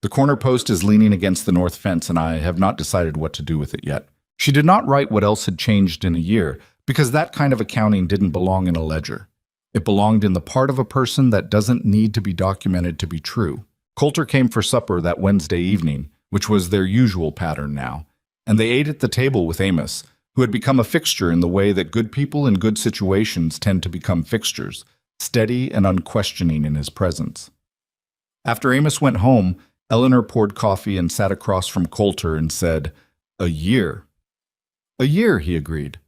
The corner post is leaning against the north fence, and I have not decided what to do with it yet. She did not write what else had changed in a year, because that kind of accounting didn't belong in a ledger. It belonged in the part of a person that doesn't need to be documented to be true. Coulter came for supper that Wednesday evening, which was their usual pattern now, and they ate at the table with Amos, who had become a fixture in the way that good people in good situations tend to become fixtures, steady and unquestioning in his presence. After Amos went home, Eleanor poured coffee and sat across from Coulter and said, "A year." "A year," he agreed.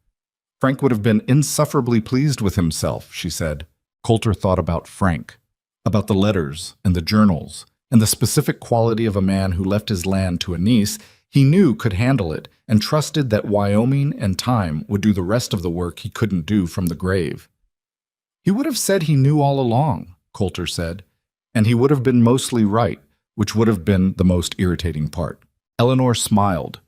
Frank would have been insufferably pleased with himself, she said. Coulter thought about Frank, about the letters and the journals, and the specific quality of a man who left his land to a niece he knew could handle it and trusted that Wyoming and time would do the rest of the work he couldn't do from the grave. He would have said he knew all along, Coulter said, and he would have been mostly right, which would have been the most irritating part. Eleanor smiled,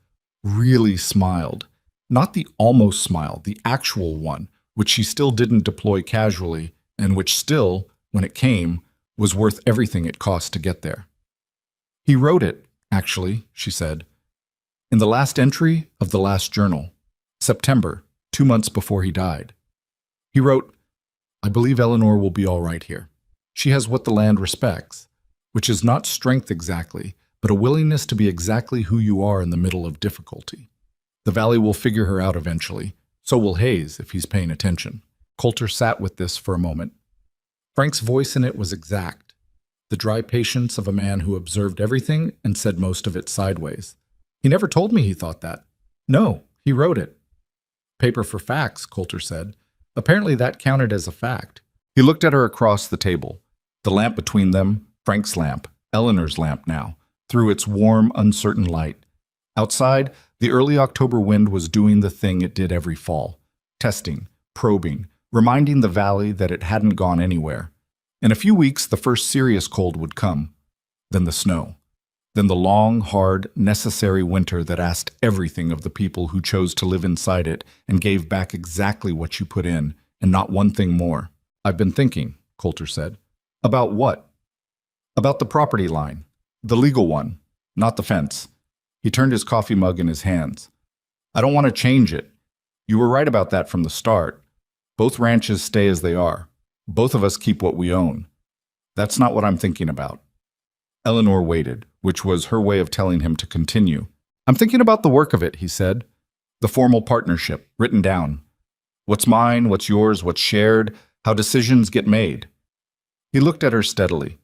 really smiled. Not the almost smile, the actual one, which she still didn't deploy casually, and which still, when it came, was worth everything it cost to get there. "He wrote it, actually," she said, "in the last entry of the last journal, September, 2 months before he died. He wrote, 'I believe Eleanor will be all right here. She has what the land respects, which is not strength exactly, but a willingness to be exactly who you are in the middle of difficulty. The valley will figure her out eventually. So will Hayes, if he's paying attention.'" Coulter sat with this for a moment. Frank's voice in it was exact, the dry patience of a man who observed everything and said most of it sideways. "He never told me he thought that." "No, he wrote it." "Paper for facts," Coulter said. Apparently that counted as a fact. He looked at her across the table. The lamp between them, Frank's lamp, Eleanor's lamp now, threw its warm, uncertain light. Outside, the early October wind was doing the thing it did every fall, testing, probing, reminding the valley that it hadn't gone anywhere. In a few weeks, the first serious cold would come, then the snow, then the long, hard, necessary winter that asked everything of the people who chose to live inside it and gave back exactly what you put in, and not one thing more. "I've been thinking," Coulter said. "About what?" "About the property line. The legal one, not the fence." He turned his coffee mug in his hands. "I don't want to change it. You were right about that from the start. Both ranches stay as they are. Both of us keep what we own. That's not what I'm thinking about." Eleanor waited, which was her way of telling him to continue. "I'm thinking about the work of it," he said. "The formal partnership, written down. What's mine, what's yours, what's shared, how decisions get made." He looked at her steadily.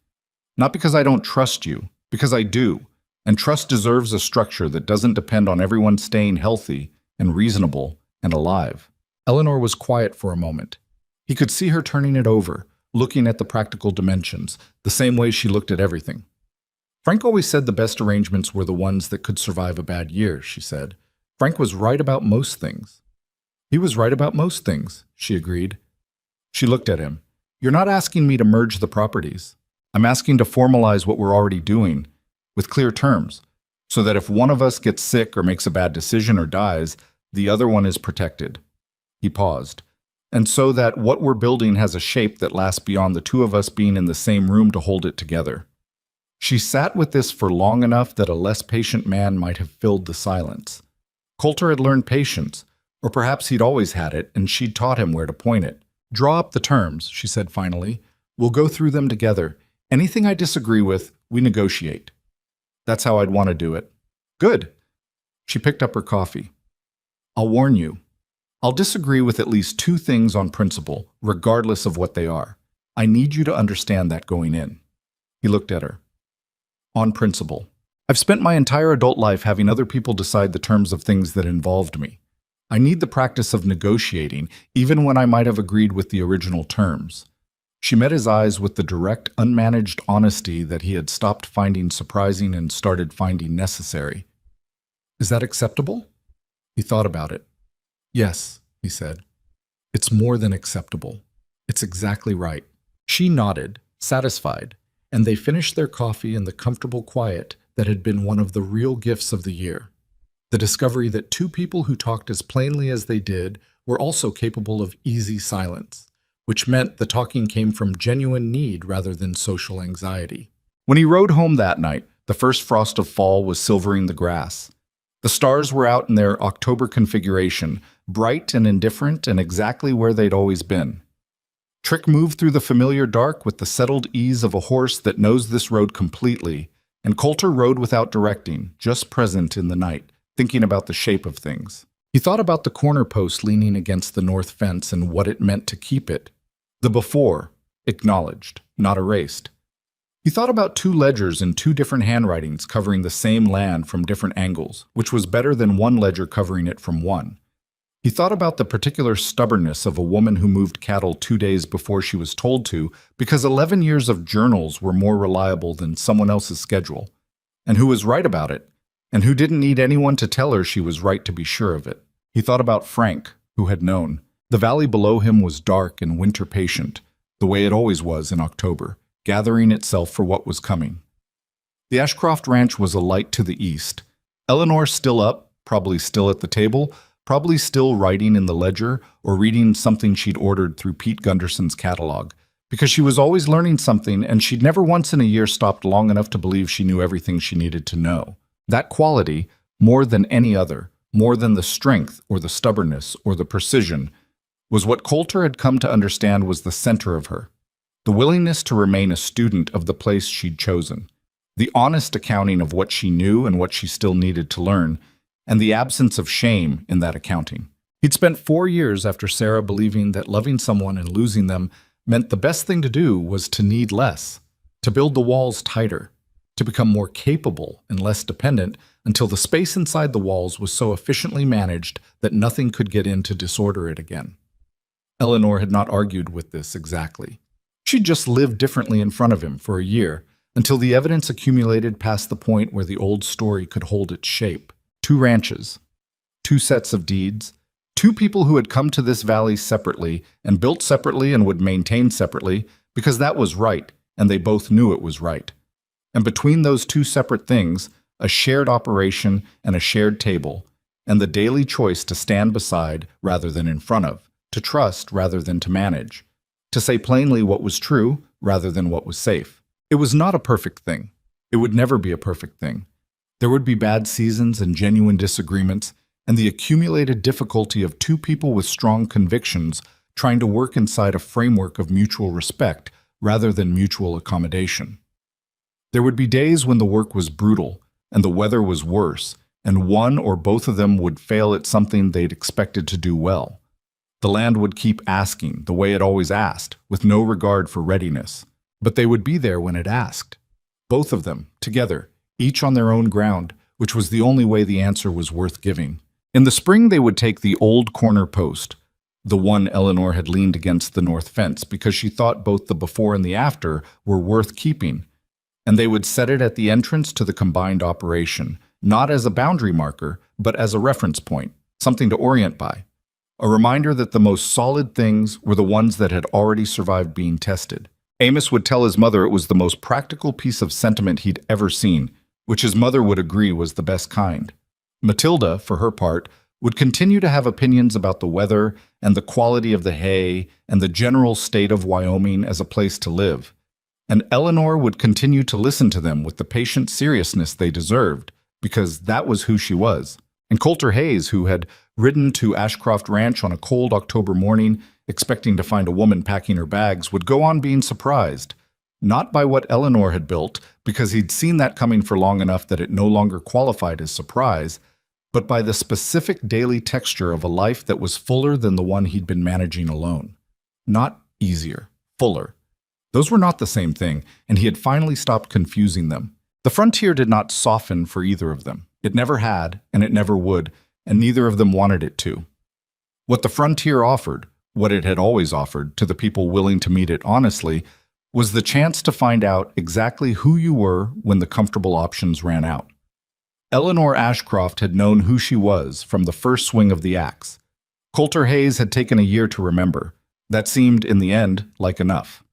"Not because I don't trust you, because I do, and trust deserves a structure that doesn't depend on everyone staying healthy and reasonable and alive." Eleanor was quiet for a moment. He could see her turning it over, looking at the practical dimensions, the same way she looked at everything. "Frank always said the best arrangements were the ones that could survive a bad year," she said. "Frank was right about most things." "He was right about most things," she agreed. She looked at him. "You're not asking me to merge the properties. I'm asking to formalize what we're already doing, with clear terms, so that if one of us gets sick or makes a bad decision or dies, the other one is protected." He paused. "And so that what we're building has a shape that lasts beyond the two of us being in the same room to hold it together." She sat with this for long enough that a less patient man might have filled the silence. Coulter had learned patience, or perhaps he'd always had it, and she'd taught him where to point it. "Draw up the terms," she said finally. "We'll go through them together. Anything I disagree with, we negotiate. That's how I'd want to do it." "Good." She picked up her coffee. "I'll warn you. I'll disagree with at least 2 things on principle, regardless of what they are. I need you to understand that going in." He looked at her. "On principle. I've spent my entire adult life having other people decide the terms of things that involved me. I need the practice of negotiating, even when I might have agreed with the original terms." She met his eyes with the direct, unmanaged honesty that he had stopped finding surprising and started finding necessary. "Is that acceptable?" He thought about it. "Yes," he said. "It's more than acceptable. It's exactly right." She nodded, satisfied, and they finished their coffee in the comfortable quiet that had been one of the real gifts of the year. The discovery that two people who talked as plainly as they did were also capable of easy silence, which meant the talking came from genuine need rather than social anxiety. When he rode home that night, the first frost of fall was silvering the grass. The stars were out in their October configuration, bright and indifferent and exactly where they'd always been. Trick moved through the familiar dark with the settled ease of a horse that knows this road completely, and Coulter rode without directing, just present in the night, thinking about the shape of things. He thought about the corner post leaning against the north fence and what it meant to keep it. The before, acknowledged, not erased. He thought about two ledgers in two different handwritings covering the same land from different angles, which was better than one ledger covering it from one. He thought about the particular stubbornness of a woman who moved cattle 2 days before she was told to because 11 years of journals were more reliable than someone else's schedule, and who was right about it, and who didn't need anyone to tell her she was right to be sure of it. He thought about Frank, who had known. The valley below him was dark and winter patient, the way it always was in October, gathering itself for what was coming. The Ashcroft Ranch was a light to the east. Eleanor still up, probably still at the table, probably still writing in the ledger or reading something she'd ordered through Pete Gunderson's catalog, because she was always learning something and she'd never once in a year stopped long enough to believe she knew everything she needed to know. That quality, more than any other, more than the strength or the stubbornness or the precision, was what Coulter had come to understand was the center of her. The willingness to remain a student of the place she'd chosen, the honest accounting of what she knew and what she still needed to learn, and the absence of shame in that accounting. He'd spent 4 years after Sarah believing that loving someone and losing them meant the best thing to do was to need less, to build the walls tighter, to become more capable and less dependent until the space inside the walls was so efficiently managed that nothing could get in to disorder it again. Eleanor had not argued with this exactly. She'd just lived differently in front of him for a year until the evidence accumulated past the point where the old story could hold its shape. 2 ranches, 2 sets of deeds, 2 people who had come to this valley separately and built separately and would maintain separately because that was right and they both knew it was right. And between those 2 separate things, a shared operation and a shared table, and the daily choice to stand beside rather than in front of, to trust rather than to manage, to say plainly what was true rather than what was safe. It was not a perfect thing. It would never be a perfect thing. There would be bad seasons and genuine disagreements, and the accumulated difficulty of 2 people with strong convictions trying to work inside a framework of mutual respect rather than mutual accommodation. There would be days when the work was brutal, and the weather was worse, and one or both of them would fail at something they'd expected to do well. The land would keep asking, the way it always asked, with no regard for readiness. But they would be there when it asked. Both of them, together, each on their own ground, which was the only way the answer was worth giving. In the spring they would take the old corner post, the one Eleanor had leaned against the north fence because she thought both the before and the after were worth keeping, and they would set it at the entrance to the combined operation, not as a boundary marker, but as a reference point, something to orient by. A reminder that the most solid things were the ones that had already survived being tested. Amos would tell his mother it was the most practical piece of sentiment he'd ever seen, which his mother would agree was the best kind. Matilda, for her part, would continue to have opinions about the weather and the quality of the hay and the general state of Wyoming as a place to live. And Eleanor would continue to listen to them with the patient seriousness they deserved, because that was who she was. And Coulter Hayes, who had ridden to Ashcroft Ranch on a cold October morning, expecting to find a woman packing her bags, would go on being surprised, not by what Eleanor had built, because he'd seen that coming for long enough that it no longer qualified as surprise, but by the specific daily texture of a life that was fuller than the one he'd been managing alone. Not easier, fuller. Those were not the same thing, and he had finally stopped confusing them. The frontier did not soften for either of them. It never had, and it never would, and neither of them wanted it to. What the frontier offered, what it had always offered to the people willing to meet it honestly, was the chance to find out exactly who you were when the comfortable options ran out. Eleanor Ashcroft had known who she was from the first swing of the axe. Coulter Hayes had taken a year to remember. That seemed, in the end, like enough.